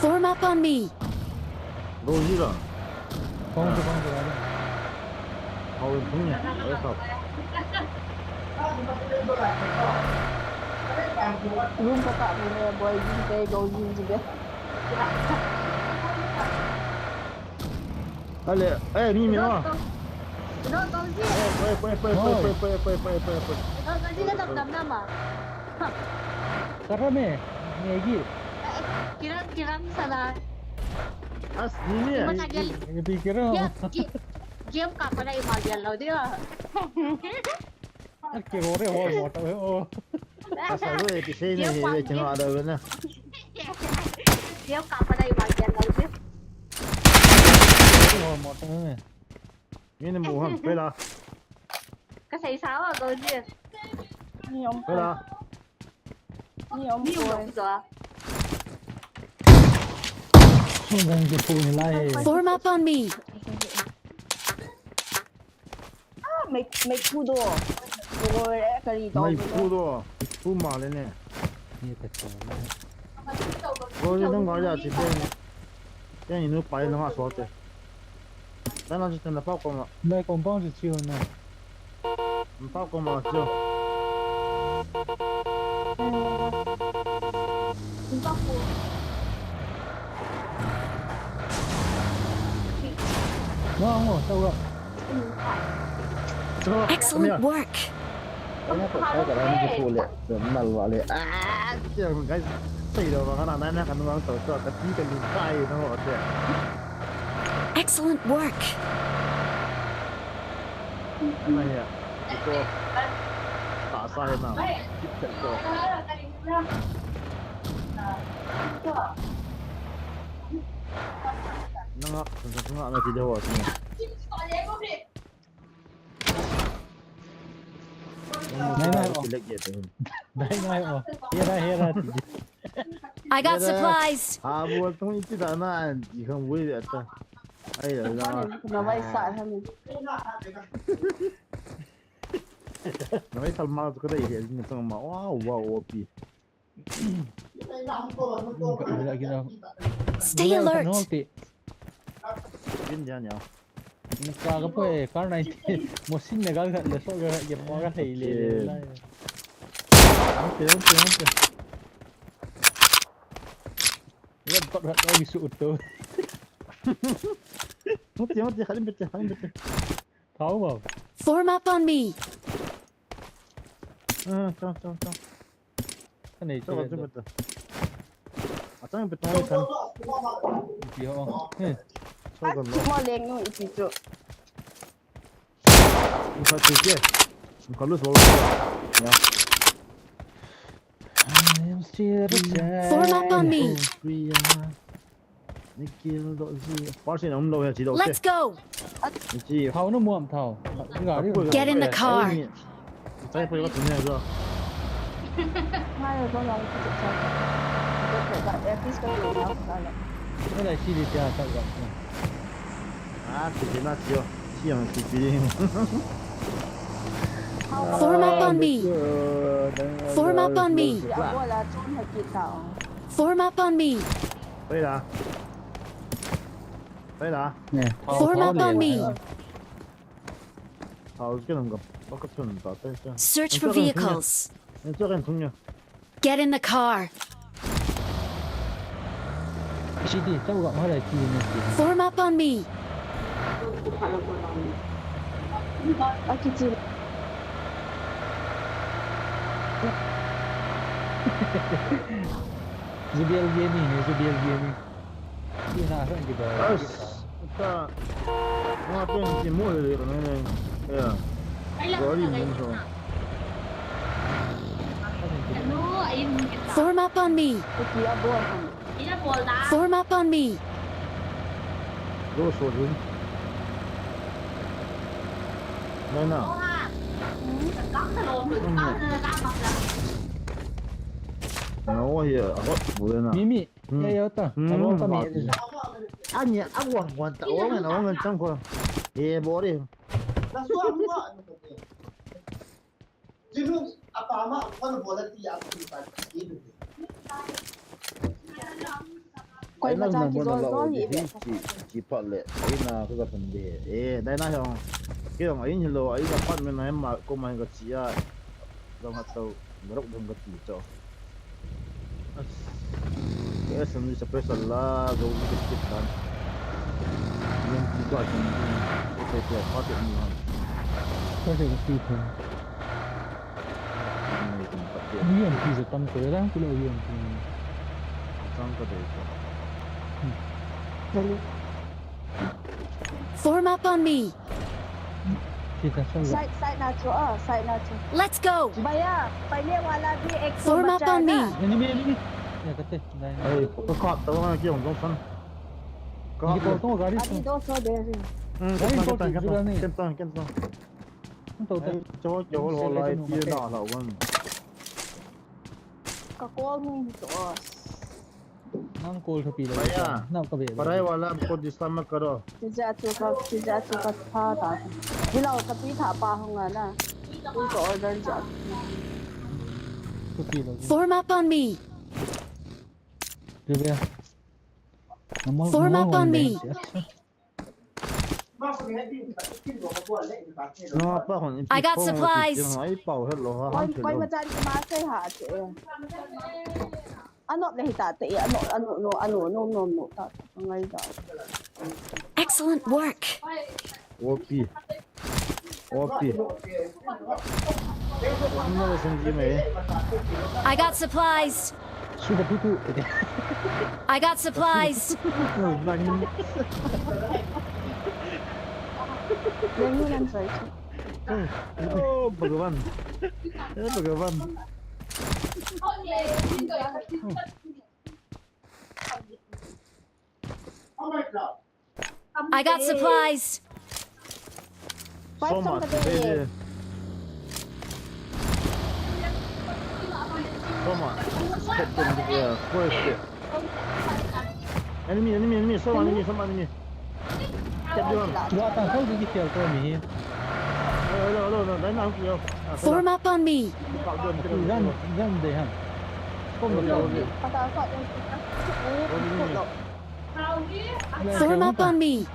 S5: Form up on me.
S4: rồi gì rồi
S9: Kong tu ada.
S4: hầu punya sao
S10: Belum kakak punya boy gym ke go gym juga.
S4: Ale ni mình nó
S10: Nó go gym. Nó go gym kan tak nama.
S9: Karena me, ni lagi.
S10: Kira sana.
S4: asli ni
S10: Mana dia?
S9: Yang pikir oh.
S10: Game ka pada imagine lo dia.
S9: Kira orang mau motor oh.
S4: asal tu di sini ni cuma ada mana
S10: Game ka pada imagine lo dia.
S9: Mau motor ni.
S4: ini muham pela
S10: Cái say sáo à go gym. Ni ông
S4: pela
S10: Ni ông boy.
S9: Yang jepun ni lai.
S5: Form up on me.
S10: Make food oh. Rồi cái gì đó.
S4: mai phu đó phu mà lên nè
S9: Ni kacau.
S4: rồi nó gọi ra chỉ tên nó bay nó sao thế dan nó chỉ tên là bao công mà
S9: Mai kompang tu cium na.
S4: bao công mà chưa
S9: Mau tahu tak?
S5: Excellent work.
S4: Kayaknya kok saya kadang-kadang jepul ya, dan malu ale. เจ้าไงสี่เดียวขนาดนั้นนะกันวางตัวกะทิกันลิ้นไก่ทั้งหมดเนี่ย
S5: Excellent work.
S4: อะไรอ่ะตัวตาใส่มาคิดแต่ตัวนั่งอ่ะนั่งอ่ะไม่ทีเดียวอ่ะเนี่ยไม่ออกเล็กเยอะเลยไม่ออกเฮียได้
S5: I got supplies.
S4: บัวต้องอีกที่ด้านหน้าอีกข้างบนเลยอ่ะไอ้เดี๋ยวนะ
S10: nó bay xạ thôi mình
S4: ไม่ทำมาก็ได้เห็นมันต้องมาว้าวโอปี
S5: Stay alert.
S4: กินยาเนี่ย
S9: Nagkaga po eh, car 90. Mosin na gagat na so gagat yung mga kaili.
S4: Okay.
S9: Yan pa rat lagi suot to.
S4: Mati, halin bitte.
S9: Tahu ba?
S5: Form up on me.
S4: Ciao.
S9: Kan eh.
S4: Ciao, bitte. Atang bitte kan.
S9: Yo.
S10: à chỉ mua lên nữa chỉ chỗ
S4: Phải tự nhiên. Còn lúc rồi.
S5: Form up on me. Let's go.
S9: Thao nó muộm thao.
S5: Get in the car.
S4: Tay phải có thứ này rồi.
S10: hai người con lòng chỉ cho tôi phải gọi em fish cái gì đó
S9: Cái này chi đi cha sao gặp.
S4: Thì nó chưa. Chỉ
S5: Form up on me. Form up on me.
S10: là trốn hay kịp tạo
S5: Form up on me.
S4: Đây là.
S9: Nè.
S5: Form up on me. Search for vehicles. Get in the car.
S9: Chi đi, sao gặp hai này chi này.
S5: Form up on me.
S10: cái gì
S9: Zubiel gaming. Chi na sao gitu.
S4: Kita ngapain sih mau dari mana? Ya. Gori musuh.
S5: Form up on me. Form up on me.
S4: Dua sorun. Mana? Oh ya, aku boleh nak.
S9: Mimi, ya ta. Abo ta mi.
S4: Anh aku quan tao mà nó ngân trong coi. Bố đi.
S10: quay vào trang chỉ rồi gì vậy
S4: chỉ phật lệ ấy là cái vấn đề đây là không cái ông ấy như là ấy là phát mình này mà cô mày cái gì à rồi hạt tàu nó rộng hơn cái gì cho cái sân đi special là rồi cái chuyện đó nhưng chỉ có cái cái phát triển nhiều hơn
S9: Có thể là tùy thôi. Hiểm thì sẽ tâm tới đó, cái độ hiểm thì
S4: trong cái đấy
S5: Form up on me.
S9: thì ta sao gặp.
S10: sai nào chỗ
S5: Let's go.
S10: bây giờ phải liên quan là đi
S5: Form up on me.
S9: Ini. Ya kata.
S4: ấy có cọp tao là kiểu trong sân
S9: Ini potong garis.
S10: đi đâu số đấy
S4: Cái tầng
S9: Tahu tak.
S4: chỗ hồ lại kia đỏ là quân
S10: có cô mình chỗ
S9: Nang call tapi dah.
S4: Bayar.
S9: Nak kau bayar.
S4: पढ़ाई वाला को डिस्टर्ब मत करो
S10: 진짜 파 다. 빌라오 카피 다 빠홍아 나. 이거 얼른 줘.
S9: Tapi dah.
S5: Form up on me.
S9: Dia.
S5: Form up on me. I got supplies.
S10: quay mà ra cái má xây hạ chị. Ano na hitate ano ta ngay da.
S5: Excellent work.
S4: OP Nó sinh gì mày?
S5: I got supplies.
S9: Sudah putu.
S5: I got supplies.
S10: Dengan saya.
S4: Oh, Bhagavan. Bhagavan.
S5: I got supplies.
S4: So much baby. So much. Yeah, first. Enemy. So enemy. Get you on.
S9: Dua tang kau gigi kill kau ni.
S4: No. Đánh nào kìa.
S5: Form up on me.
S9: Run deh han. Kau mau kau ni.
S5: Form up on me.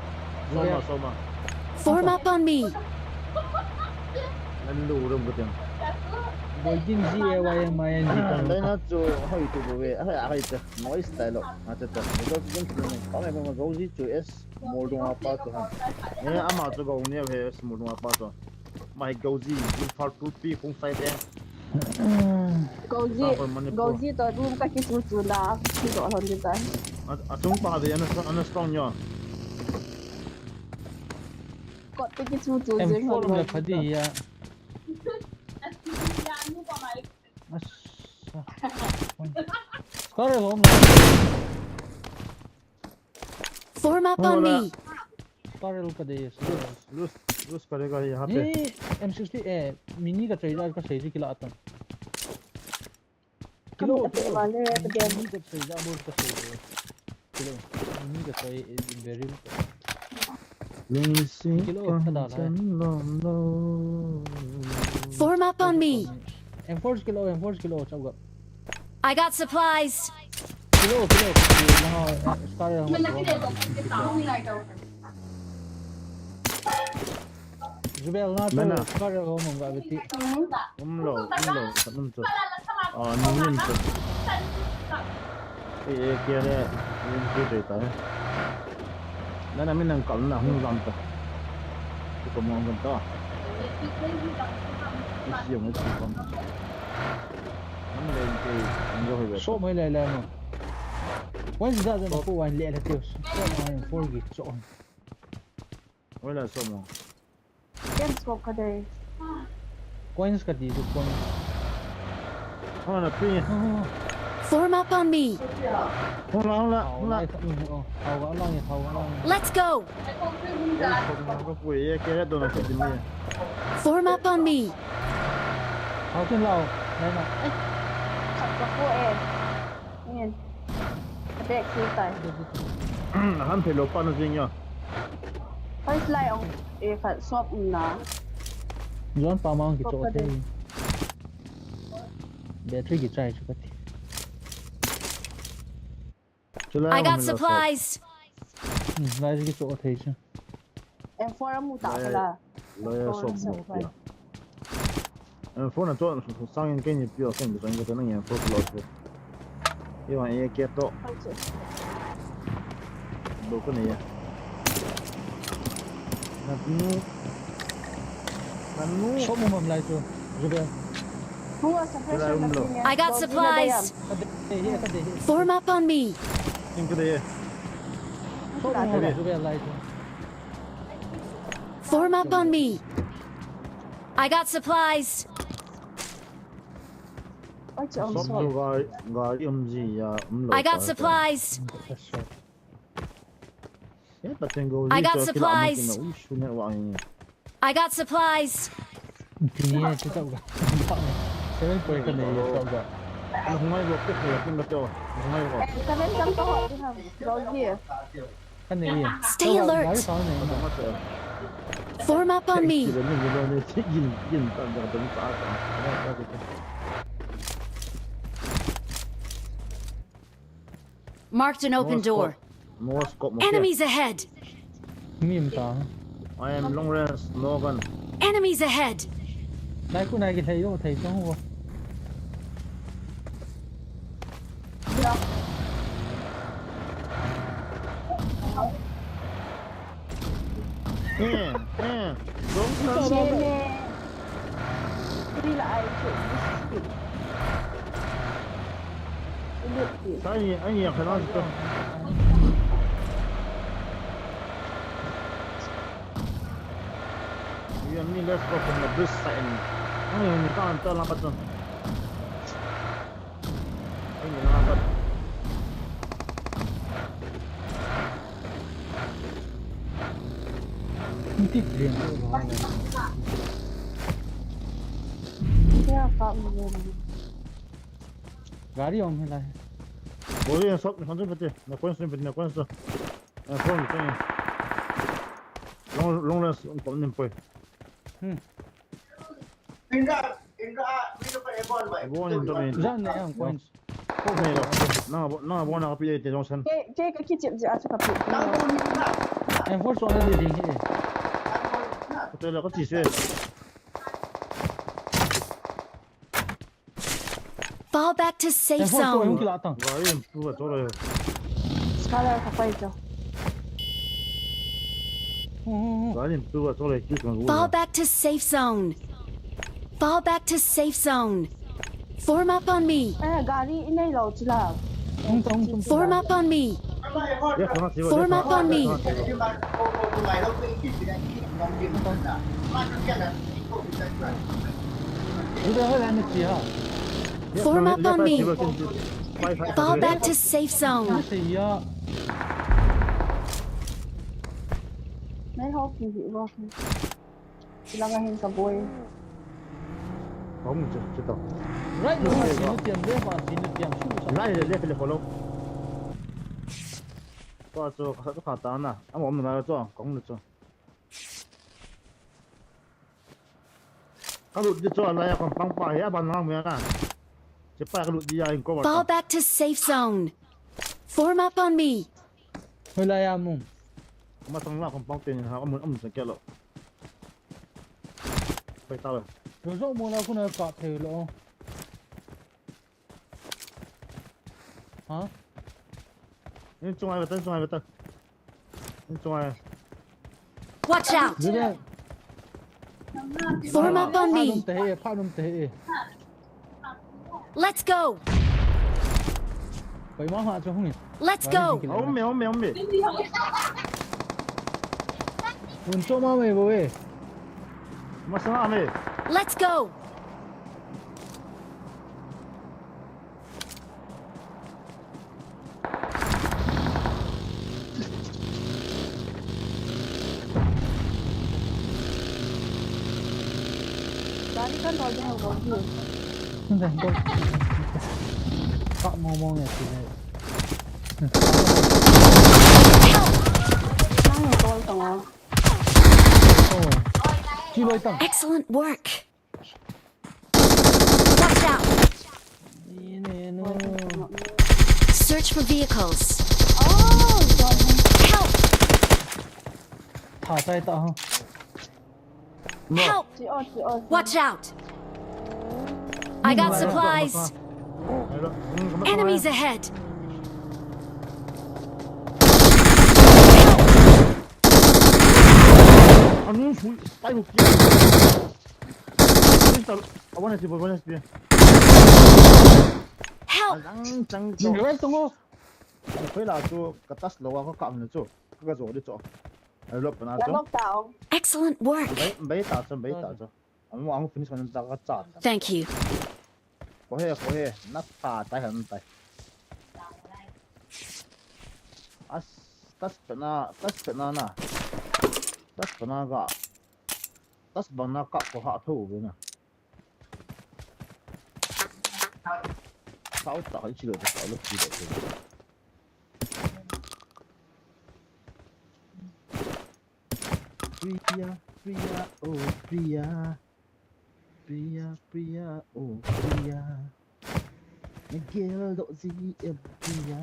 S4: Soma.
S5: Form up on me.
S4: Anh lù rung cái tiếng.
S9: Boy jin ji em main di kan.
S4: Đây nó cho hơi tụ về, hơi tụ, nói style lo, à chết rồi. Nó cũng cái này, có mấy con gấu gì chơi S, mua đồ apa tu han. Nè, ama cho gấu nè về S mua đồ apa tu. Mai gấu gì, in fall pi không phải đen.
S10: Gấu gì tôi room các cái chú đã khi đó hơn như thế.
S4: À chúng ta thì anh strong nhá.
S10: Có cái chú
S9: Em
S10: riêng hơn.
S9: follow là phải đi à. Score home.
S5: Form up on me.
S9: Score का दे.
S4: Lose करेगा यहाँ पे.
S9: M60 mini का ट्रेजर का सही किला आता.
S10: Kilo वाले
S9: mini का ट्रेजर बहुत का सही. Kilo mini का सही very.
S5: Form up on me.
S9: M4 kilo chau.
S5: I got supplies.
S9: Kilo. Nah, score Zubel na to score home nga beti.
S4: Umlo, tanong to. Ningin to. Kaya na, yung dito tayo. Na namin ang kalon na hong lampa. Ito mo ang ganda. Ito yung ito. Ano na yung kay ang gawin ba?
S9: So may lala mo. Once that na po one lala to. So may 4 gig so on.
S4: Wala so mo.
S10: Yan smoke ka deh.
S9: Coins ka dito coins.
S4: Ano na pin?
S5: Form up on me.
S4: Hula.
S9: Hawa lang.
S5: Let's go. Form up on me.
S9: How can lao? Na.
S10: Chắc có Nhìn. Đẹp siêu tài.
S4: Han phải lột pan nó riêng nhá.
S10: Phải lại ông phải shop na.
S9: John pa mang ki to te. Battery ki charge ka ti.
S5: I got supplies.
S9: Nãy cái chỗ thấy chưa?
S10: Em phone mu tạo là.
S4: Lo so mo. Em phone là chỗ sang những cái nhịp biểu cái cái cái nó nhảy phone lo. Yêu anh kia to. Đồ cái này. Nanu.
S9: Số một mầm lại chưa? Rồi.
S5: I got supplies. Form up on me. Form up on me. I got supplies. I got supplies. I got supplies. I got supplies. Stay alert. Form up on me. Marked an open door. Enemies ahead.
S4: I am long range, no gun.
S5: Enemies ahead.
S9: Nãy cô này thấy không? Thấy không?
S10: là ai chịu
S4: anh nhỉ phải nói gì cơ. Let's go from the bus side. Anh can't tell apa tu. Anh apa?
S9: Tip dia.
S10: Dia apa ni?
S9: Gari om ni lah.
S4: Boleh sok ni macam betul. Nak kuas tu. Phone tu. Long las untuk nimpai.
S2: Ingat video pa ebon ba?
S4: Ebon untuk ni.
S9: Jangan yang coins.
S4: Kau ni lah. Nah, bukan nak pilih dia Johnson.
S10: Cái chip gì asuka pi.
S9: Em force soalnya dia ding.
S4: Betul lah, kau sih.
S5: Fall back to safe zone.
S4: Gari tu betul lah.
S10: Sekarang apa itu?
S4: Gari tu betul lah.
S5: Fall back to safe zone. Fall back to safe zone. Form up on me.
S10: Gari ini low lah.
S5: Form up on me. Form up on me. Form up on me. Fall back to safe zone.
S10: Mấy hộp gì vậy không? Kailangan hin sa boy.
S4: Không, chưa đâu.
S9: Right, nó tiền đấy mà tiền tiền su.
S4: Lại để cái follow. Qua cho các khả tán à? Ông mình lại cho, cũng được cho. Các lụt đi cho lại còn băng phải á bàn ngang miếng à? Chỉ phải cái lụt đi anh có
S5: Fall back to safe zone. Form up on me.
S9: Hơi lại à mùng.
S4: Mà thằng nào còn băng tiền hả? Ông sẽ kéo lộ. Phải tao rồi.
S9: Rồi rồi mua nào cũng là cọp thử lộ. Hả?
S4: Nhưng trong ai về tân. Trong ai.
S5: Watch out. Form up on me.
S9: Phá nôm tệ.
S5: Let's go.
S9: Phải món họa cho không nhỉ?
S5: Let's go.
S4: Ông mẹ.
S9: Muốn cho mà mày bố.
S4: Mà sao mày?
S5: Let's go.
S10: Gari kan roda yang bagus.
S9: Sudah, kau. Pak mau ya sini.
S10: Nang yang tol tengah.
S9: Oh. Ciloi tang.
S5: Excellent work. Watch out.
S9: Ini no.
S5: Search for vehicles.
S10: Oh, God.
S5: Help.
S9: Thả tay ta ha.
S5: Help.
S10: Chị ơi.
S5: Watch out. I got supplies. Enemies ahead.
S4: Anh xuống tay một kia. Anh đi.
S5: Help.
S4: Chẳng.
S9: Người tunggu.
S4: Phải là cho cái tas lâu có cầm nữa chứ. Cái rồi đi chỗ. Lop na
S10: Dạ
S4: cho.
S10: lốc tàu.
S5: Excellent work.
S4: Bay tạo cho. Ang finish man ta ka chat.
S5: Thank you.
S4: Có he. Nát ta tay hẳn tay. Tas pena na. Tas bana ka ko ha thu với nè. Sao ta hay chỉ được sao lúc gì được. Priya, oh Priya. Priya, oh Priya. Miguel độ gì em Priya.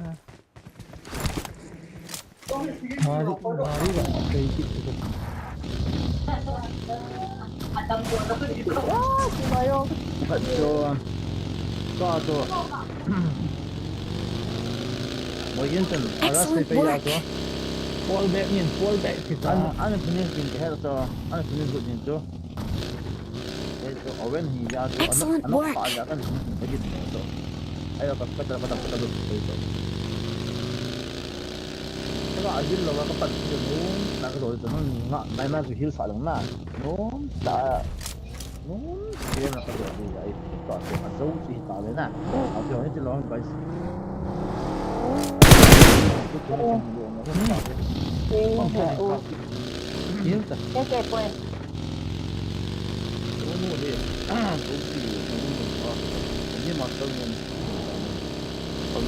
S9: Mari ba kay gitu.
S10: Oh, chị bayo.
S4: Betul. Betul. Mau ginten. Ada
S5: Excellent
S4: saya
S5: work.
S4: Fallback kita. Ana punya ginten tu. Ana punya ginten tu. Itu ven hi ya tu
S5: Excellent
S4: anak
S5: work.
S4: pa ya kan lagi tu ayo kata tu cái agil lo ka pat tu nu na ka do tu nga na ku hil sa lang na no ta no ke na ka do ni ai ta tu a zo si ta le na a tu ni ti lo ba tu tu ni lo na ko ta
S10: Sim,
S4: hil ta
S10: que foi?
S4: no no de tu si no ni ma ta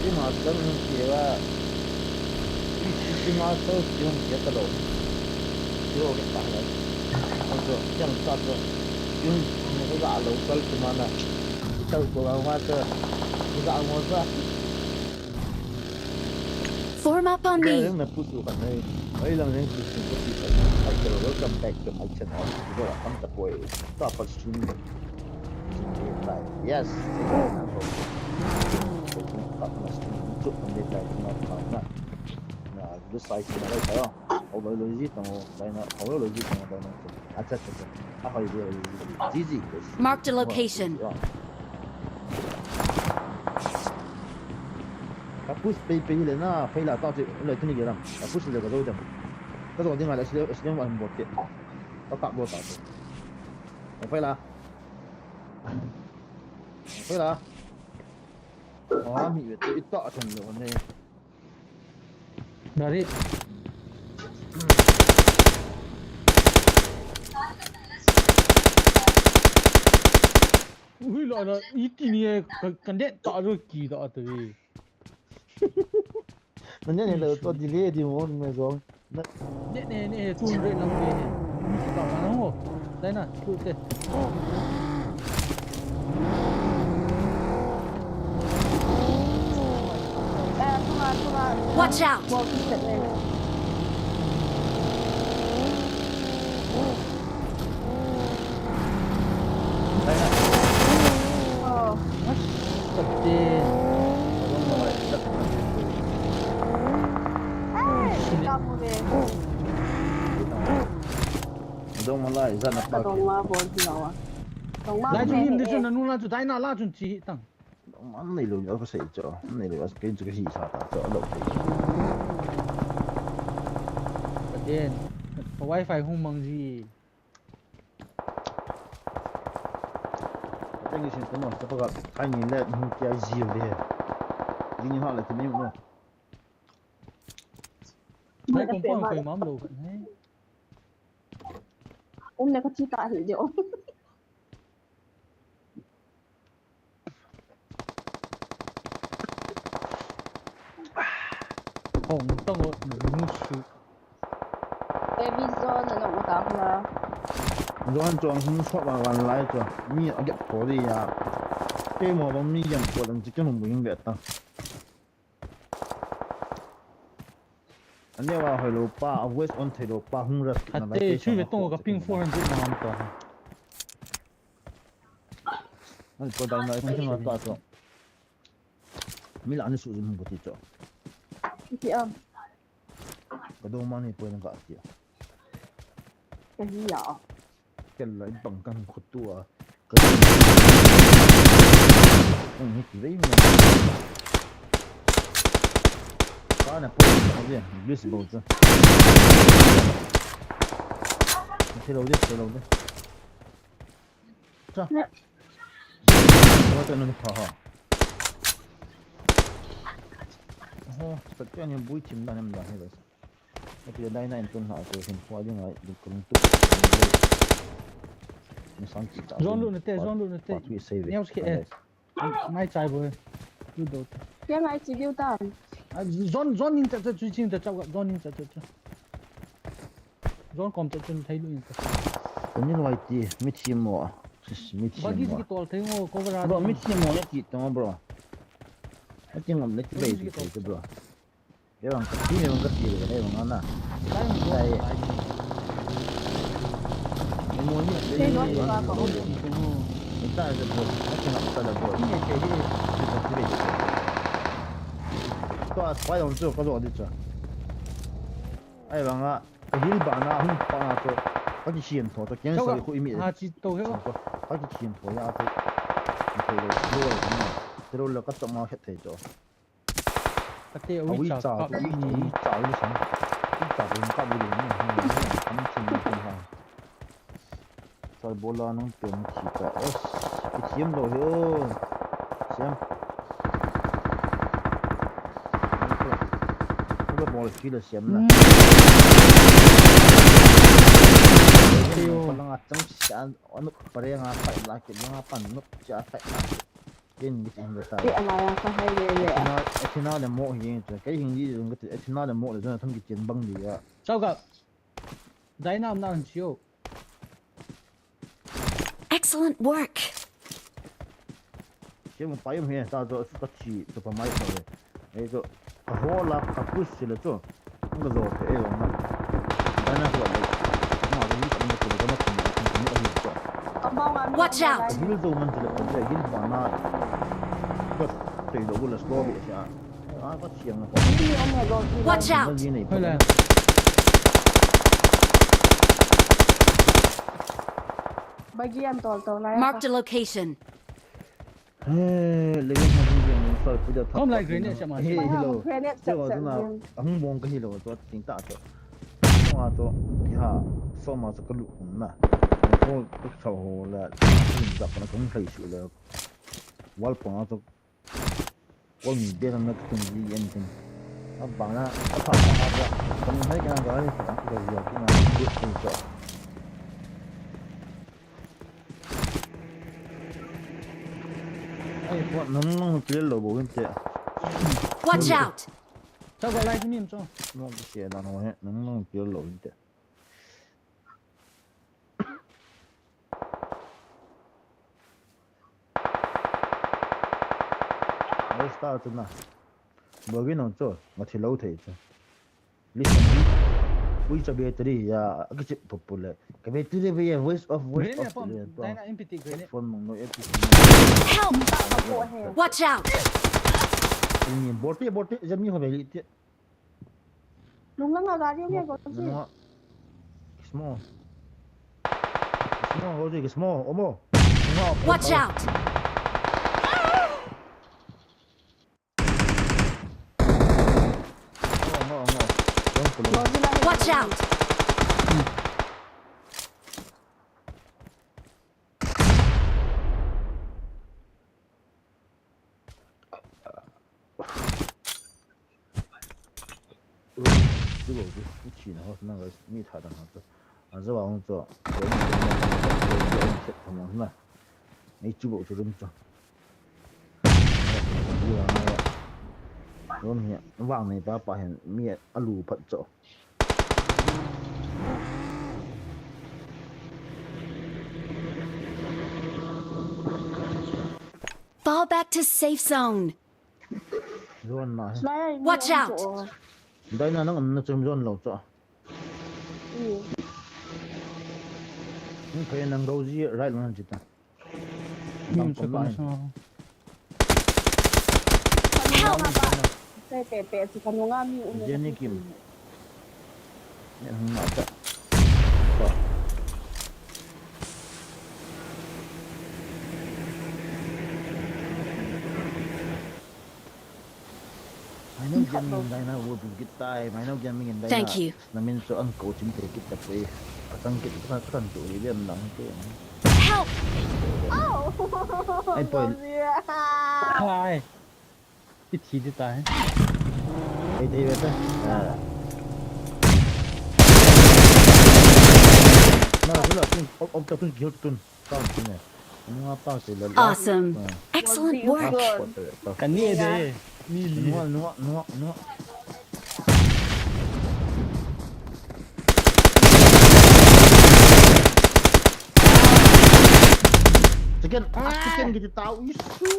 S4: ni ma ta ni ke wa si ma ta ki on ke ta lo yo ke ta la to yang ta to yung cái gã lẩu cân thì mà nè tàu của ông hoa tơ cái gã ngon quá
S5: Form up on
S4: cái
S5: me.
S4: lần này phút chụp này mấy lần này phút chụp thì phải chờ welcome back to my channel rồi là không tập quay top of stream lại yes top of stream chụp mình để lại nó là cái size này phải không hậu lối lối gì tao đây nó hậu lối gì tao đây nó à chắc à hồi gì
S5: Marked a location.
S4: Kapus pay le na phải là tao chỉ lời thứ này làm kapus là cái đâu đó cái đó tiếng là sẽ mà một cái tao cắt bộ tao phải là mi itu itu akan lo ne
S9: Dari ui lo là ít ni kan det ta rồi kỳ đó tới
S4: mình nhớ là tôi delay thì muốn mình rồi
S9: nè tuôn rồi lắm về tao mà nó hồ đây nè tuôn thế
S5: Watch out.
S9: tập tiền
S4: dong malai zan apa
S9: lại chúng nhìn thấy chúng nó nuôi là chúng ta nào là chúng chỉ tăng
S4: anh này luôn có sấy cho anh này luôn cái gì sao ta cho lâu
S9: tập tiền wifi không bằng gì
S4: cái gì xin nó sẽ có cái nhìn lên không kia gì vậy đi như họ là cái này luôn
S9: đây cũng có cái mắm đồ vậy đấy
S10: này có chi tạ thì điệu
S9: hồng tông ở nút su
S10: baby zone là nó đào là
S4: rồi anh chọn không chọn vàoวัน来就มีเอาเก็บพอดีอ่ะเป้หมอบ่มีอย่างพอดังจิกันบ่ยังเบ็ดตาอันนี้ว่าให้ลูป้าเอา West on ให้ลูป้าหุ่นรัก
S9: hatte chui về tông cái ping 400 nam to
S4: อันก็ได้นะที่มาต่อจ้ะมีหลานสูงมันบ่ติจ้ะ
S10: chị ơi
S4: ก็ดูมันนี่เปิดกันสิ
S10: cái gì vậy
S4: กันเลยบังกันขดตัวก็นี่ที่ได้มันก็น่ะเปิดเอาดิยูสบ่จ้ะเทโลดิจ้ะว่าจะนั่นพอโอ้สักแค่นี้บุยชิมได้มันได้เลยไอ้ที่ได้นั่นต้นหาตัวเห็นควายยังไงดูกลุ่มตุ๊กนี่สังเกต
S9: zon luôn nè zon luôn nè nhau cái mai trái bơi du đồ
S10: cái này chỉ kêu ta
S9: zon nhìn thật thật truy chinh thật cháu zon nhìn thật thật zon còn thật chân thấy luôn
S4: cái này loại gì mấy chim mỏ mấy chim
S9: bao nhiêu
S4: mỏ
S9: cái tool thấy ngô có cái
S4: bro mấy chim mỏ nhát gì tao bro cái chim ngầm lấy cái bể cái bro cái bằng cái gì bằng cái gì cái bằng nó nè đây cái mua như
S10: cái
S4: thế
S10: nó chỉ là có
S4: người ta là bro nó chỉ là ta là bro cái này cái gì cái bể có phải đồng chỗ có đồ đi chưa ai bằng á cái gì bạn nào không bạn nào chỗ có chỉ xiên thua cho kiến
S9: cháu
S4: sợi
S9: gặp
S4: khui mì
S9: à chị tổ hết
S4: có chỉ xiên thua ya thôi thôi rồi là cái tấm máu hết thế cho
S9: cái tiêu
S4: à
S9: uy
S4: uy
S9: chả
S4: trả
S9: có
S4: uy trả uy sáng uy trả cũng cả buổi luôn không chim không hàng sai bola nông tiền chỉ cả cái chiếm rồi ơi xem cái ball chỉ là xem nè tiêu con đang trong sàn nó phải ngang phải là cái ngang pan nó chả phải là cái chuyện người ta
S10: Cái anh này có hay ghê ghê.
S4: Ethina là mộ hiện rồi cái hình gì dùng cái Ethina là mộ là do thông cái chuyện băng đi à
S9: cháu gặp giải nam nào chiếu
S5: Excellent work.
S4: xem một bài hôm nay ta cho cái chỉ cho phải máy thôi ấy cho cái hồ là cái push là cho không có rồi cái ấy mà cái này là mà cái gì cũng được cái nó cũng được cho
S10: Ông bao ngàn
S5: Watch out.
S4: cái gì đâu mình chỉ là cái gì mà na cái tùy độ là slow bị sao à có chuyện là
S10: Đi ông này gọi gì
S5: Watch
S10: đâu.
S5: out.
S4: gì này
S9: hơi là
S10: Bagian tol này.
S5: Marked a location.
S4: lấy cái thằng gì mình phải bây giờ
S9: không lại grenade xem mà
S4: hello
S10: Grenade
S4: chứ
S10: sạch
S4: mà
S10: sạch.
S4: nó không mong cái hello cho chính ta cho mà cho thì ha so mà cho cái lũ mà có cái sau là mình gặp nó cũng thấy sự là wall point cho wall mình biết nó cái gì anything nó bảo là thằng nó không thấy cái đó thì nó cái gì cái nó biết gì cho ai bọn nó chơi lỗ bộ cái
S5: Watch out.
S9: cháu gặp lại cái niệm cho
S4: nó cái xe đó nó chơi lỗ cái nó start na bữa cái nó cho mà thì lâu thế chứ listen we cho battery ya cái chip popular cái battery bây giờ voice
S9: grenade
S4: off
S9: phong
S4: เลย
S9: giải na empty grenade
S4: phone mong nó empty
S5: Help.
S10: Bộ hè.
S5: Watch out.
S4: ni bote jam ni hobe li
S10: Đúng là gari nghe gọi gì.
S4: nó small small hoje cái small omo
S5: Watch out.
S10: Gọi gì là
S5: Watch out.
S4: 这个不起然后那个密塔的哈子啊这往做人他们什么没猪狗就这么做rồi nè vàng này ta bảo hiện miệt alu phật chỗ
S5: Fall back to safe zone.
S4: rồi này
S5: Watch out.
S4: đây là nó chôm rồi lẩu chỗ phải năng đâu gì right luôn chứ ta
S9: niệm cho con sao
S10: Tê tê tê thì còn ngon như
S4: Jenny Kim nhận không nói cả mày nói dân mình đây là vô bị cái tai mày nói dân mình đây
S5: Thank you.
S4: là mình cho ăn cổ chính thể cái tập về tăng cái thân chủ đi bên nắng cái
S5: Help.
S4: ai bơi
S9: ai cái gì đi tai
S4: ai đi về đây à nó là ông tập trung kiểu tuần tao cái này nó tao sẽ là
S5: Awesome. Excellent work.
S9: cái này đấy ni li
S4: nó chicken gitu tahu isu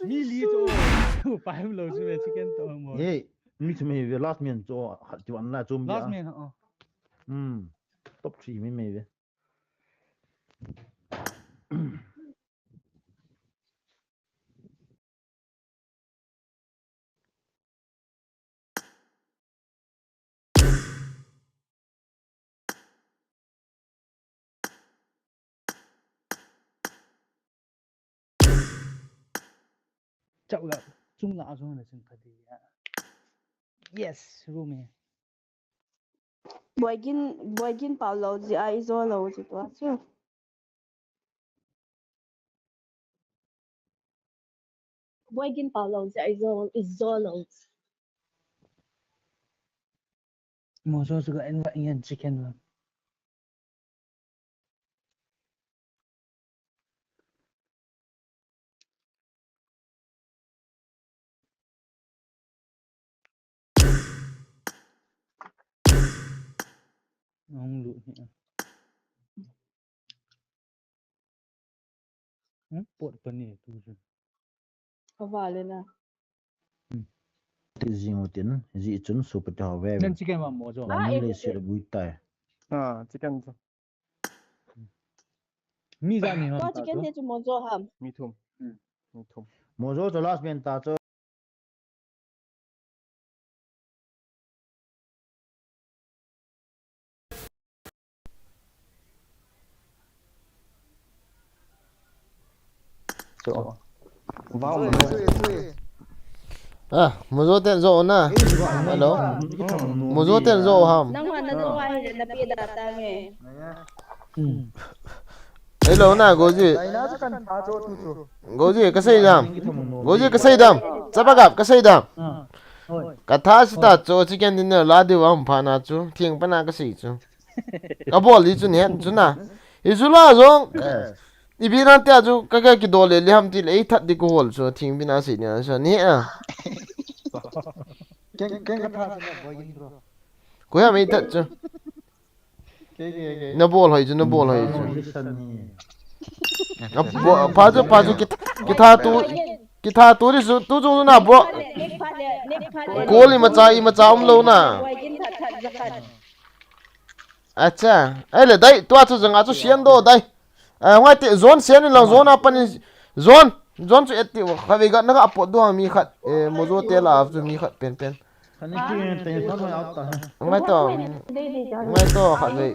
S9: ni li cho phải không lâu rồi chicken to mà
S4: hey mi chumi về last man cho chuan na chum
S9: last man
S4: top 3 mi về
S9: chậu là chung lão chung là chung thật đi yes room
S10: Boygin bảo lâu gì ai zo lâu gì đó chứ. Boygin bảo lâu gì ai zo lâu.
S9: một số sự anh vậy nhân chicken luôn không lụi bột phần này tu rồi
S10: Có vào lên à.
S3: Tự gì một tiếng dị chuẩn số bật họ về
S9: nên chicken mà mua rồi
S3: là những lời sẽ bùi tài
S1: chicken
S9: mi ra mi
S10: Có chicken thì chúng muốn zo ham.
S1: mi thum
S3: một số cho last bên ta cho
S4: vào
S1: một số tiền rộ na hello một số tiền rộ hầm
S10: Nang mana zo ai na pi datang eh.
S1: hello na goji kasai dam sabagap kasai dam katha sita cho chicken dinner la de wam phana chu thing pana kasai chu kabol li chu ne chu na izula zong ibiran tia chu kaka ki dole le ham ti le that di ko hol chu thing bina si ne so ni a ko ya me that chu na bol hoi chu 파주 기타 또리수 또종나 뭐 골이 마차 엄로나 아차 아이래 다이 또아주 정아주 시엔도 다이 와이테 존 시엔이랑 존 아빠니 존 주 에티 가베가 나가 아포도 미 갓 모조 텔라 아주 미 갓 펜펜 ngay to khát vậy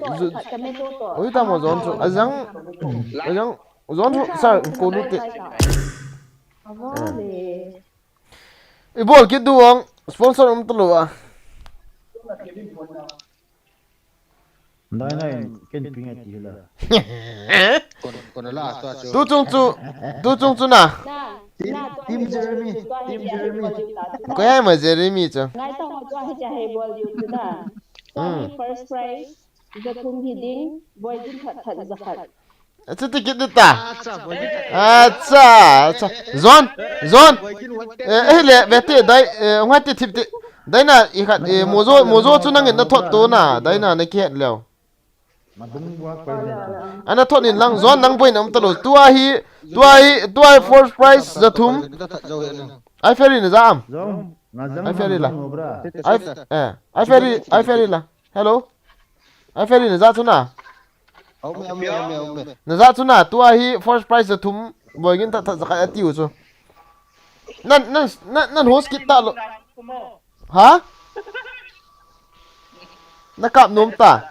S1: ôi ta mà dọn chỗ azang dọn chỗ sao cô nút tệ ibol kít duong sponsor talo à
S3: này kênh pin gì là
S2: còn là
S1: tu chung chu na
S3: team Jeremy
S1: có ai mà Jeremy chứ
S10: Ngay tao mà cho hay bol you na. First prize the tung hiding boygin thật zakat.
S1: Itu tiket ta. Acha. Zon. Le bete dai ngati tipti. Dai na ikhat mozo chu nang na thot to na. Dai na ke leo. Ana thot in lang zon nang boy nam talo. Tua first prize zathum. Ai ferry na zam. Ai ferry la. Ai ferry la. Hello. Ai ferry na za chu na. Na za chu na tua hi first prize zathum boy gin ta zakat atiu chu. Nan host kita lo. Ha? Nakap nom ta.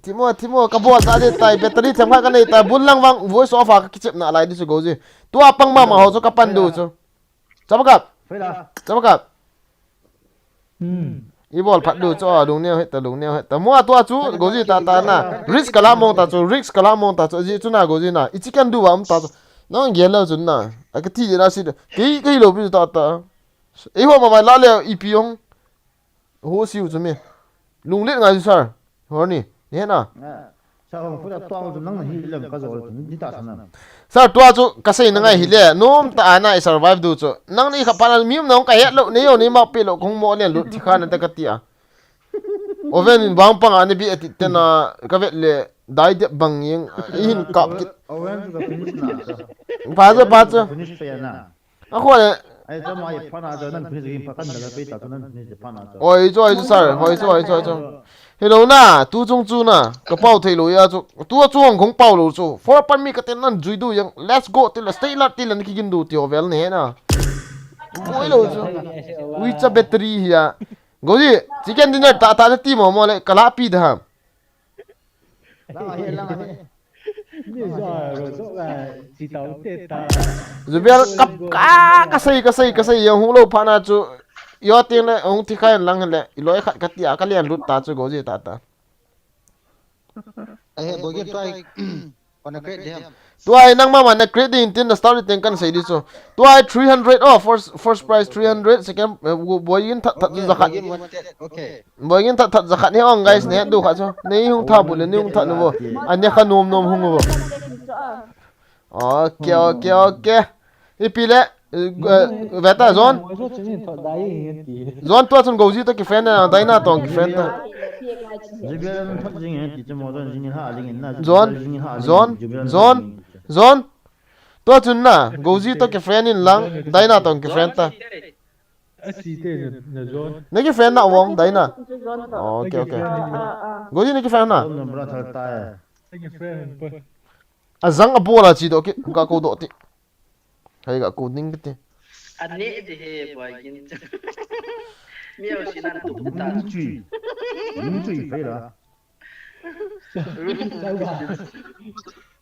S1: Timo kabot ade tai battery chamka ka nei ta bulang wang voice off ka kichep na lai disu goji tua pang ma ho so kapan du chu chabakap ibol phat du cho dung neo het ta mo tua chu goji ta na risk kala mong ta chu ji chu na goji na ichikan du am ta no ngelo chu na ka ti ra si ke lo bi ta e ho ma la le ipiong ho siu chu me lung let ngai sir horni ne na
S3: sao phụ đã toang chúng nó hi làm cái rồi chúng ta sang nào
S1: sir tua chu kasai na ngai hile nom ta ana survive du chu nang ni khapana mim nong ka het lo ne yo ni ma pe lo khong mo le lu thi khan ta ka tia oven in bang pang ani bi ati tena ka vet le dai de bang yeng in kap ki
S3: oven to finish na
S1: pa chu
S3: finish fe na
S1: a kho le
S3: ai cho mai phana cho nên finish game phakan daga pe ta cho nên finish phana cho
S1: oi sir hoi hello na tu chung chu na ka pau thei lo ya chu tu chu hong khong pau lo chu for pan mi ka ten nan jui du yang let's go till stay la till an ki gin du ti ovel ne na oi lo chu wi cha battery ya goji chicken dinner ta ti mo le kala pi da
S9: Ni giờ rồi chỗ là chỉ tao tết ta.
S1: Zubel kap kasai yang hulo phana chu yo ting le ong thi khai lang le loi khat katia ka lian lut ta chu go ji ta ta
S3: Hey, boy, get try on a crate them.
S1: tuai nang ma man na credit in tin the story ten kan sai di so tuai 300 oh first prize 300 second boy in that
S3: Okay,
S1: zakat
S3: boy, get one set. Okay.
S1: boy in that zakat ni ong guys ne du kha so nei hung tha bul ni hung tha no bo anya kha nom nom hung bo okay ipile veta zone zone to chun go ji to ki fan na dai na tong ki fan ta
S4: Jubilan thot jing he ti chmo don jing ha jing na
S1: zone to chun na go ji to ki fan in lang dai na tong ki fan ta
S9: Asi te na zone.
S1: ne ki fan na wong dai na okay go ji ne ki fan na
S4: don bra thar ta
S9: Anh friend pa.
S1: azang abola chi do ki ka ko do ti hay ga ko ning ti
S8: Ani de he boy gin. Miao sinan tu ta.
S4: Ning chui fei la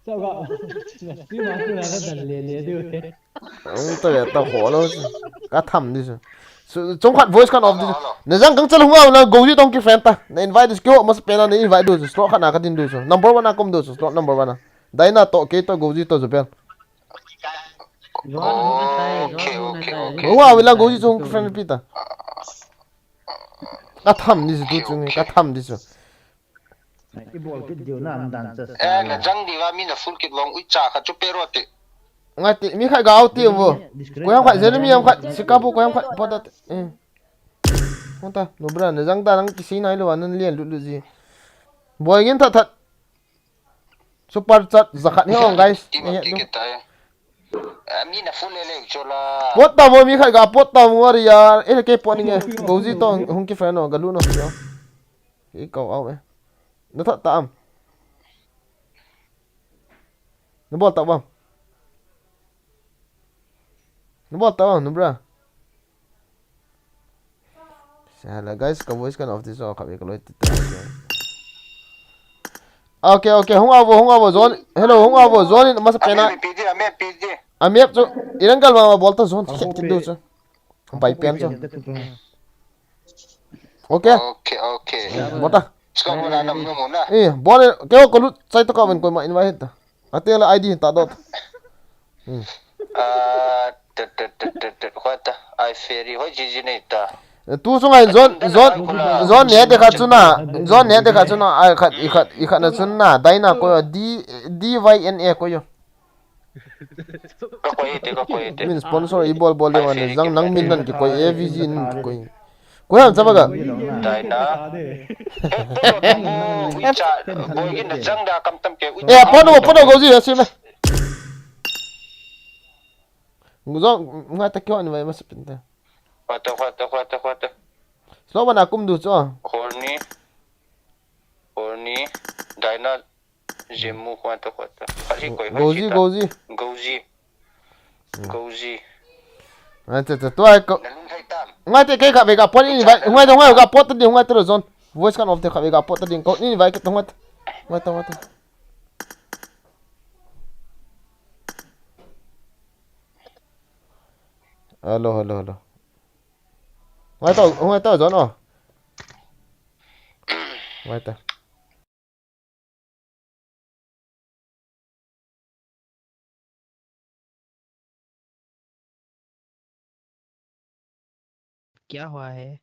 S9: Sao gọi? Đi mà cứ là nó tần liền đưa thế.
S1: ta ya ta ho lo ka tham đi so trong khoản voice kan of đi ne jang kang chal hunga na go ji tong ki fan ta ne invite this kyo mas pena ne invite do slot khana ka din do so number 1 na kom do so slot number 1 dai na to ke to go ji to zupel hunga wila go ji tong ki fan pita ka tham đi du chung ka tham đi so
S4: cái bol cái điều na dan cha
S2: na jang di wa mi na full kit long ui cha kha chu pero te
S1: ngai ti mi khai ga out ti wo ko yang khai jeremy yang khai sikapu ko yang khai poda honta no bra ne jang da nang ki sinai lo an lien lu ji boy ngin that super chat zakat he ong guys
S2: mi na full le chola
S1: pot ta mo mi khai ga pot ta mo ri ya e ke pot ni go ji to hung ki fan no galu no yo ki ko au nó thật tạm nó bọt tạm không nó bọt tạm không nó bra salah guys ka voice kan of this so khabe kaloi okay hung avo zone hello hung avo zone mas pena amiap chu irangal ma bolta zone khit kindu chu bai pen chu okay bota
S2: Sekarang mana nam nama na?
S1: Boleh kau kalau saya tu kawan kau mak invite ta. Ati la ID tak dot.
S2: Kata I ferry ho jiji ni ta.
S1: Tu sungai zone ni ada kat sana. Zone ni ada kat sana. Ikat na sana. Daina ko DYNA ko yo.
S2: Kau itu.
S1: Min sponsor ibol boleh mana. Zang nang minan ki ko AVG ni ko. Ko yang sama ga?
S2: Daina. Boy gin jang da kam tam ke.
S1: Pono gozi asim na. Nguzong ngai tak kyo ni mai mas pinta.
S2: Kata.
S1: Slow mana akum du cho.
S2: Horni. Daina jemu kata. Gozi.
S1: Tu ai ko. Ngai te kai ka be ka pot ni vai. Ngai ka pot di ngai tu zone. Voice kan of te ka be ka pot di ko ni vai ka ngai. Ngai. Hello. Ngai tao zone oh. Ngai ta.
S11: क्या हुआ है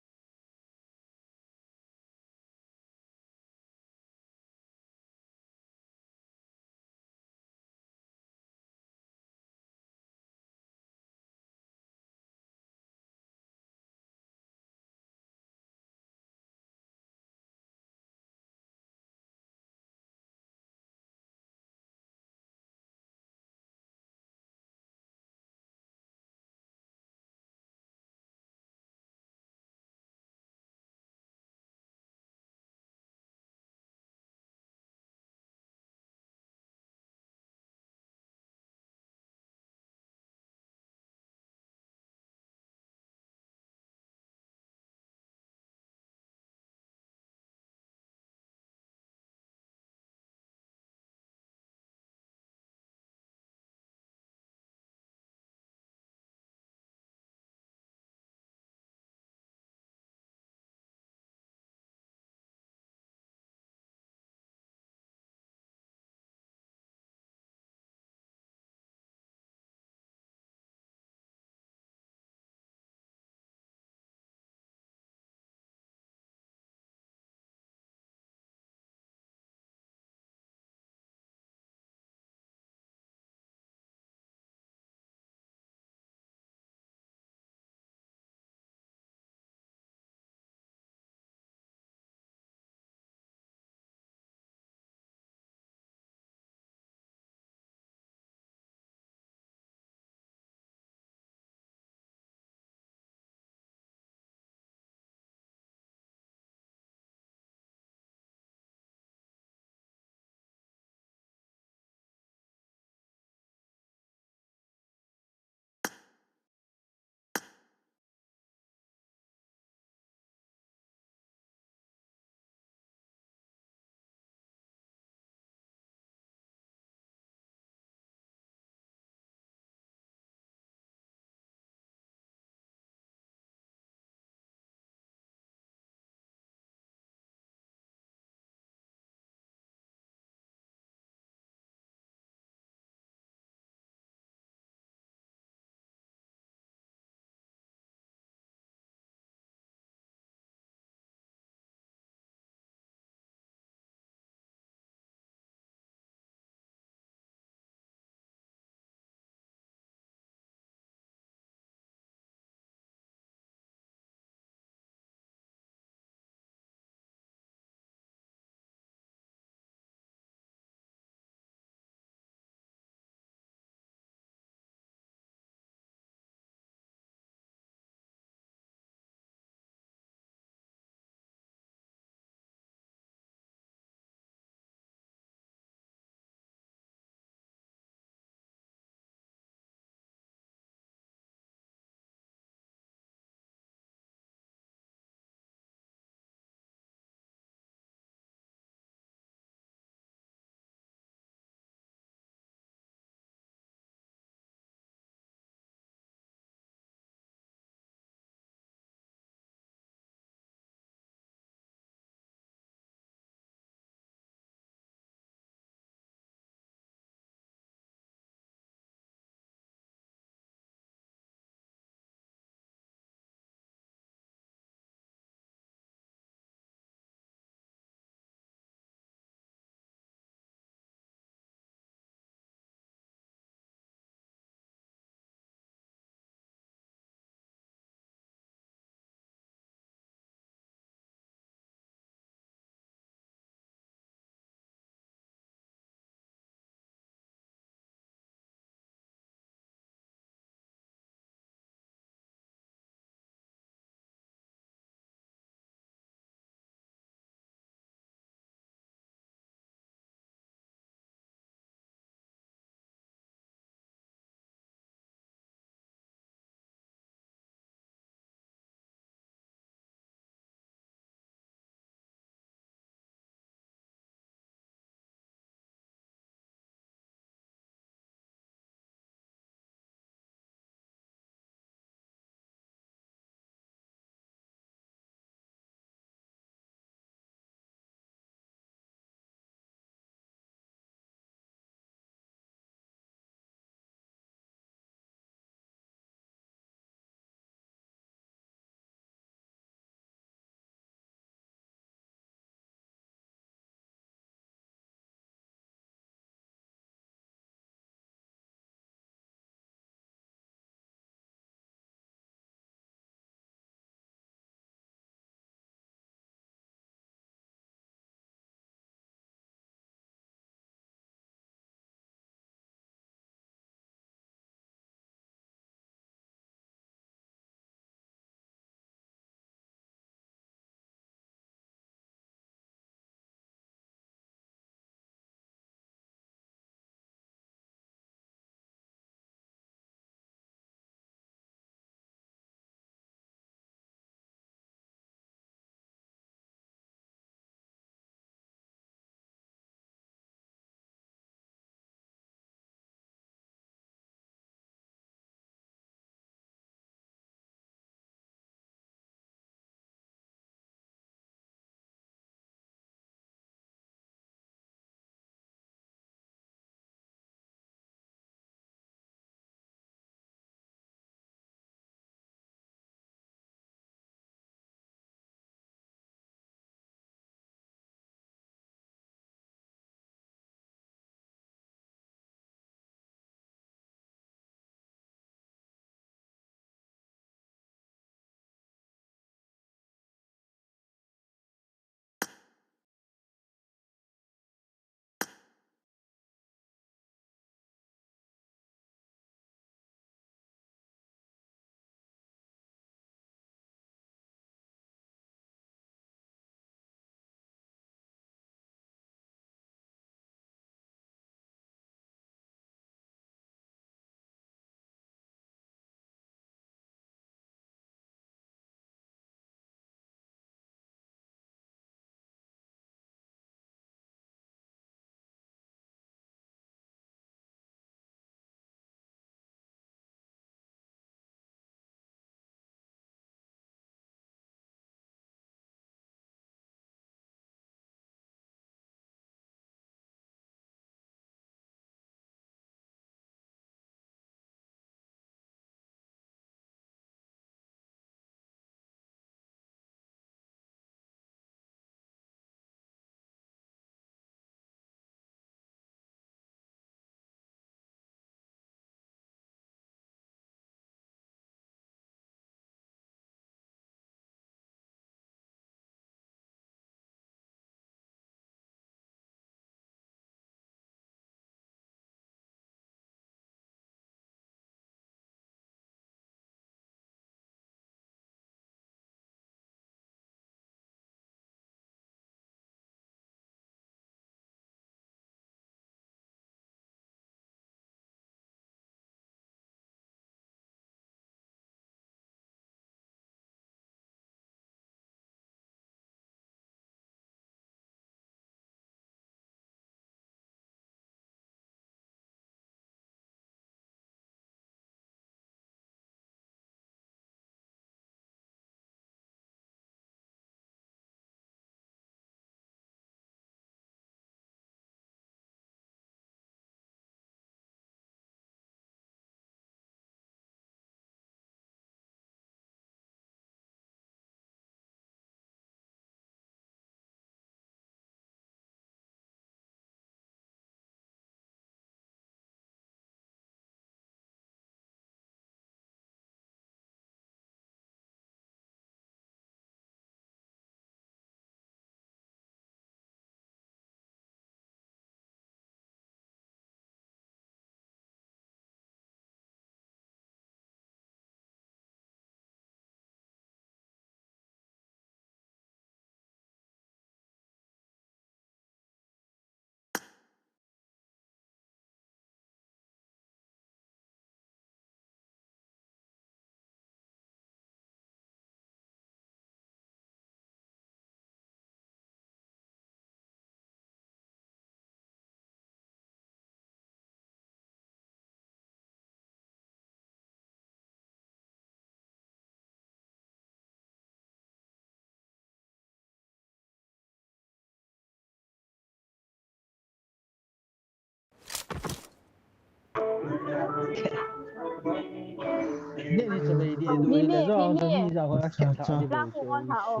S9: นี่จะไปดีดูเลยจ้าจะมีจ้าคนละแค่ท่าที่บอก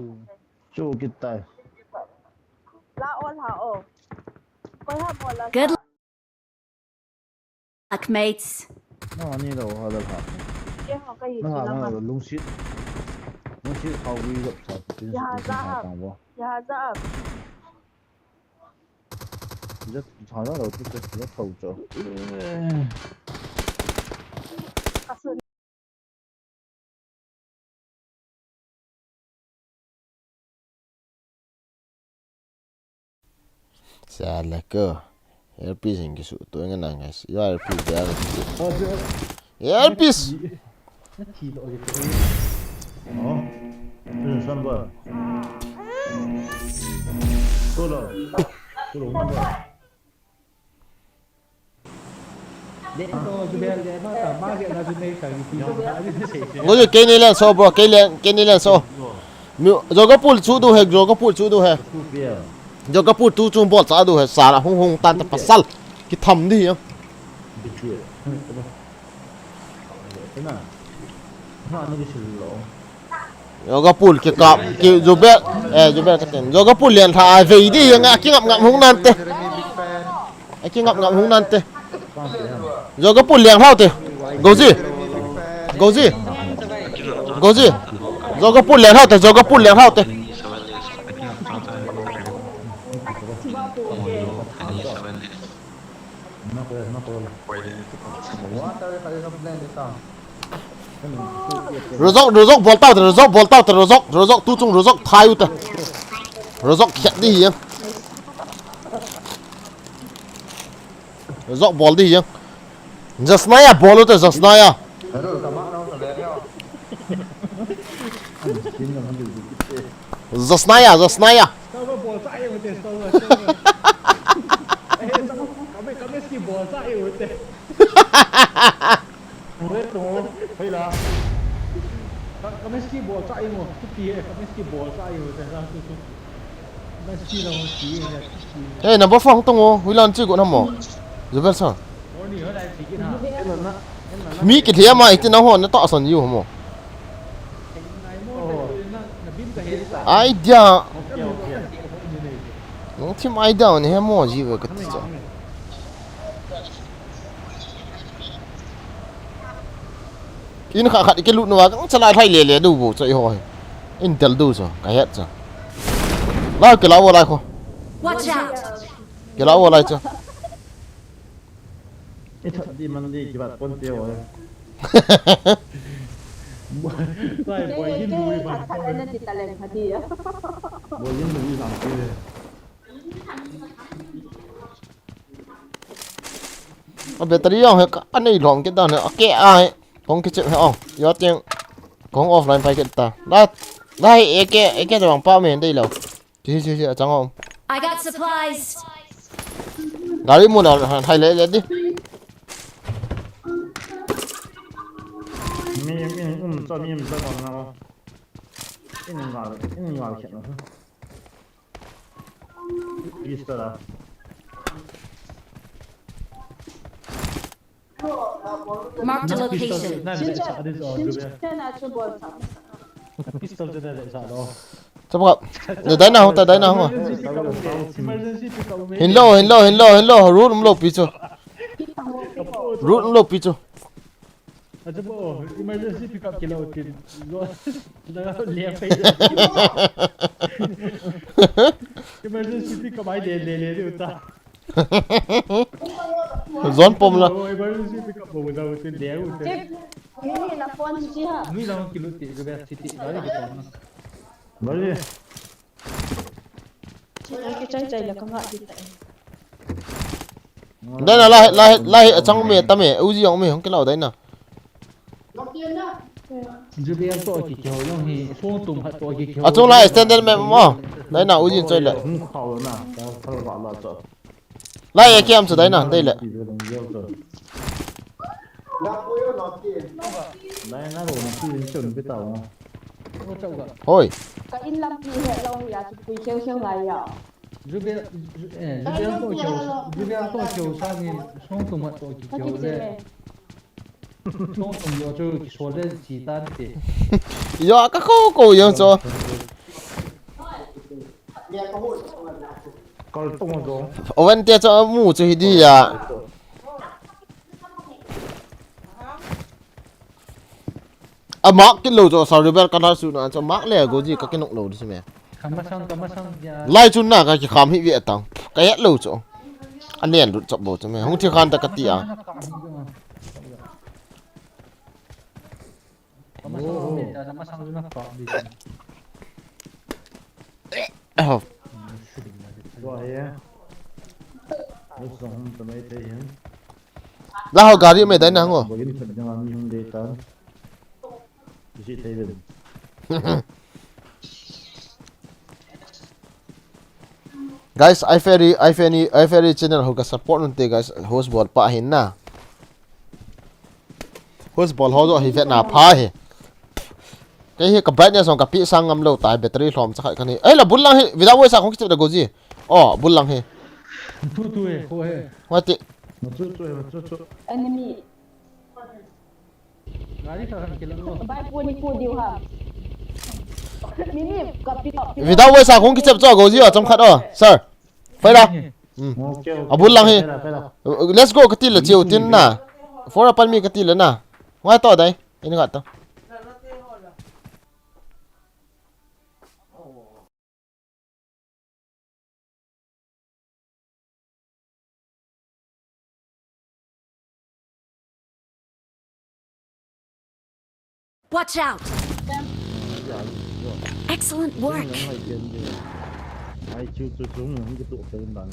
S9: ชูกิตาย
S10: ลาโอนหาโอก็ทำหมดแล้ว
S5: Good luck, mates.
S9: 那你都好的看，
S10: เกี่ยวกับอีก
S9: 那
S10: ทีละ
S9: 那
S10: มัน
S9: 个龙须好微的，啥真是真好看不？
S10: อย่าจะ
S9: 这常常都是这偷着。
S10: กระสุน
S1: Sad like go. Earpiece in kisu to nga guys. You earpiece there. Earpiece.
S9: 踢到一个。哦，这是三百。够了，够了，三百。để tôi cái bên để nó cả ba cái là bên cái gì
S1: Ngồi cái này là so bro, cái này là so. Joga pool chu do hai, joga pool chu do hai. Joga pool tu chung bol sa do hai, sara hung hung tan ta pasal. Ki tham đi em.
S9: thế nào nó cái sự lộ
S1: Joga pool ki kap ki jobe jobe ka ten. Joga pool lian tha ve đi yang ki ngap hung nan te. Ki ngap hung nan te. Joga pool liang hao te. Go gì? Go gì? Go gì? Joga pool liang hao te, joga pool liang hao te. Rozok voltao tu chung rozok thai ut. Rozok khet đi em. Rozok ball đi em. Just naya ball ut just naya. Just naya.
S9: sao có bò chạy rồi thế sao rồi có mấy cái bò chạy rồi thế không biết đâu hay là có mấy cái bò chạy mà cái kia có mấy cái bò chạy rồi thế sao mấy cái đâu chỉ là
S1: Ê, number 4 tông ô, huy lan chưa có nằm mỏ. Rồi bên sao?
S9: có gì ở đây chỉ cái nào
S1: Mi cái thế mà ít nó hòn nó tọa sần nhiều hả mỏ? Ai dia? Nó thêm ai đâu này mỏ gì vậy cái gì? In khá khát cái lụt nó cũng sẽ lại thay lẻ đủ bộ chạy hỏi. Intel đủ rồi, cái hết rồi. Lại cái lão lại không?
S5: Watch out!
S1: Cái lão lại chưa?
S9: cái thật đi mình đi chỉ bắt con tiêu rồi lại bồi yên đuôi mà
S10: ขัดเล่นติดตะเลงพอดีอ่ะ
S9: bồi yên đuôi làm cái
S1: Battery ông anh này lòng cái đó nữa, cái ai? Con cái chuyện hay ông? Gió tiếng con offline phải cái ta. Đây, cái bằng bao miền đây đâu? Chứ chẳng không?
S5: I got supplies.
S1: Gari mua nào hay lấy đi.
S9: mình cho mình cho còn nào cái này vào chuyện rồi biết rồi
S5: Marked a location.
S10: 진짜 나 볼 참.
S9: pistol cho đây lại sao đó
S1: Chấp gặp. Để đấy nào không à? Hình lô, rút lô picho. Rút lô picho.
S9: aja bo emergency pick up kilo tin go da le pe emergency pick up ai le đi ta
S1: Zón pom là.
S9: emergency pick up bo da tin le u te
S10: cái này là con gì hả?
S9: mi da kilo ti go ba city da đi ko na bale
S10: cái trái là con ngại gì tại.
S1: Đây là lại ở trong mẹ ta mẹ uzi ông mẹ không cái nào đấy nào.
S9: giờ bây giờ tôi chỉ kiểu nó thì số tùng hạt tôi chỉ kiểu
S1: À trong lại standard mẹ mà. Đấy nào uzi chơi lại.
S9: khẩu mà tao gọi là cho
S1: Lại cái em ở đấy nào, đây lại.
S9: đây nó rồi nó chuẩn với tàu
S1: Thôi.
S10: Cái in lâm gì hệ lâu ya chụp quỳ kêu lại ya.
S9: Jubian to chiều sang thì xong tụi mặt tổ chiều lên xong tụi yo cho số lên chỉ tan thì
S1: yo ka ko yo cho
S3: Kalau tu macam
S1: oven te cho mu chu hi di ya amak kin lo cho sa rebel kana su na cho mak le go ji ka kin nok lo di me
S9: kamar sang ya
S1: lai chun na ka ki kham hi vi atang ka ya lo cho an len ru chop bo cho me hung thi khan ta ka ti a
S9: kamar sang juga kau di sini
S3: Wah ya. Usang temai teh yang.
S1: la ho gari me dai na ngo
S3: Begini jangan minum data. Isi teh itu.
S1: guys I ferry channel ho ka support nun te guys host ball pa hin na host ball ho zo hi vet na pha he cái hi ka brightness on ka pi sang ngam lo tai battery hlom cha khai kan hi ai la bulang hi without way sa khong ki da go ji oh bulang hi
S9: tu ho he
S1: what the
S3: Cucu.
S10: Enemy.
S9: gari ka kan kilang lo
S10: Baik pun diu ha. Mimi kapit.
S1: without way sa khong ki chep cho go ji ở trong khat oh sir phải da à bulang hi let's go ka ti la chiu tin na for a pan mi ka ti la na why to dai ini ka to
S5: Watch out! Excellent work.
S3: Ai cucu không cái tụ tên bằng.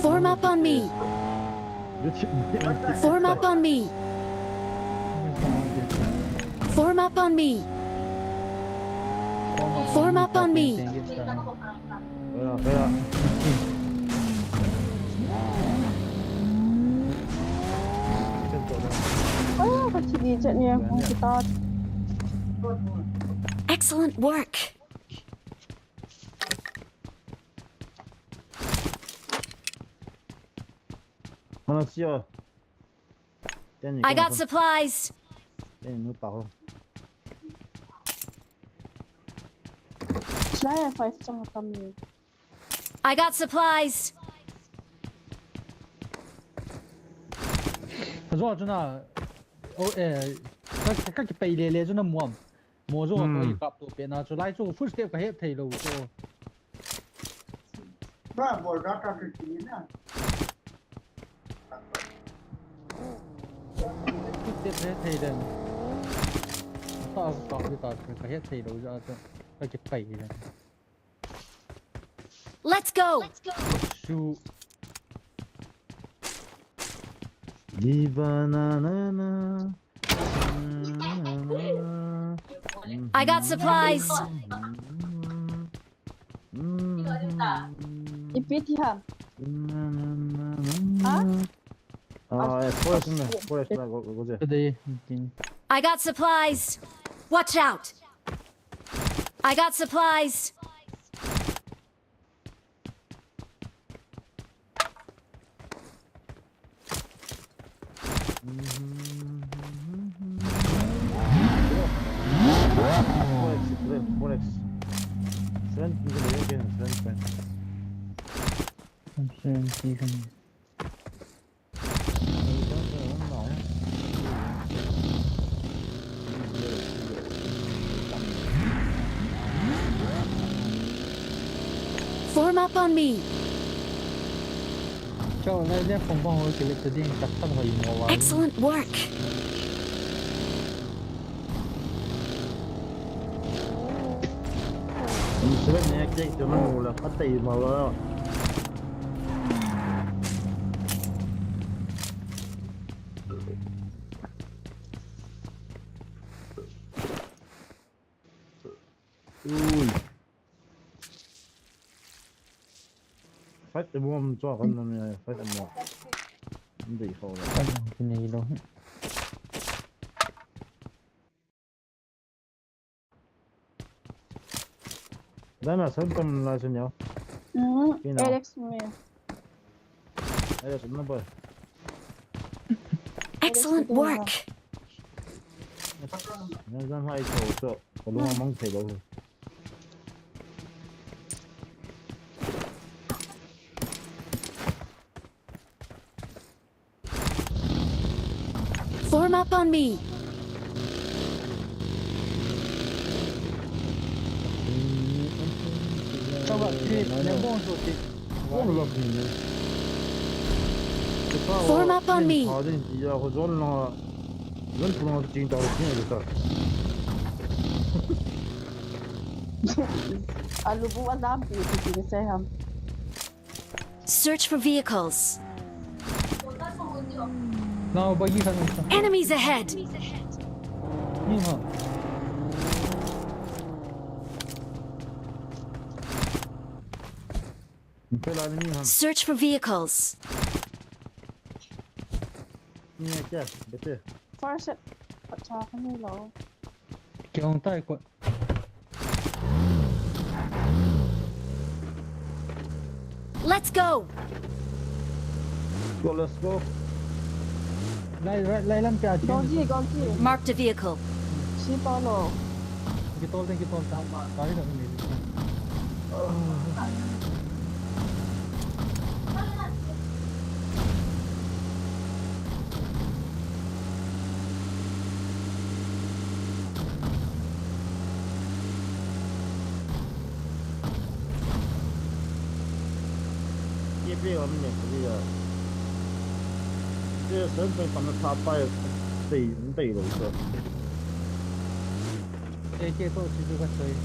S5: Form up on me. Form up on me. Form up on me. Form up on me.
S3: Phải.
S10: Oh, kecil ni caknya kita.
S5: Excellent work.
S3: Mana siapa?
S5: I got supplies.
S3: Nó bảo.
S10: Saya 5 kami.
S5: I got supplies.
S9: rồi cho na các cái bầy lê cho nó mua rồi có gặp tụ bên nào cho lại cho first step cái hết thầy đâu cho
S6: ba bỏ ra cả cái gì nè
S9: first step hết thầy đừng tao cái hết thầy đâu cho cái bầy này
S5: Let's go.
S9: shoot
S5: I got supplies.
S10: Ipit ha.
S3: Forest là có gì?
S9: đây
S5: I got supplies. Watch out. I got supplies.
S3: Forex. Sen bize de gelin sen.
S9: xem gì không
S5: Form up on me.
S9: cho này nhé phòng phòng hồi cái lịch điện cắt thân hồi màu
S5: Excellent work.
S3: Sebenarnya cek cuma mula hati malah. Phát cái bom cho con này, phát cái mỏ. Không gì khổ rồi.
S9: cái này đâu
S4: Dana sabtam la sunyo.
S10: Alex mo yun.
S4: Ay, sunna ba?
S5: Excellent work.
S4: Nazan hai so kalunga mang thelo.
S5: Form up on me.
S9: Coba lembong tu ti.
S5: Form up on me.
S4: Ya ko zon na zon puno ting ta ni ta.
S10: Alubu adam pi sa ham.
S5: Search for vehicles.
S9: Now bagi kan.
S5: Enemies ahead.
S9: Ni ha.
S4: Pela ni han.
S5: Search for vehicles.
S4: Ni kya? Bete.
S10: First, pacha ka nilo.
S9: Kaya tay ko.
S5: Let's go.
S4: Go, let's go.
S9: Lai lam kya chen.
S10: Gonji.
S5: Marked a vehicle.
S10: Si Paulo.
S9: Kita ta. Kali na ni.
S4: Ye pe on ne ko ya. Ye sen pe pan ta pa dei lo so.
S9: Ke to si ju ka choi.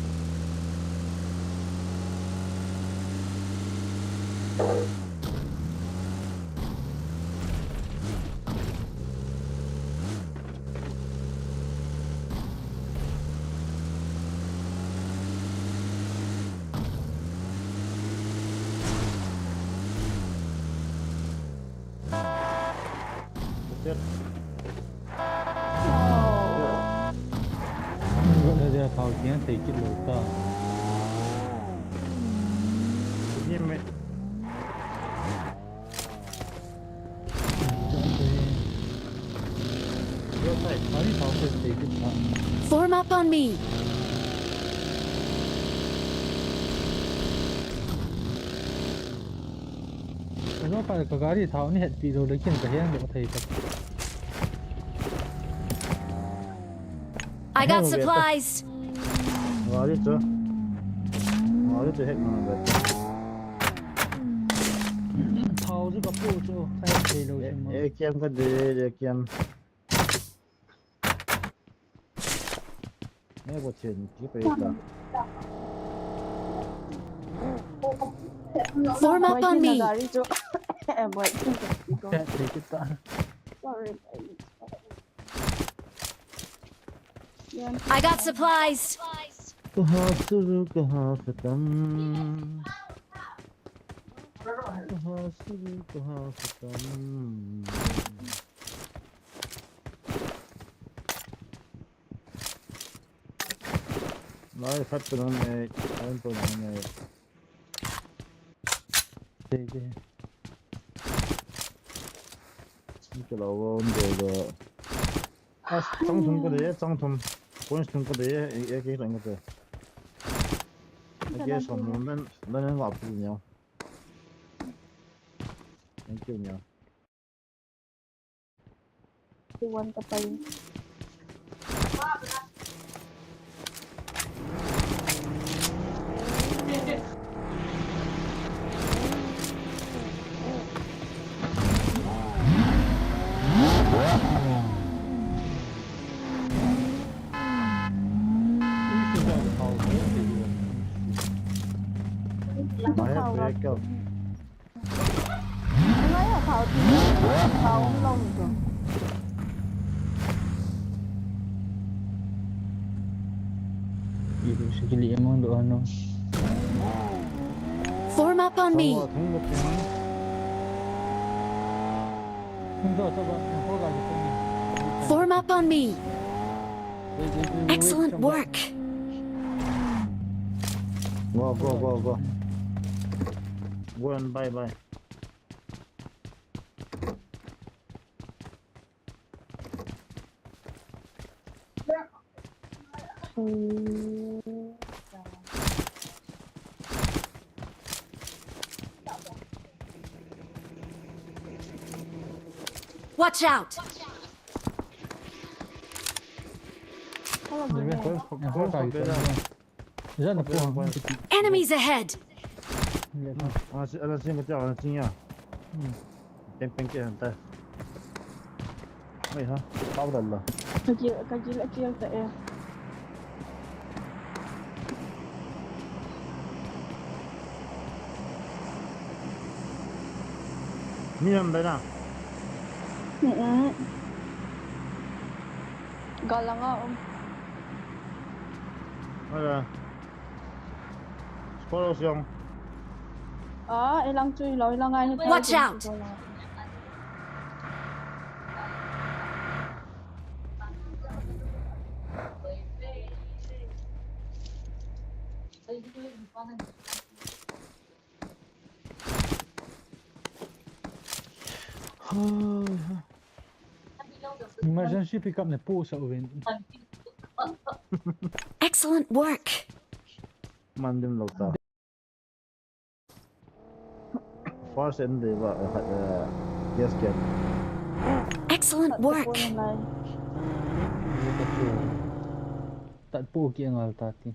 S9: Dia tahu dia take it low ta.
S4: Ni me. Yo sai.
S9: Kali tahu dia take it ta.
S5: Form up on me.
S9: Nó phải có cái gì tháo ni hết bị rồi đấy kiện cái hàng được thầy tập.
S5: I got supplies.
S4: Ngari cho. Ngari cho hết mà vậy.
S9: Tháo chứ có phụ cho thay thầy rồi em.
S4: Kem cái gì kem. Nghe bộ chuyện chỉ phải ta.
S5: Form up on me.
S9: Take it ta.
S10: Sorry.
S5: I got supplies.
S4: कहाँ शुरू कहाँ खत्म कहाँ शुरू कहाँ खत्म लाइफ खत्म है टाइम तो नहीं है
S9: ठीक है
S4: चलो वो उनको 장통 거대에 장통 본통 거대에 얘기 이런 것들 이게 선물은 나는 아프군요 땡큐요
S10: Iwan ka pa yun.
S4: 많이 브레이크
S10: Ano yun? Kaong long ito.
S9: Itu sekali emang doa no.
S5: Form up on me. Form up on me.
S4: Go, go, go, go. Go and bye bye.
S5: Watch out! Enemies ahead!
S4: Ala sing ka cha, sing ya. Peng peng ke hantar. Oi ha, tao dah lah.
S10: Kecil tak ya.
S4: Ni yang dah nak.
S10: Galang nga
S4: Ada. Sekolah siang.
S10: ilang chui lo ilang ay
S5: Watch out!
S9: Emergency pickup ne po sa uwin.
S5: Excellent work!
S4: Mandim lauta. First and the yes get.
S5: Excellent work!
S9: Tak po ki ang altati.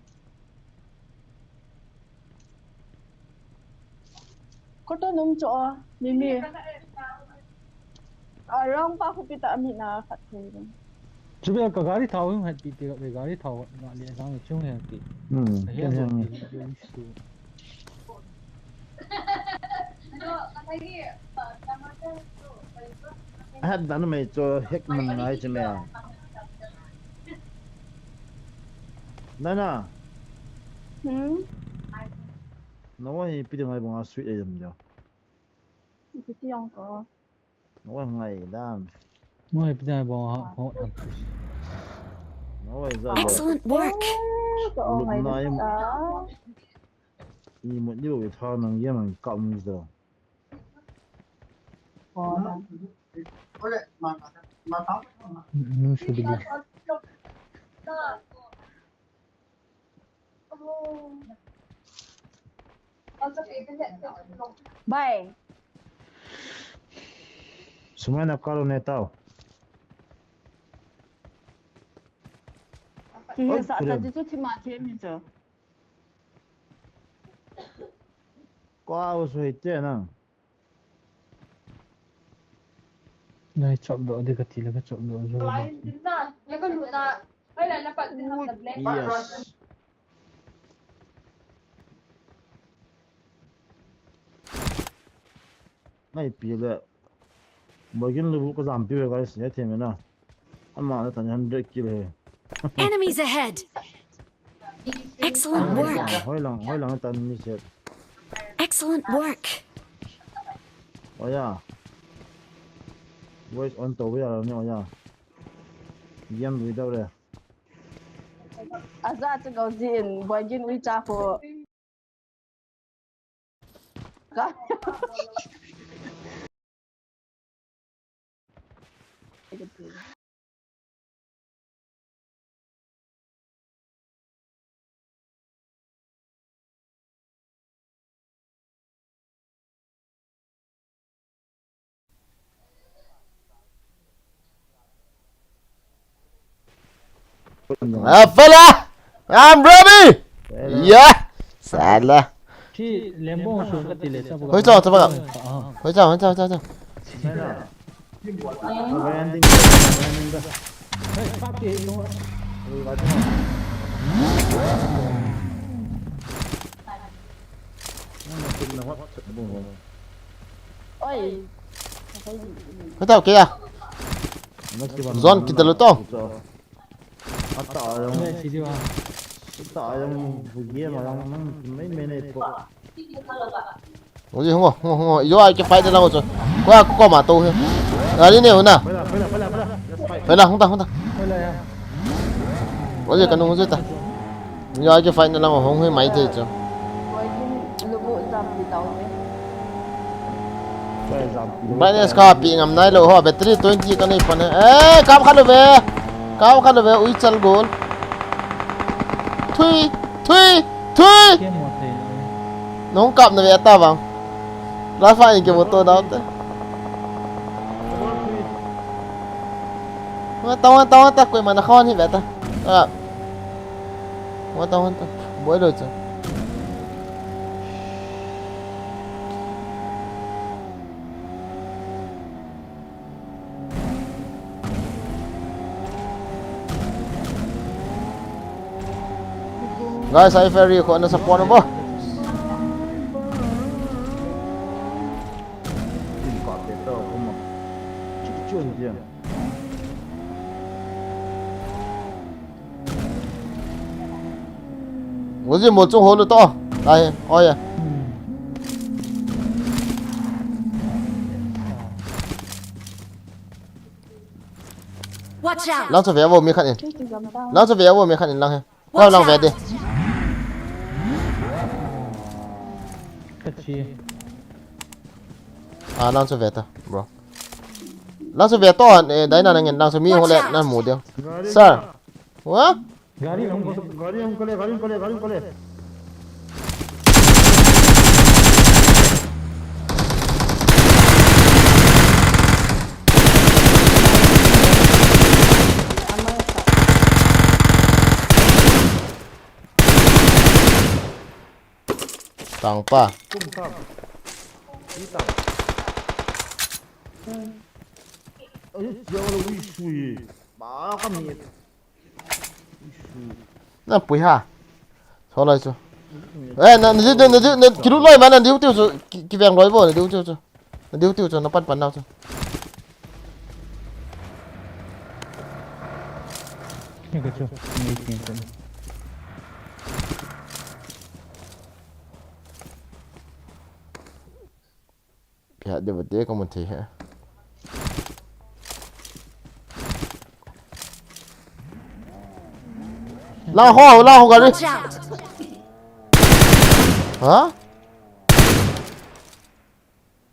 S10: Koto nung cho mimi. Arang pa ko pita ami na khat ko.
S9: Chubi ka gari thaw yung hat piti ka gari thaw na li sang chung he ti.
S4: Kan yang. Had done me to Hickman right to me. Nana. No one pity my bon sweet them jo.
S10: Piti yang ko.
S4: No one ngay damn.
S9: Mo piti na bon ha.
S4: No way that.
S5: Excellent work!
S10: Oo ngay
S4: na yung
S10: ta.
S4: ni mo ni lo tha nang yam kam zo.
S9: No should be.
S10: Bye.
S4: Sumana karo ne tao.
S10: Kaya sa ata dito si Matthew minsan.
S4: Qua was way te na.
S9: Nai chop do de ka ti la ka chop do zo.
S4: Yes. Ngay pi le. Bagin lu ko zam pi ga se te me na. Amma na tan 100 kilo.
S5: Enemies ahead! Excellent work!
S4: Hoi lang tan ni se.
S5: Excellent work!
S4: Oya. Voice on to ya ni oya. Yam du da re.
S10: Aza to go din, boy jin wi cha ko. Ka.
S1: Fella! I'm ready! Yeah! Salah.
S9: Chi lembo so ka ti le sa.
S1: Hoi chao, các bạn. Hoi chao.
S9: Hey, pa ti no.
S10: Oi.
S1: Hoi chao kìa. Zon kita lo to.
S4: Ata yung
S9: Ne si diwa.
S4: ata yung bugie mà lang mấy minute po.
S1: Ủa gì không có. Vô ai cái fight đó đâu rồi. Có mà tu thôi. Đi nè nè. Phải là không ta. Có gì cần không gì ta. Vô ai cái fight đó đâu không hay máy thế chứ.
S10: lubuk jam di tahu ni.
S1: Brightness ka pi ngam nai lo ho battery 20 kan ni pan kam khalo ve ui chal gol thui nong kap na ve ta bang la fa ni ke moto da te tao ta koi mana khawan hi ve ta tao boi lo cha guys, I ferry ko na sa puno mo. Wozi mo chung ho lo to. Dai, oi.
S5: Watch out!
S1: Lang cho ve wo mi khan in. Lang cho ve wo mi khan in lang he. Qua lang ve đi. Lang cho ve ta, bro. Lang cho ve to dai na ngin lang cho mi ho le na mu dia. Sir. What?
S4: गाड़ी हमको ले
S1: Tang pa. Na pui ha. Thôi lại cho. Ê, nó cái lúc này mà nó điếu tiêu cho cái vàng nói vô là điếu tiêu cho. Nó điếu tiêu cho nó bắt bắn nào cho. Dạ, để vật tế có một thể hả? Lao ho gần đi. Hả?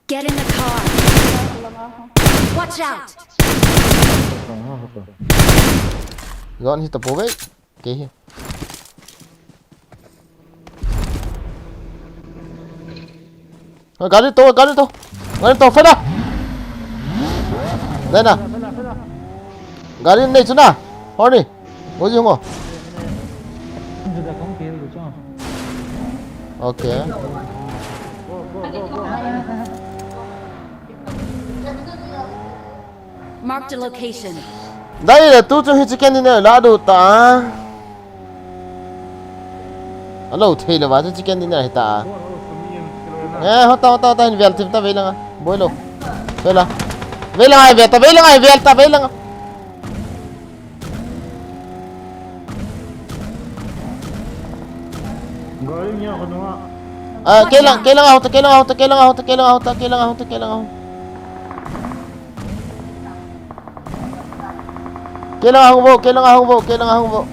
S5: Get in the car. Watch out.
S1: Gọn thì tập bố vậy. Kì. Gắn đi to phát ra. Đây nè. Gắn đi này chứ nào. Thôi đi. Có gì không ạ? Ok.
S5: Mark the location.
S1: Đây là tu cho chicken đi này là đủ ta. Alo thì là vào cho chicken đi này ta. Ho ta in vel ta ve lang. Boy lo. Ve lang ai vel ta.
S4: गाड़ी में होना
S1: Kailang out. Kailang hong vô.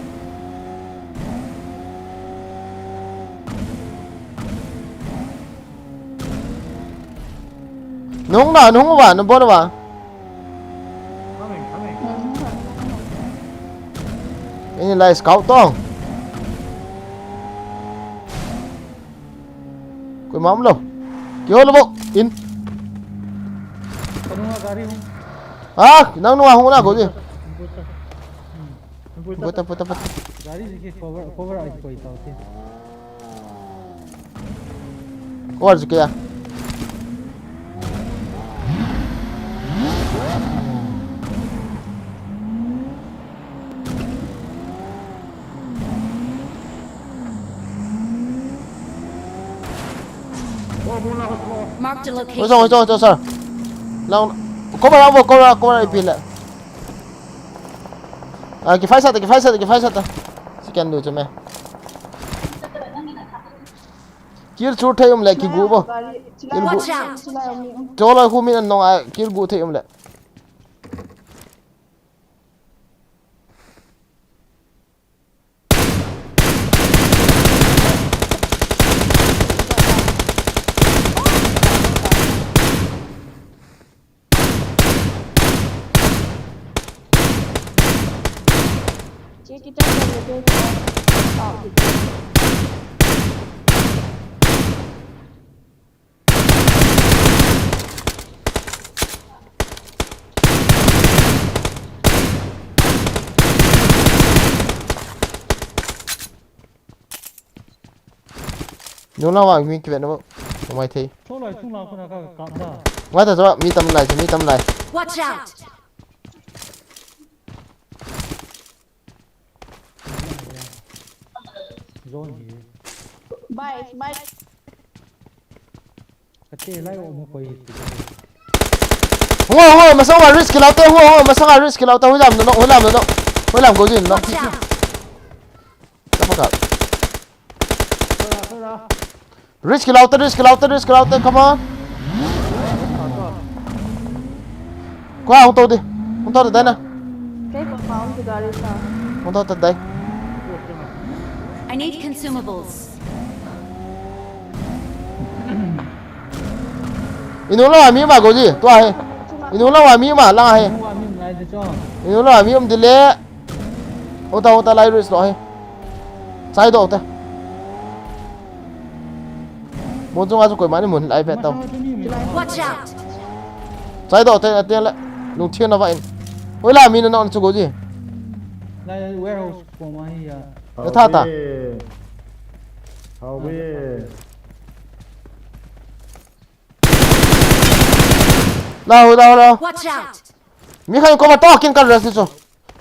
S1: Nó không vào, nó bớt vào. Cái này là scout to. Quay mắm luôn. Kêu nó bộ, in. Nang nuwa không nào có gì. Puta.
S9: गाड़ी देखिए cover आई कोई था उसे
S1: Cover gì kìa.
S5: Mark the location.
S1: Ôi trời sao? Long cover pin lại. Cái phái sát ta. Chỉ cần được cho mẹ. Kill shoot thấy lại cái gu bo.
S5: Watch out.
S1: Cho lại khu mình nó ai kill gu thấy lại.
S10: kita boleh tahu gitu.
S1: Nhung lao vào mình kịp nó không ai thấy
S9: Số lại xuống nào con nào cầm ra.
S1: ngoài thật ra mi tâm lại
S5: Watch out!
S9: Rồi gì?
S10: Bike.
S9: Cái tê lại ôm quay.
S1: Hoa mà sao mà risk lao tao hoa mà sao mà risk lao tao làm nó cái gì nó
S5: Watch out!
S1: Apa kau?
S9: Thôi ra.
S1: Risk lauter, come on. Qua không tôi từ đây nè,
S10: Cái con pháo từ gari sao?
S1: không tôi từ đây.
S5: I need consumables.
S1: Inu lo ami mà có gì? Tôi hay. Inu lo ami mà lang hay.
S9: Không ăn miếng này để cho.
S1: Inu lo ami om dile. Ota lai risk lo hay. Sai độ ta. Muốn chúng ta coi máy muốn lại vẹt tàu.
S5: Watch out!
S1: Sai độ ta tiền lại. Lùng thiên nó vậy. Ôi là mình nó chú có gì?
S9: Này warehouse của mày à.
S1: Nó tha ta.
S4: Hào bê.
S1: Đâu.
S5: Watch out!
S1: Mi khai có mà to kiên cần rồi chứ.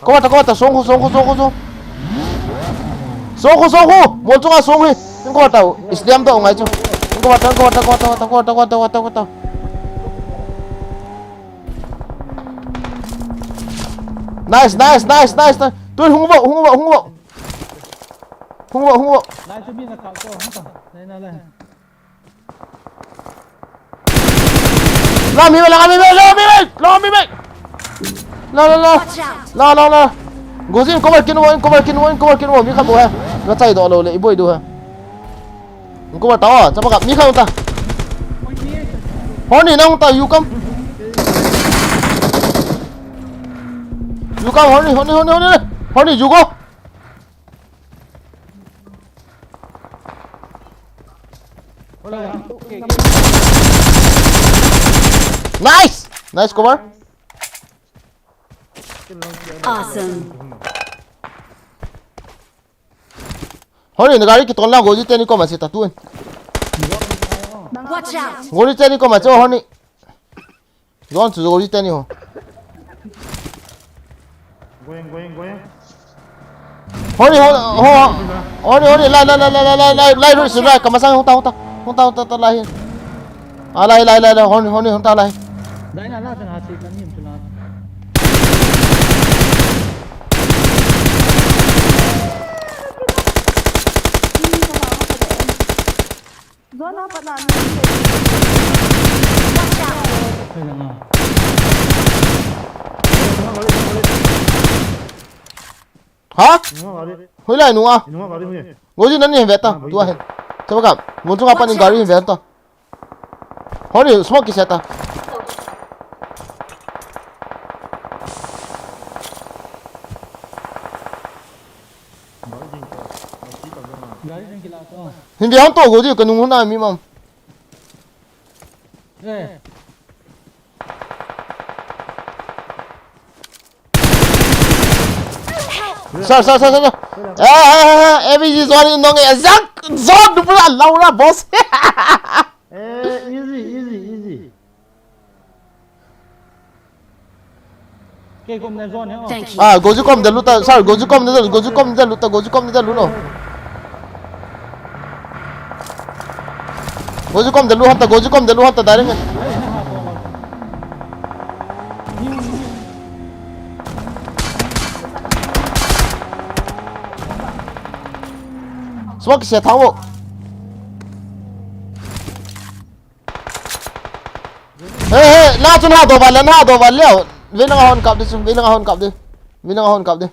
S1: Có mà xuống. Muốn chúng ta xuống đi. Không có tàu. Islam tàu ngay chứ. Không có tàu. Nice. Tôi hung bộ.
S9: Lại cho biết là cậu cho không phải. Đây.
S1: Lo mi mày. Lo. Gozin cover kin mo mi kha bo ha. Nó chạy độ lo le boy du ha. Cover tao à, chapa ka mi kha ta. Honi nang ta you come. Honi you go. Nice cover.
S5: Awesome.
S1: Honi nagari ki tolna goji teni ko ma se tatuan.
S5: Watch out!
S1: Goji teni ko ma cho honi. Gon su goji teni ho.
S4: Going.
S1: Honi lai rồi sửa lại cầm sang không tao lai. À lai honi không tao lai.
S9: Đấy là chân hạt xịt đánh hiểm cho nó.
S10: Zona apa nak?
S9: Thôi là ngờ.
S1: Hả?
S4: Nó đi.
S1: Hoi lai nu à?
S4: Nó vào đi nhỉ.
S1: Goji nan ni vet ta. Tu hai. Coba kam. Muốn chúng ta panin gari vet ta. Honi smoke ki seta.
S9: Gari đang kila to.
S1: Hindi ang to goji kanung huna mi mam.
S9: Ê.
S1: Sao. Every is one nong exact. Zon du pula Laura boss.
S4: Easy.
S9: Cái cùng này zone nhá.
S5: Thank you.
S1: À goji kom de luta. Sorry goji kom de luta. Goji kom de lu hanta direct. Smoke sẽ thắng bộ. Ê, na chân hạ đồ vào liều. Vinh đang hôn cặp đi.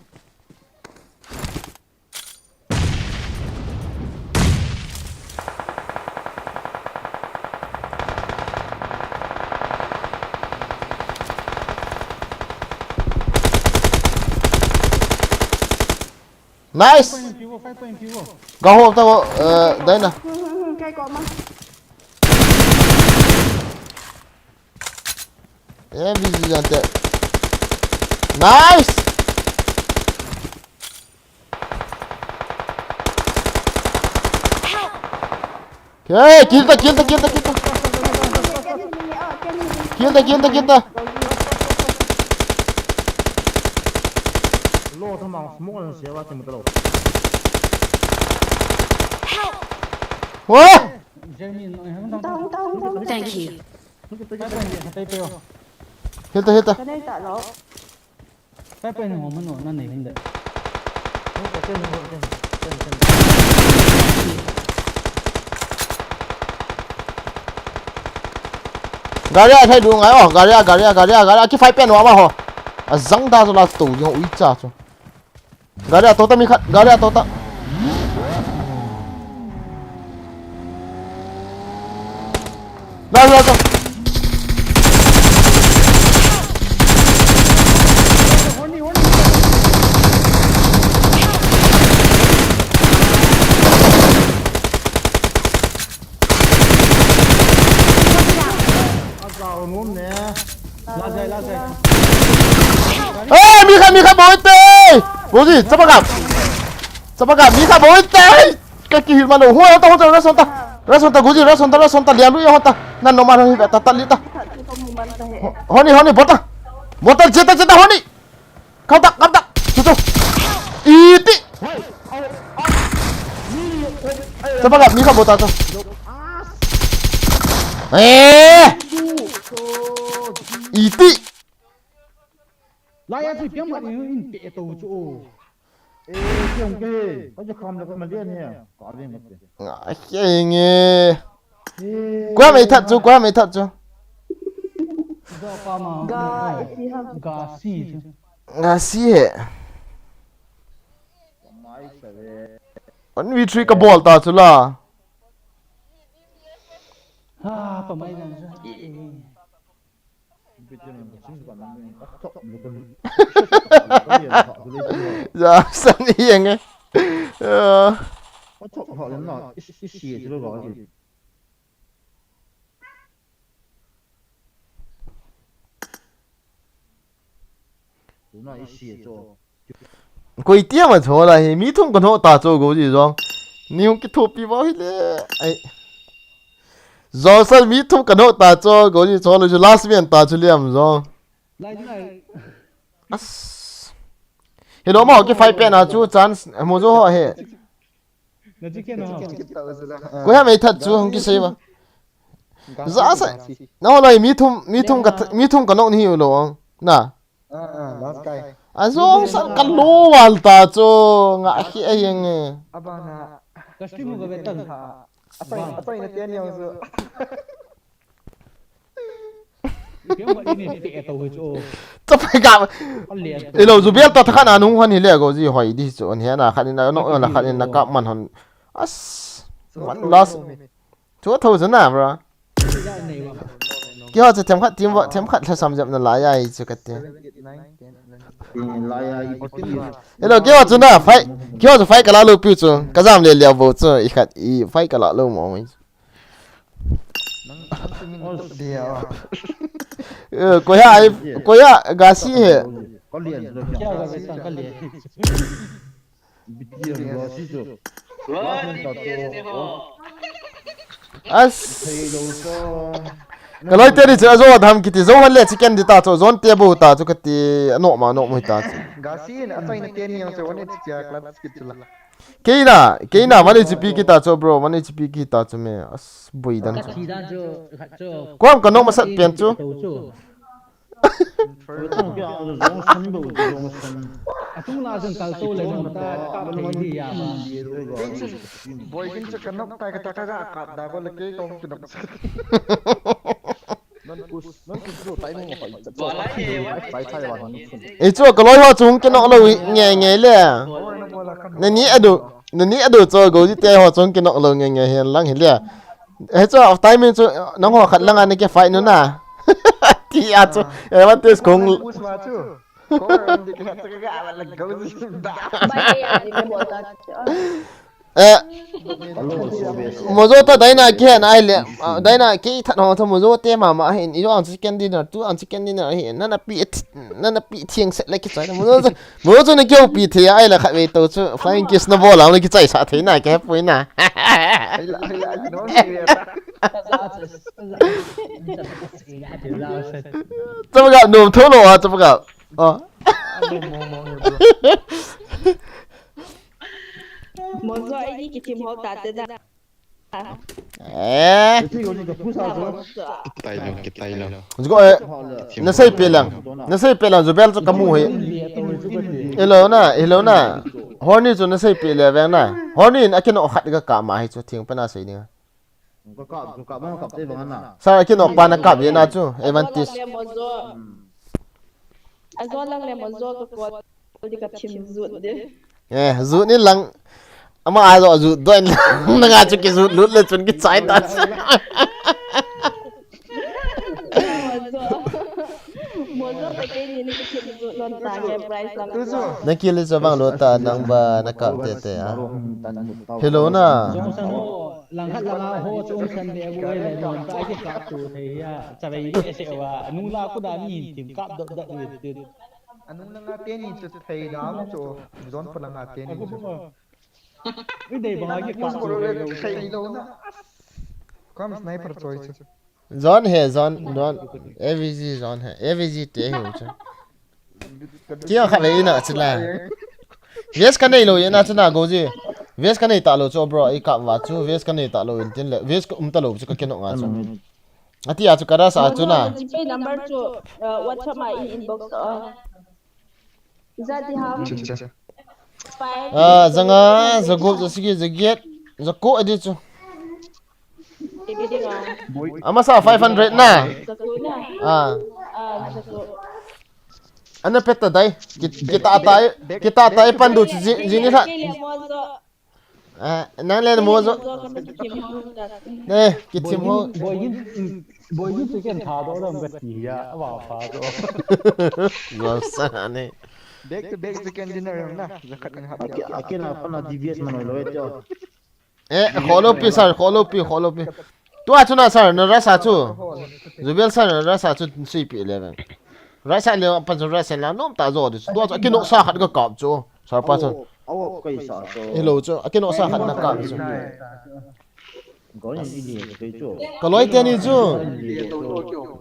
S1: Nice. Go home tao đây nè.
S10: Cái con mà.
S1: Em vigilante. Nice. Okay, kill ta. Kill ta.
S4: Lô thằng mong smoke là sẽ vào tìm một lô.
S1: Wow.
S5: Thank you.
S1: Hit ta.
S10: Cái này tạ lỗ.
S9: Phải bên hồ mình nó này hình đấy.
S1: Garia thay đúng ngay oh, Garia cái fight pen mà ho. À zang da là tủ yung ui cha cho. Garia tota mi khat, Garia tota. Ra. Ê, Mika bối tê. Bố gì? Sao bắt gặp Mika bối tê. Cái kỳ mà nổ hoa tao ra son ta bố gì ra son ta liền lui hon ta. Nan nó mà hơi vậy ta li ta. Honi bota chết honi. Kau tak. Cucu. Iti. Sao bắt gặp Mika bota to. Iti.
S9: Lại ăn thì tiếng mà in bể tàu chỗ.
S4: Ê, kìa có cho không được mà điên nè. Có đi một tí.
S1: Cái nghe. Quá mày thật chú. Gà xì hệ. Vẫn vì truy cái ball ta chú là.
S9: Phải mấy lần
S1: Dạ, sẵn ý anh ấy.
S4: Họ đến nào, ít xìa chứ đâu có gì. Đúng là ít xìa cho.
S1: Quay tiếng mà thôi là mỹ thông còn hộ ta cho cái gì rồi. Nếu cái thộp đi vào hết đấy. Do sao mỹ thông còn hộ ta cho cái gì cho là last man ta cho liam rồi.
S9: lại này.
S1: Thì đó mà cái fight pen à chú chance một số họ hệ.
S9: Nó chỉ kia nó.
S1: Quay mày thật chú không cái gì mà. Giá sai. Nó là mỹ thông còn nông nhiều rồi. Nà.
S7: Last guy.
S1: À rồi sao căn lô vào ta cho ngã khi ấy nghe.
S7: Abana.
S9: Cái stream của cái tầng.
S7: Apa ini tian yang so.
S9: Tiếng mà in bể tàu chỗ.
S1: Tập phải gặp. Ê lâu rồi biết ta khăn ăn không thì lẽ có gì hỏi đi chỗ anh hả là khăn nó là khăn là cặp màn hòn. Vẫn lost. Chúa thâu dẫn nào rồi. Cái họ sẽ thêm khăn là xong dậm là lái ai cho cái tiền. Ê lâu cái họ dẫn nào phải cái họ sẽ phải cái lá lô piu cho cái giảm liền liều vô cho ý khát ý phải cái lá lô mỏ mình. Cô ya gà xí hệ.
S4: Có liền rồi.
S9: Có liền.
S4: Bị tiền rồi xí rồi.
S1: Cái lối tiền thì chưa rồi tham kiti zone lệ chicken đi ta cho zone table ta cho kiti nọ mà ta.
S7: Gasin apa ini tian yang so ini dia club gitu lah.
S1: Cái nào mà đi chụp kita cho bro, mà đi chụp kita cho mẹ, bùi đan cho. Quang còn nọ mà sát tiền chứ.
S9: Chúng là dân tàu số lên người ta cặp cái gì à mà.
S7: Boy kan cakap nak kata kata dah boleh ke kau kena.
S1: Ê chú cái lối họ chúng cái nọ lâu nghe lẹ. Nên ní adu cho cái gì tê họ chúng cái nọ lâu nghe hiền lăng hiền lẹ. Ê chú ở tay mình chú nó họ khát lăng anh cái phải nữa nè. Thì à chú em bắt test không.
S7: Kau di kena tergak lah kau sih dah.
S10: Baik ya, ini botak.
S1: Mozo ta daina ke na ile daina ke ta no ta mozo te mama hin iro an chicken dinner tu an chicken dinner hin na pi thieng set le ki chai mozo ne kyo pi the ai la kha ve to chu flying kiss na bola ne ki chai sa the na ke pui na怎么搞弄头了啊？怎么搞？哦。
S10: Mozo ini kita mau tak ada.
S1: Juga nasai pelang jubel tu kamu he. Hello na. Horny tu nasai pelang vang na. Horny akin ok hat ga kama he tu ting pana sai ni.
S3: Kap mana kap te bangan na.
S1: Sa akin ok pana kap ye na tu advantage.
S10: Azol lang le mozo tu kuat di kap chim zut de.
S1: Zut ni lang ama azo zut doin nga chu ki zut lut le chun ki chai ta.
S10: Mozo tak ini ni chim zut lon ta ke price lang.
S1: Nakili sa bang lota nang ba nakap te te ah. Hello na.
S9: Lang hat lang ho chung san de bu le non ta ke kap tu thei ya cha bai de se wa nu la ku da ni tim kap dot dot ni.
S7: Anong nangatin ni sa thay dam so zon pa nangatin ni.
S9: Ini dai bang ke kap tu
S7: Thay lo na. Kam sniper choice.
S1: Zon hai zon AVG zon hai AVG te hi chu. Kya kha le na chla. Ves ka nei lo ye na chna go ji. Ves ka nei ta lo cho bro I kap wa chu ves ka nei ta lo in tin le ves ka ta lo chu ka keno nga chu. Ati a chu kara sa chu na.
S10: Number 2 WhatsApp my inbox Zati ham.
S1: Zanga zago zasigi zaget zako adi chu. Ama sa 500 na. Ana peta dai kita atai pandu jini tha. Nang le mozo. Kitim ho.
S9: Boy tu kan tha do dam ka ti ya wa pha do.
S1: Gosa ne.
S7: Back to back second dinner na. Zakat ng happy.
S3: Akin apa na DBS mana lo itu.
S1: Follow pi. Tu achu na sir na rasa chu. Zubel sir na rasa chu CP11. Rasa le pa chu rasa la nom ta zo de. Tu akin no sa khat ga kap chu. Sir pa chu.
S3: Aw kai sa so.
S1: Hello chu akin no sa khat na kap chu.
S3: Goi ni kai chu.
S1: Kaloi te ni chu.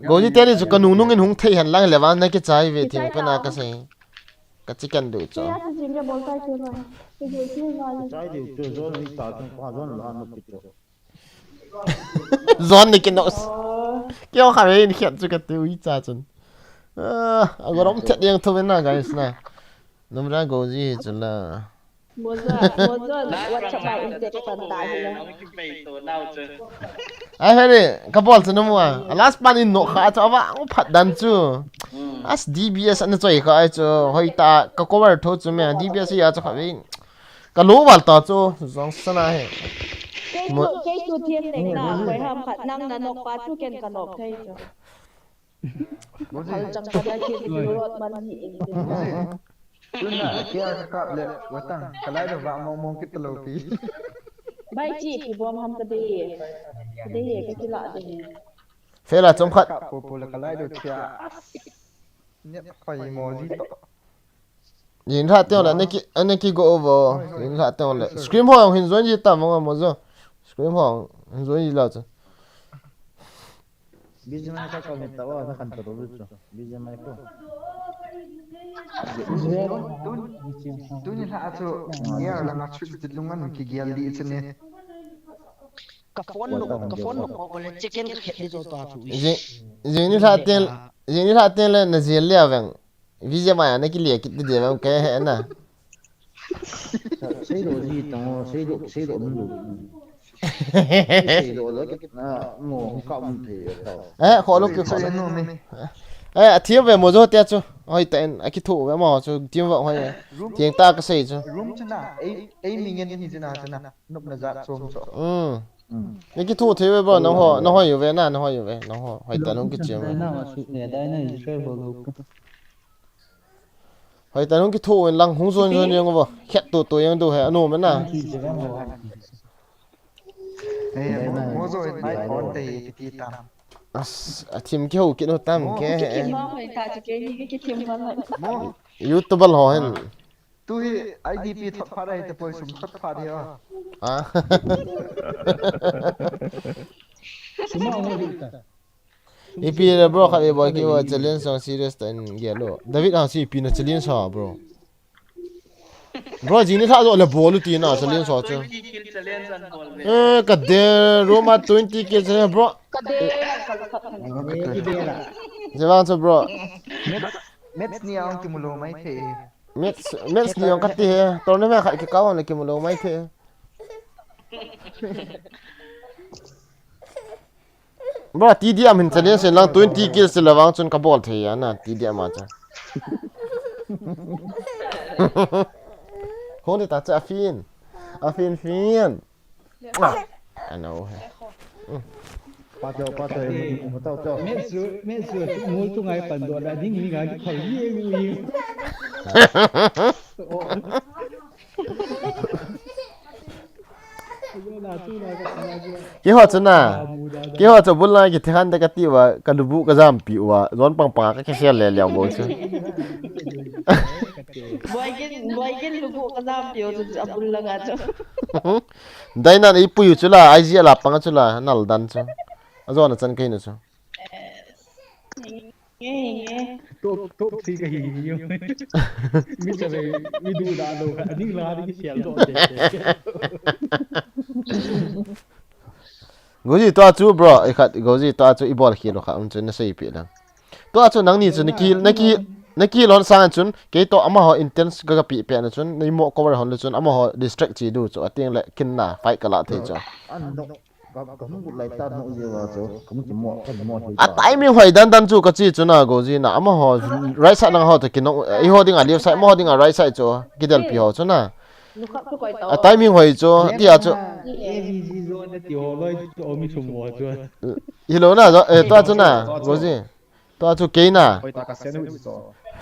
S1: Goji te ni chu kanu nungin hung thei han lang lewan na ke chai ve thing pa na ka sai. Ka chicken du chu.
S3: Chai de chu zo ni ta chung pa zon la no pi chu.
S1: Zon ni kin no. Kyo kha ve ni khat chu ka te ui cha chun. Agorom chat yang thu na guys na. Numra goji chu la.
S10: Mozo WhatsApp my inbox ta hi.
S1: Ai hele kapol chu no mo last pan in no kha cha wa phat dan chu. As DBS an choi kha ai chu hoi ta ka cover tho chu me DBS ya cha kha ve ka lo wal ta chu zong sana he.
S10: Cái tu thiên này là phải ham khả năng là nộp phá tu kiện cả nộp thay cho. Hal chẳng phải là chuyện gì rồi mà nhị.
S7: Tuna kia cakap le watang kalai dah buat ngomong kita lopi.
S10: Baik cik thì bom ham cái gì cái gì lạ gì.
S1: Phê là trong khát.
S7: Popo le kalai dah kia. Nyep pai emoji to.
S1: Nhìn ra tiêu là anh kia go over. Nhìn ra tiêu là scream hoàng hình dối gì tầm không mà zo. Scream hoàng hình dối gì là chứ.
S3: Bisa mai ka kami tawa na kan terus chu. Bisa mai ko.
S7: Tu ni ha tu ya la na chu dilungan ki gial di sini.
S8: Ka phone no ko le chicken ka khet zo ta tu.
S1: Zini ra tiêu là na zin lia vang. Visa mai anh kia lia kit de vang cái hệ na.
S3: Sei do ji tang sei do mun do. Sei do lo ke na mo kam the.
S1: Khó lúc kia khó lúc. Thiêm về một số tiết chứ. Ôi tên cái thủ với mò chứ thiêm vọng hay tiếng ta cái gì chứ.
S7: Room chứ na. Ấy mình nghe thì chứ na. Nộp na dạ xôm cho.
S1: Cái thủ thế với bọn nó hỏiอยู่về na nó hỏiอยู่về nó hỏi tên ông cái chuyện.
S9: Đây này sẽ follow.
S1: hoi ta nung ki thu en lang hung zon zon yang bo khet to yang do he anu men na
S7: Mo rồi mai con tây piti tam.
S1: as athim ke ho ki no tam ke
S10: cái kiếm nó người ta chỉ cái kiếm nó lại
S1: youtube ho hen
S7: Tu hi IDP thot pha dai te poi sum thot pha dia.
S1: à
S9: Semua orang kita.
S1: ipi bro khat e boy ki wa challenge song serious tan gelo david ha si pi na challenge sa bro bro jini tha zo le bolu ti na challenge so chu
S8: 20 kill challenge and ball me.
S1: ka de roma 20 ke challenge bro
S10: cái đê
S9: Ini dia lah.
S1: jawang cho bro
S7: Mets ni ang timulo mai the.
S1: Mets ni ang kati he to ne ma khat ke kawan le ke mo lo mai the bro ti dia min challenge lang 20 kills le wang chun ka bol the ya na ti dia ma cha hon ta cha fin fin I know
S9: Patau, tahu. Mesu, mul tu ngai pandu ada ding ni ngai kau ye.
S1: kế hoạch thế nào kế hoạch cho bốn lai cái thằng đấy cái tiêu và cái đồ vụ cái giam piu và rón bằng cái xe lẻ lẻo bồi chứ
S10: Boy lugu ka na pio tu abul lang ato.
S1: đây là ý piu chứ là ai gì là bằng chứ là nal dan chứ rồi nó chân cây nữa chứ
S10: Nghe.
S9: Top si ka hiyo. Mi sabi, mi duda do ka. Ani la di siya do.
S1: cái gì toa chú bro cái gì toa chú ibol khi nó khá ông chân nó xây bị lắm toa chú nắng ni chú nãy kia lon sang chun cái to ama ho intense cái bị bị nó chun nãy mo cover hon chun ama ho distract chỉ đủ cho tiếng lại kinh na fight cả lại thế cho à tại mình phải đan chú cái gì chun à cái gì na ama ho right side năng ho thì kinh nó ai ho tiếng à left side mo ho tiếng à right side cho cái del pi ho chun na à tại mình phải cho đi à cho
S9: AVG zone na tiyo loy to mi sumo cho.
S1: hello na toa chú na cái gì toa chú cái na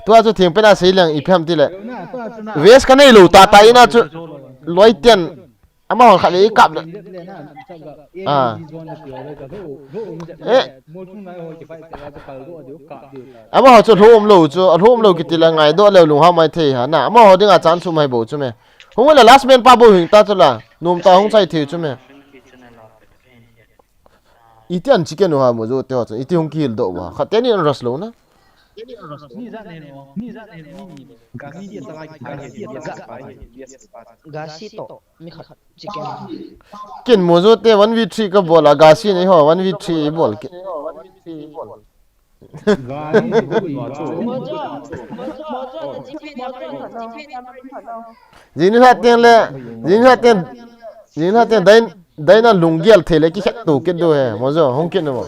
S1: toa chú thiền bên na xây lang ipem ti le west cái này lù ta tai na chú loi tiền ama ho khali kap à ama ho chú hom lo ki ti la ngai do le lu ha mai the ha na ama ho dinga chan su mai bo chu me hong le last man pa bo hing ta chu la num ta hong chai the chu me itian chicken ha mo zo te ho chu iti hong kill do ba kha te ni ras lo na
S9: Ni zat ne no. Ni gasi dia tengah
S11: Gasi to. Mi khat chicken.
S1: kin mo zo te 1v3 ka bol a ga si nei ho 1v3 bol ki
S9: gani
S10: Mojo jipe na bring phano.
S1: jin ha ten dai na lungial thele ki khat tu ke do he mo zo hong kin mo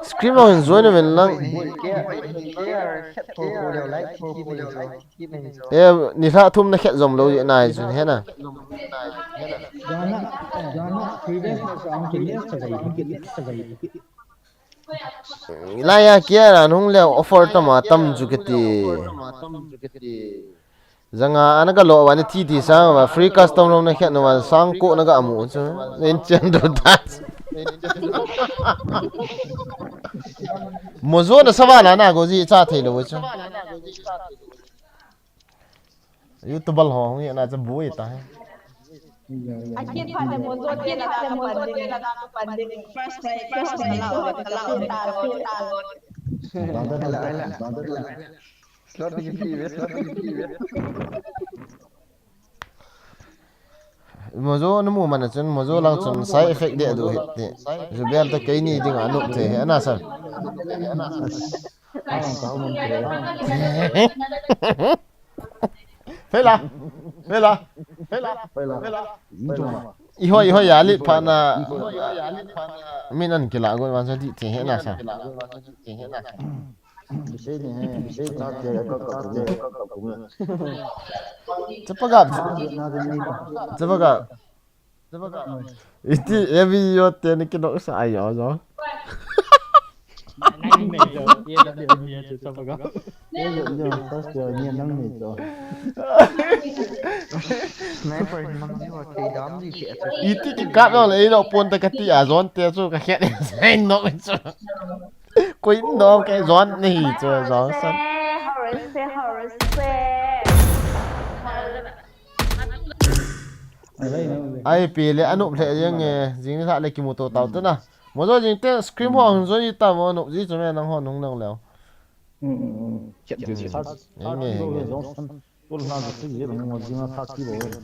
S1: scream on zone men lang e ni tha thum na khet zom lo ye nai jun he na
S9: Jana previous na sa ang kinya sa gai.
S1: la ya kia la nong le offer ta ma tam ju ke ti zanga anaga lo wa ni ti sang wa free custom lo na khet no wa sang ko na ga amu chu nen chen do da mozo na sawana na goji cha thei lo chu youtube ho hong ya na cha bu ta
S10: Akin pa na mojo na panding. First
S7: Slot ni free.
S1: mozo no mu man chun mozo lang chun side effect de do hit te jubel ta kai ni ding anu the ana sa phela iho ya li pa na minan kila go man sa di the he na sa cepat itu every yo te ni kino sa ayo zo
S4: first niya nang nito.
S7: Sniper mang diwa kay dam di kaya
S1: Iti ki kap dong le no pon ta kati a zon te chu ka khet sai no chu. Kui no cái zon ni chu zon san. Ai pi le anu le yang jing sa le ki moto tao ta na. Mo zo jing te scream ho hon zo yi ta mo no ji chu me nang ho nong nang leo.
S4: Chết rồi.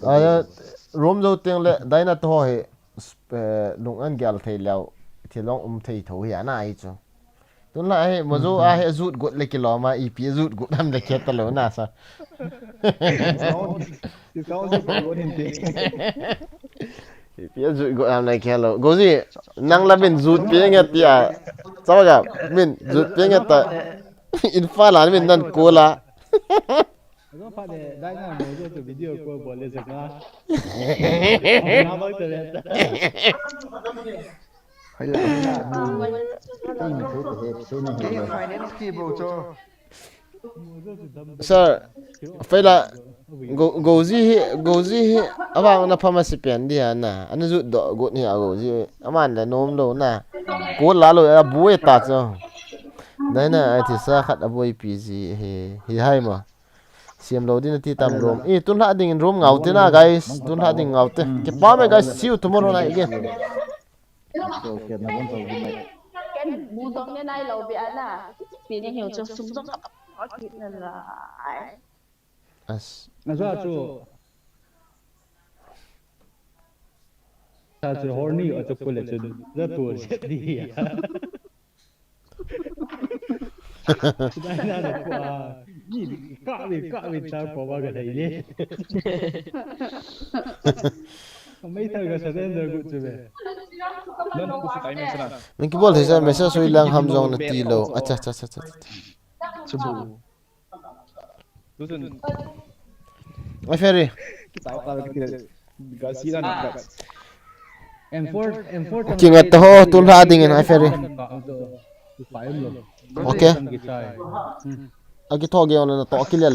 S1: Aya rom zo teng le dai na to he lung an gal thei leo thi long thei tho ya na ai chu. Tun la he mo zo a he zut got le ki lo ma i pi zut got nam le khet ta lo na sa. Pi zut got nam le khet lo. Go ji nang la bin zut pi nge tia. Sao ga min zut pi nge ta. In fa la min nan ko la.
S9: Nó phải để đại ngàn mới cho video của bộ lên giặc na. Nó mới từ lên.
S7: hay là cái finance kia bro cho
S1: Sir, phải là gozi abang na pharmacy pen dia na anu zu do got ni gozi aman la nom lo na ko la lo buai ta cho dai na ti sa khat aboi pg hi hai ma siam lo din ti tam rom e tun ha ding rom ngau te na guys tun ha ding ngau te ke pa me guys see you tomorrow night again
S10: cái bu tông cái này lâu bị anh à vì nên hiểu cho súng giống có chuyện là
S1: as
S9: Nó ra chỗ. Ta chỗ horny ở chỗ quên chỗ rất tuổi chết đi. Đại na được qua. Gì cả bị cha bỏ vào cái này đi. Mấy thằng cái sợi rồi cũng chưa về.
S1: mình ki bol thei sa message soi lang ham jong na ti lo acha cha cha cha ai ferry
S9: M4
S1: ki ngat ho tun ha ding ai ferry okay agi thoge on na to kilel